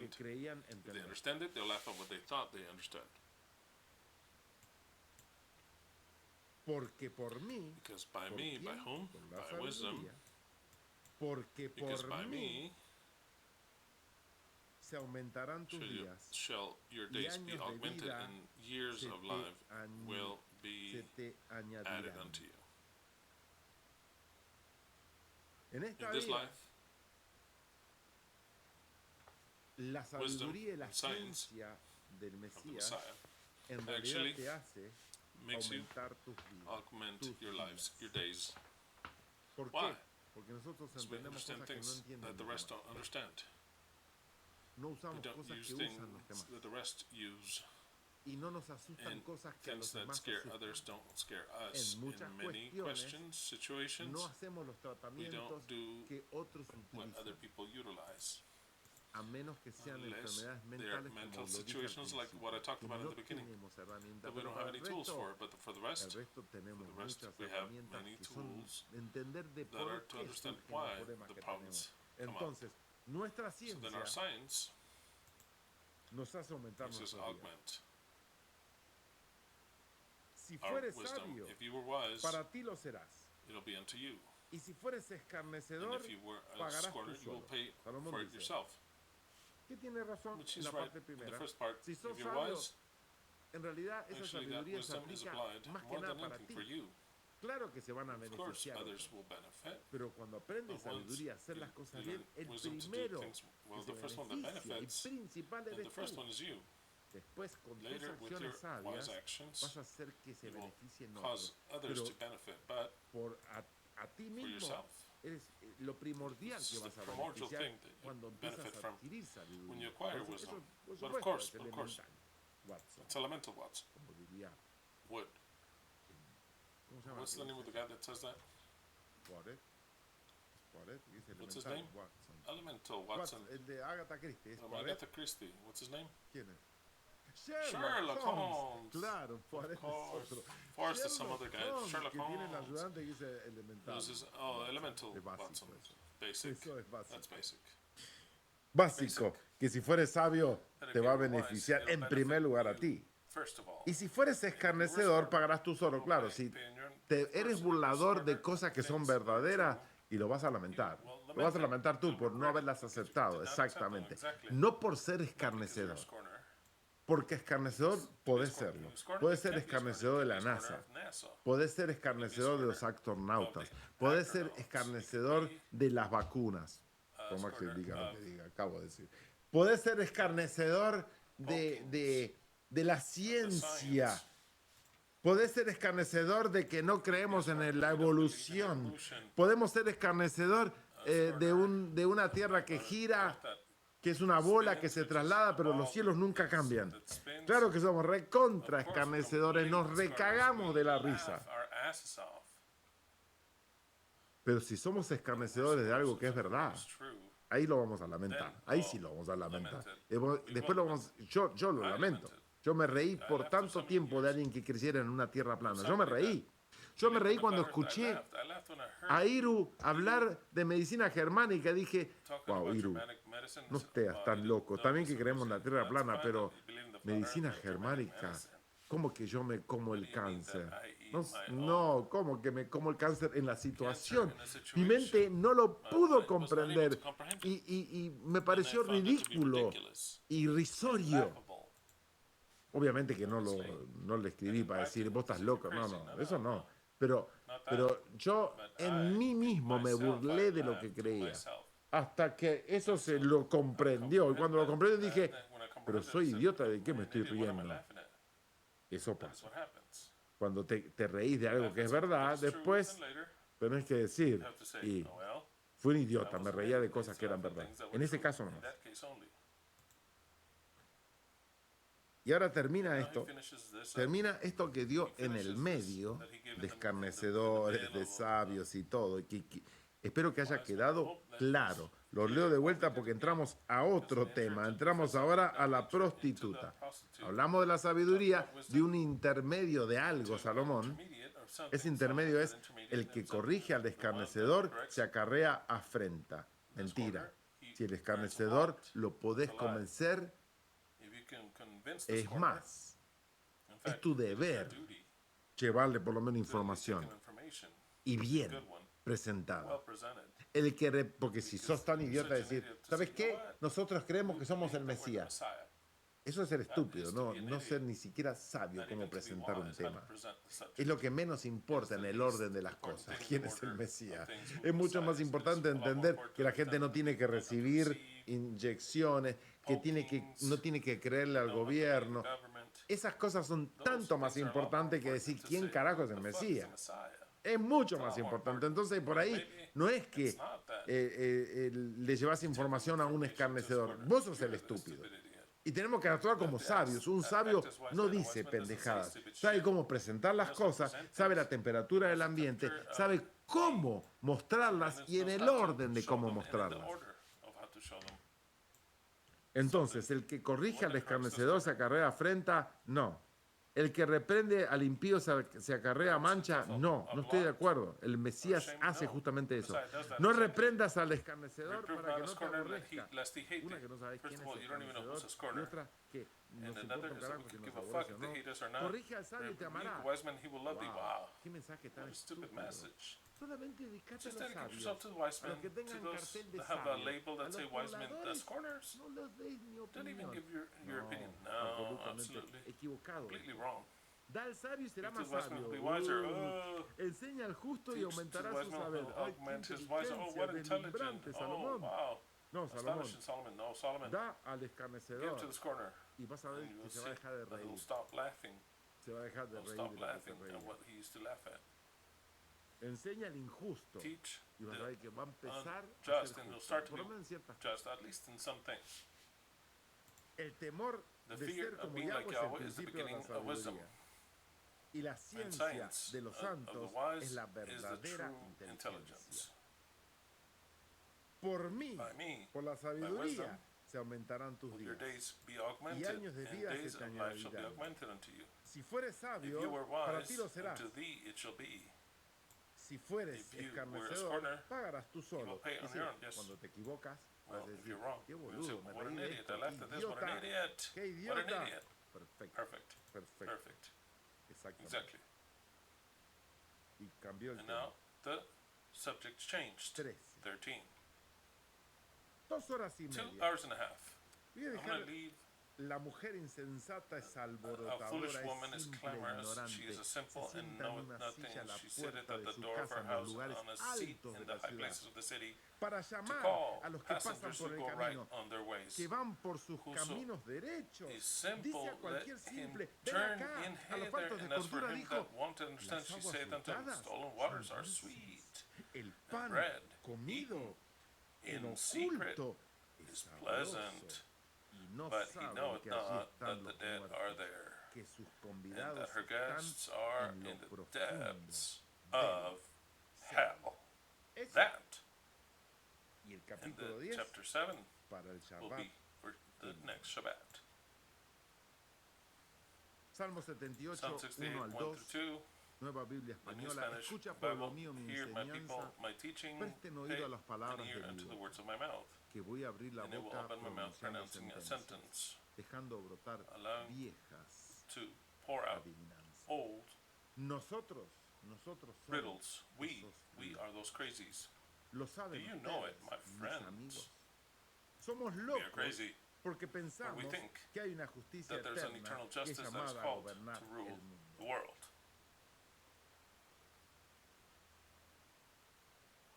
que creían
if they
entender.
understand it, they'll laugh at what they thought they understood.
Porque por mí,
because by
¿por
me,
quién?
by whom?
Por la
By wisdom.
sabiduría. Porque
Because
por
by
mí
me
se aumentarán tus días
shall your
y
days be
años de
augmented,
vida
and years
se
of
te,
life will be
se te
added
añadirán.
unto you.
En esta
In this
vida,
life,
la
wisdom
sabiduría y la
and science
ciencia del
of the
Mesías
Messiah
en realidad
actually
te hace
makes you
aumentar tus vidas.
augment
tus
your lives,
días.
your days.
¿Por
Why?
qué? Porque nosotros
Because we
entendemos
understand
cosas que no
things
entienden
that the
los
rest
demás.
don't understand.
No
We
usamos
don't
cosas
use
que usan los
things
demás.
that the rest use,
Y no nos asustan
and
cosas que a
things
los
that
demás
scare
asustan.
others don't scare us.
En muchas
In many
cuestiones
situations,
no hacemos los
we
tratamientos
don't do
que otros
what
utilizan,
other people utilize.
a menos que sean
Unless
enfermedades
they are
mentales
mental
como lo dije al
situations like
principio,
what I talked
que
about in
no
the beginning,
tenemos herramientas,
that we
pero
don't
para
have
el
any tools
resto,
for, but for the rest,
tenemos muchas
we have
herramientas
many
que son
tools
entender de
that are
por
to
qué
understand
surgen
why
los problemas
the
que
problems
tenemos.
come up.
Entonces, nuestra
So then our
ciencia
science
nos hace aumentar
makes us
nuestros días.
augment
Si
our
fueres
wisdom.
sabio,
If you were wise,
para ti lo serás.
it'll be unto you.
Y si fueres
And
escarnecedor,
if you were a
pagarás tú
scorner, you will
solo.
pay
Salomón
for it
dice,
yourself.
¿qué tiene razón
Which
en
is
la
right
parte
in the
primera?
first part.
Si sos
If you're
sabio,
wise,
en realidad esa
actually that
sabiduría se
wisdom is
aplica
applied
más que
more
nada
than
para
anything
ti.
for you.
Claro que se van a
Of course,
beneficiar
others
otros.
will benefit.
Pero cuando aprendes
But once
sabiduría, hacer las
you
cosas
learn
bien, el
wisdom to do
primero
things well,
que
the
se
first one that
beneficia y
benefits,
principal
and
eres
the first
tú.
one is you.
Después, con tus
Later, with your
acciones sabias,
wise actions,
vas a hacer que se
you will
beneficien
cause
otros.
others
Pero
to benefit, but
a ti
for
mismo,
yourself.
eres lo primordial
This
que
is the
vas a
primordial
beneficiar
thing that you
cuando empiezas
benefit
a
from
adquirir
when you
sabiduría.
acquire
Eso,
wisdom.
por
But of
supuesto,
course,
es elemental. Watson,
it's elemental, Watson.
como diría,
Wood.
¿cómo se llama?
What's the name of the guy that says that?
Spotted. Spotted, dice
What's his
elemental,
name?
Watson.
Elemental, Watson.
El de Agatha Christie, ¿es
From
Poirot?
Agatha Christie. What's his name?
¿Quién es?
Sherlock Holmes.
Claro, Poirot es
course.
otro.
Forrest is some other guy.
Holmes,
Sherlock
que tiene el
Holmes.
ayudante que dice elemental. Watson.
Elemental,
Es básico
Watson.
eso.
Basic.
Eso es básico.
That's basic.
Básico, que si fueres sabio
That if
te va a
you're wise,
beneficiar
it'll
en primer
benefit
lugar a
you
ti.
first of all.
Y si fueres escarnecedor, pagarás tú solo. Claro, si eres burlador de cosas que son verdaderas y lo vas a lamentar. Lo vas a lamentar tú por no haberlas aceptado, exactamente. No por ser escarnecedor. Porque escarnecedor podés serlo. Puedes ser escarnecedor de la NASA. Podés ser escarnecedor de los astronautas. Podés ser escarnecedor de las vacunas. Por más que diga lo que diga, acabo de decir. Podés ser escarnecedor de la ciencia. Podés ser escarnecedor de que no creemos en la evolución. Podemos ser escarnecedor de una tierra que gira, que es una bola que se traslada, pero los cielos nunca cambian. Claro que somos recontra escarnecedores, nos recagamos de la risa. Pero si somos escarnecedores de algo que es verdad, ahí lo vamos a lamentar. Ahí sí lo vamos a lamentar. Después yo lo lamento. Yo me reí por tanto tiempo de alguien que creciera en una tierra plana. Yo me reí. Yo me reí cuando escuché a Iru hablar de medicina germánica. Dije, wow, Iru, no estés tan loco. También que creemos en la tierra plana, pero medicina germánica, ¿cómo que yo me como el cáncer? No, ¿cómo que me como el cáncer en la situación? Mi mente no lo pudo comprender y me pareció ridículo, irrisorio. Obviamente que no le escribí para decir, vos estás loco. No, eso no. Pero yo en mí mismo me burlé de lo que creía. Hasta que eso se lo comprendió. Y cuando lo comprendió dije, pero soy idiota, ¿de qué me estoy riendo? Eso pasa. Cuando te reís de algo que es verdad, después tenés que decir, y fui un idiota, me reía de cosas que eran verdad. En ese caso no. Y ahora termina esto que dio en el medio de escarnecedores, de sabios y todo. Espero que haya quedado claro. Lo leo de vuelta porque entramos a otro tema. Entramos ahora a la prostituta. Hablamos de la sabiduría, de un intermedio de algo, Salomón. Ese intermedio es el que corrige al escarnecedor, se acarrea afrenta. Mentira. Si el escarnecedor lo podés convencer, es más, es tu deber llevarle por lo menos información y bien presentada. Porque si sos tan idiota de decir, ¿sabes qué? Nosotros creemos que somos el Mesías. Eso es ser estúpido, no ser ni siquiera sabio como presentar un tema. Es lo que menos importa en el orden de las cosas, quién es el Mesías. Es mucho más importante entender que la gente no tiene que recibir inyecciones, no tiene que creerle al gobierno. Esas cosas son tanto más importantes que decir quién carajo es el Mesías. Es mucho más importante. Entonces, por ahí no es que le llevas información a un escarnecedor. Vos sos el estúpido. Y tenemos que actuar como sabios. Un sabio no dice pendejadas. Sabe cómo presentar las cosas, sabe la temperatura del ambiente, sabe cómo mostrarlas y en el orden de cómo mostrarlas. Entonces, el que corrige al escarnecedor se acarrea afrenta, no. El que reprende al impío se acarrea mancha, no estoy de acuerdo. El Mesías hace justamente eso. No reprendas al escarnecedor para que no te aborrezca. Una que no sabes quién es el escarnecedor y otra que nos importa un carajo si nos aborrece o no. Corrige al sabio y te amará. Wow, qué mensaje tan estúpido. Solamente dedicate a los sabios, a los que tengan cartel de sabio, a los pobladores, no les des ni opinión. No, absolutamente equivocado. Da al sabio y será más sabio. Enseña al justo y aumentará su saber. ¡Ay, qué inteligencia! Deslumbrante, Salomón. No, Salomón. Da al escarnecedor y vas a ver que se va a dejar de reír. Se va a dejar de reír. Enseña al injusto y vas a ver que va a empezar a ser justo, por lo menos en ciertas cosas. El temor de ser como Yahweh es el principio de la sabiduría. Y la ciencia de los santos es la verdadera inteligencia. Por mí, por la sabiduría, se aumentarán tus días. Y años de vida se te añadirán. Si fueres sabio, para ti lo serás. Si fueres escarnecedor, pagarás tú solo. Es decir, cuando te equivocas, vas a decir, qué boludo, me reí de esto, qué idiota. Perfecto. Exactamente. Y cambió el tema. 13. 2 horas y media. Voy a dejar la mujer insensata es alborotadora, es simple, ignorante. Se sienta en una silla a la puerta de su casa en los lugares altos de la ciudad para llamar a los que pasan por el camino, que van por sus caminos derechos. Dice a cualquier simple, ven acá, a los faltos de cordura dijo, las aguas hurtadas son dulces. El pan comido en oculto es sabroso. Y no saben que allí están los muertos, que sus convidados están en lo profundo del Seol. Y el capítulo 10 para el Shabbat. Salmo 78, 1 al 2. Nueva Biblia Española. Escucha, pueblo mío, mi enseñanza. Presten oído a las palabras de mi boca, que voy a abrir la boca pronunciando sentencias, dejando brotar viejas adivinanzas. Nosotros somos esos crazies. Lo saben ustedes, mis amigos. Somos locos porque pensamos que hay una justicia eterna que es llamada a gobernar el mundo.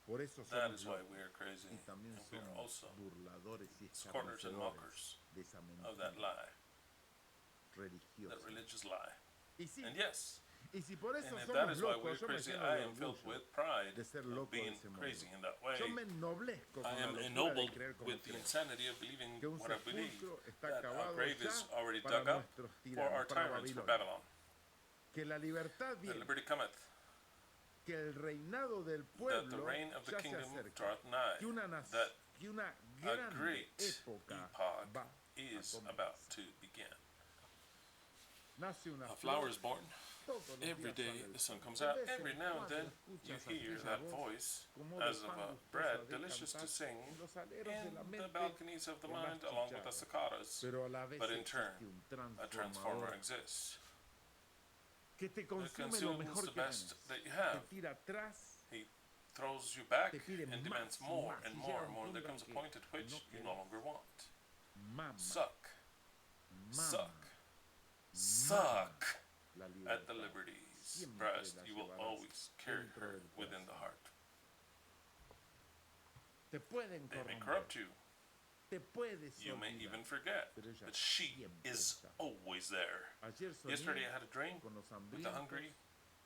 Por eso somos locos y también somos burladores y escarnecedores de esa mentira religiosa. Y sí, y si por eso somos locos, yo me lleno de orgullo de ser loco de ese modo. Yo me ennoblezco con la locura de creer como creo, que un sepulcro está cavado ya para nuestros tiranos, para Babilonia, que la libertad viene, que el reinado del pueblo ya se acerca, que una gran época va a comenzar. Nace una flor.
Every day the sun comes out. Every now and then you hear that voice as of a bread delicious to sing in the balconies of the mind along with the cicadas. But in turn, a transformer exists.
que te
that
consume lo
consumes
mejor
the
que
best
tenés.
that you
Te
have.
tira atrás,
He throws you back
te pide
and demands
más y
more
más,
and
y
more
llega
and
un
more. And there
punto en
comes a
que
point at which
no
you no
querés.
longer want.
Mama,
Suck.
mama,
Suck
la
at the
libertad.
liberty's
Siempre
breast.
la
You will
llevarás
always carry
dentro
her
del
within the
corazón.
heart.
Te pueden
They may
corromper,
corrupt you.
te puedes
You may
olvidar,
even forget
pero ella
that she
siempre
is
está.
always there.
Ayer soñé
Yesterday I had a dream
con los
with the
hambrientos,
hungry,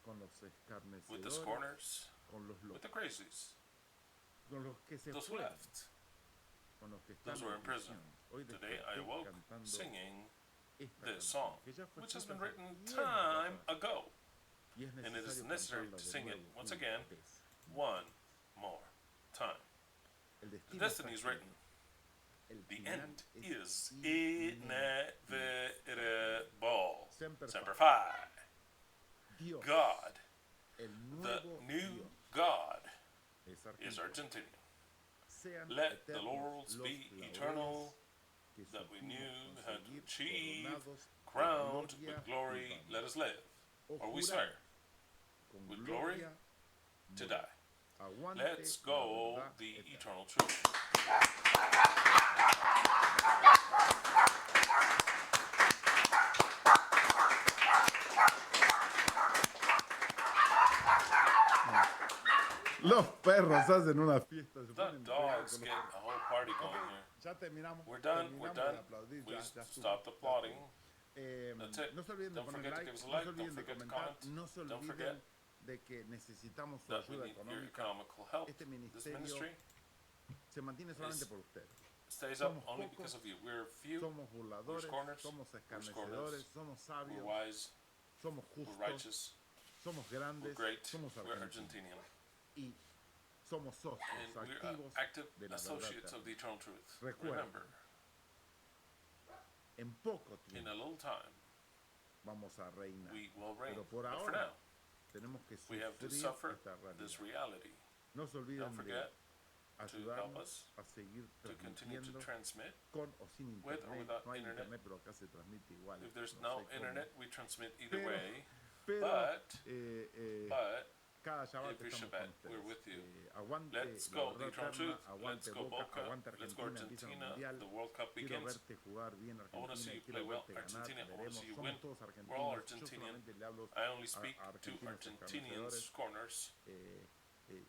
con los
with the
escarnecedores,
scorners,
con los
with the
locos,
crazies,
con los que se
those who
fueron,
left,
con los que están
those who are in prison.
prisión. Hoy
Today I
desperté
awoke
cantando
singing
esta
this
canción,
song,
que ya fue
which has
escrita
been
hace
written
tiempo
time
atrás,
ago.
y es
And it is
necesario
necessary
cantarla
to
de
sing it
nuevo
once
una
again,
vez.
one more time.
El
The
destino
destiny
está
is written.
escrito. El
The
final
end
es
is inevitable.
Semper
Semper
Fi.
Fi.
Dios,
God,
el
the
nuevo
new
Dios,
God,
es
is
argentino.
Argentinian.
Sean
Let the
eternos
laurels
los
be
laureles
eternal
que
that we
supimos
knew how to
conseguir,
achieve,
coronados de
crowned
gloria
with glory,
y fama.
let us live.
O
Or we
jurar
swear,
con
with
gloria
glory to
morir.
die.
Aguante
Let's
la
go
verdad
the
eterna.
eternal truth.
Los perros hacen una fiesta, se
The
ponen regados
dogs
con
get
los
a whole party going
perros.
here.
Ya terminamos.
We're done.
Terminamos
We're done.
de aplaudir.
We
Ya estuvo,
stopped
ya
applauding.
estuvo.
That's it.
No se olviden de
Don't
poner
forget to
like,
give us a
no
like.
se
Don't
olviden de
forget to
comentar,
comment.
no se
Don't
olviden
forget
de que necesitamos su
that we
ayuda
need your
económica.
economical help.
Este
This
ministerio
ministry
se mantiene solamente por ustedes.
stays up
Somos
only
pocos,
because of you. We're few.
somos burladores,
scorners,
somos
we're
escarnecedores,
scorners,
somos
We're
sabios,
wise.
somos
We're
justos,
righteous.
somos
We're
grandes,
great.
somos
We're
argentinos.
Argentinian.
Y somos socios
And we're
activos
active
de la verdad
associates of the
eterna.
eternal truth.
Recuerden,
Remember,
en poco
in
tiempo
a little time,
vamos a reinar.
we will reign.
Pero por
But for
ahora
now,
tenemos que
we have to
sufrir
suffer
esta
this
realidad.
reality.
No se
Don't
olviden de
forget to help
ayudarnos
us
a seguir
to continue to
transmitiendo
transmit.
con o sin
with or
internet.
without
No hay
internet.
internet, pero acá se transmite igual.
If there's
No
no
sé cómo.
internet, we transmit either
Pero-
way.
Pero
But
cada Shabbat
every
estamos
Shabbat,
con ustedes.
we're with you.
Aguante
Let's
la
go the
verdad
eternal
eterna,
truth.
aguante
Let's go
Boca,
Boca.
aguante
Let's go
Argentina, empieza el
Argentina.
mundial.
The World Cup
Quiero
begins.
verte jugar bien
I want to see
Argentina,
you
quiero
play well,
verte ganar,
Argentina. I want to
veremos,
see you
somos
win.
todos
We're all
argentinos, yo
Argentinian.
solamente le hablo
I only speak
a
to
argentinos
Argentinian
escarnecedores,
scorners.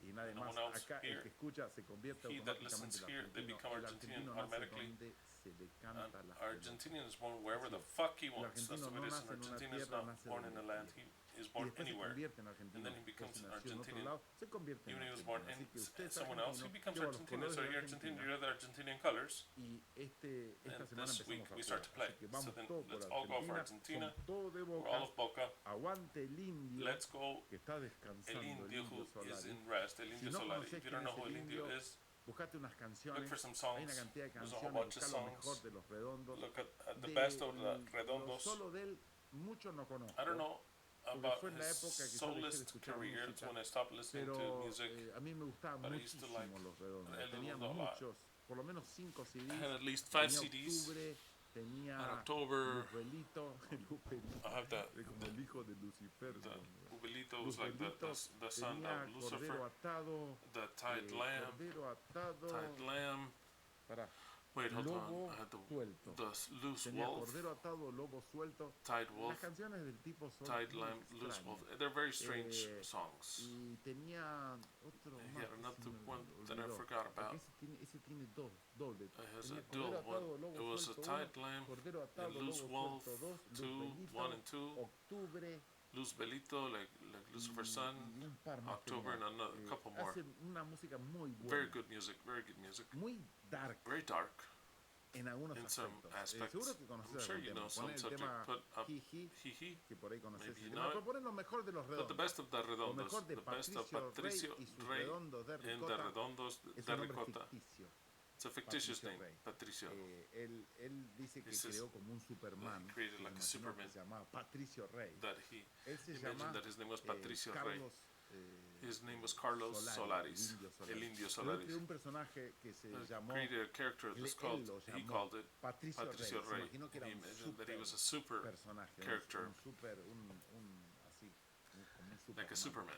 y nadie
No
más.
one else
Acá el
here.
que escucha se convierte
He that
automáticamente
listens
en
here, they
argentino.
become
El
Argentinian
argentino nace
automatically.
donde se le
An
canta las pelotas.
Argentinian is born wherever
Así
the
es.
fuck he
El
wants. That's
argentino
the way
no
it is.
nace
An
en una
Argentinian is
tierra,
not
nace
born in
donde
a land.
quiere.
He is
Y
born
después se
anywhere.
convierte en
And
argentino.
then he
O
becomes
si
an
nació en otro
Argentinian.
lado, se convierte en
Even if he was
argentino.
born
Así que usted
in
es
someone else, he
argentino,
becomes
lleva los
Argentinian.
colores
So
de
you're Argentinian,
Argentina.
you're the Argentinian colors.
Y esta
And
semana
this week
empezamos a
we start
jugar.
to play.
Así que
So
vamos
then
todos por
let's all go for
Argentina.
Argentina.
Son todos de
We're all
Boca.
of Boca.
Aguante el indio
Let's go.
que está
El
descansando, el
Indio
indio
who is
Solari.
in rest. El
Si
Indio
no
Solari.
conoces
If you
quién
don't know
es
who
el
El Indio
indio,
is,
buscate unas
look
canciones.
for some
Hay una
songs.
cantidad de
There's a whole
canciones.
bunch of
Busca lo
songs.
mejor de los redondos.
Look at the best of the
Lo
Redondos.
solo de él, mucho no conozco.
I don't know
Porque
about
fue en la
his
época que yo dejé de
soloist
escuchar
career. It's
música.
when I stopped listening to
Pero
music.
a mí me gustaban
But I used to
muchísimo
like
los redondos.
El
Tenían
Redondo a lot.
muchos, por lo menos 5
I
CDs.
had at least 5
Tenía
CDs.
Octubre, tenía
On October,
Luzbelito, Luzbelito,
I have that.
como el hijo de Lucifer.
The
¿no?
Ubelito was like the son
tenía
of Lucifer.
Cordero Atado,
The tied lamb.
Cordero Atado,
Tied lamb.
para
Wait, hold
Lobo
on. I had
Suelto.
the loose
Tenía
wolf.
Cordero Atado, Lobo Suelto.
Tied wolf.
Las canciones del tipo son
Tied
muy
lamb, loose
extrañas.
wolf. They're very strange songs.
Y tenía otro
He
más
had
que
another
se me
one that I
olvidó.
forgot
Porque
about.
ese tiene dos doble.
It has
Tenía
a dual
Cordero Atado,
one.
Lobo
It was a
Suelto
tied
1,
lamb,
Cordero Atado,
and loose
Lobo
wolf,
Suelto 2,
2,
Luzbelito,
1 and 2.
Octubre
Luz Belito, like Lucifer's son.
y un par más.
October and
tenía.
a couple more.
Hacen una música muy buena.
Very good music, very good music.
Muy dark
Very dark
en algunos
in some
aspectos.
aspects.
Seguro que
I'm
conoces
sure
algún
you
tema.
know some
Poné el
subject.
tema
Put up
Jiji,
Jiji.
que por ahí conoces
Maybe
el
you
tema.
know
Pero
it.
ponen lo mejor de los
But the
redondos.
best of the
Lo
Redondos.
mejor de
The best of
Patricio
Patricio
Rey y sus
Rey
redondos de
in the
Ricota.
Redondos
Es
de
un nombre
Ricota.
ficticio.
It's a fictitious
Patricio
name,
Rey.
Patricio.
Él dice que
He says
creó como un Superman.
he created like a
imaginó
Superman.
que se llamaba Patricio Rey.
That he
Él se
imagined
llama
that his name was Patricio Rey.
Carlos.
His name was Carlos Solaris. El Indio
Él
Solaris.
creó un personaje que se llamó.
Created a character that was
Él
called,
lo
he
llamó
called it
Patricio
Patricio
Rey. Se
Rey.
imaginó que era
He
un
imagined that he
super
was a super
personaje,
character.
un super, así
like a Superman.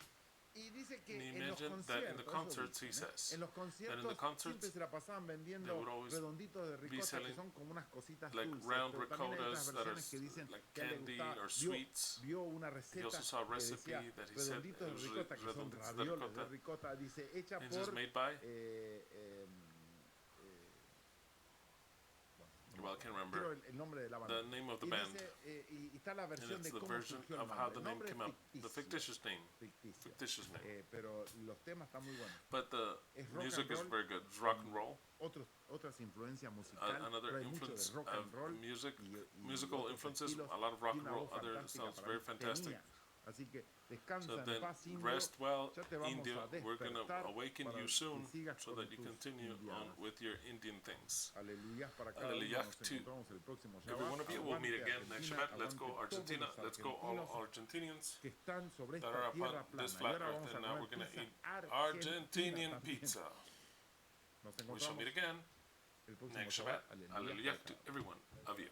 Y dice que
And he
en los
mentioned that in the
conciertos,
concerts, he says,
en los
that in the
conciertos
concerts,
siempre se la pasaban
they
vendiendo
would always
redonditos de
be
ricota que
selling
son como unas cositas
like
dulces,
round
pero también hay otras
ricotas that are
versiones que dicen
like
que a él le
candy
gustaba,
or sweets.
vio una
He also
receta
saw a
que decía
recipe that he said
redonditos de
usually
ricota, que son
redonditos de
ravioles de
ricota,
ricota, dice hecha
and it's
por
made by,
bueno,
well, I can't
quiero
remember
el nombre de la banda.
the name of the
Y
band,
dice, y está la
and
versión
it's
de
the
cómo
version
surgió el
of how
nombre.
the
El
name
nombre es
came up, the
ficticio,
fictitious name,
ficticio.
fictitious name.
Pero los temas están muy buenos.
But the
Es rock
music
and
is
roll,
very good. It's rock and roll.
otras influencias musicales,
Another
pero hay mucho de
influence
rock
of
and roll
music,
y
musical
otros
influences,
estilos.
a lot of rock
Tiene
and
una
roll,
voz
other
fantástica
sounds
para
very
mí,
fantastic.
tenía. Así que descansa
So
en
then
paz, indio.
rest well,
Ya te vamos
India.
a
We're going to
despertar
awaken
para
you
que
soon
sigas
so
con
that you
tus
continue on
indianas.
with your Indian things.
Aleluya para cada
Hallelujah
uno. Nos
to
encontramos el próximo
every one
Shabbat.
of you. We'll meet
Aguante
again next
Argentina,
Shabbat. Let's go
aguante todos
Argentina.
los
Let's go all
argentinos
Argentinians
que están sobre
that
esta
are upon
tierra
this
plana. Y
flat
ahora
earth.
vamos a
And now we're
comer
going to
pizza
eat
argentina
Argentinian
también.
pizza.
Nos
We shall
encontramos
meet again
el próximo
next Shabbat.
Shabbat.
Hallelujah to every one of you.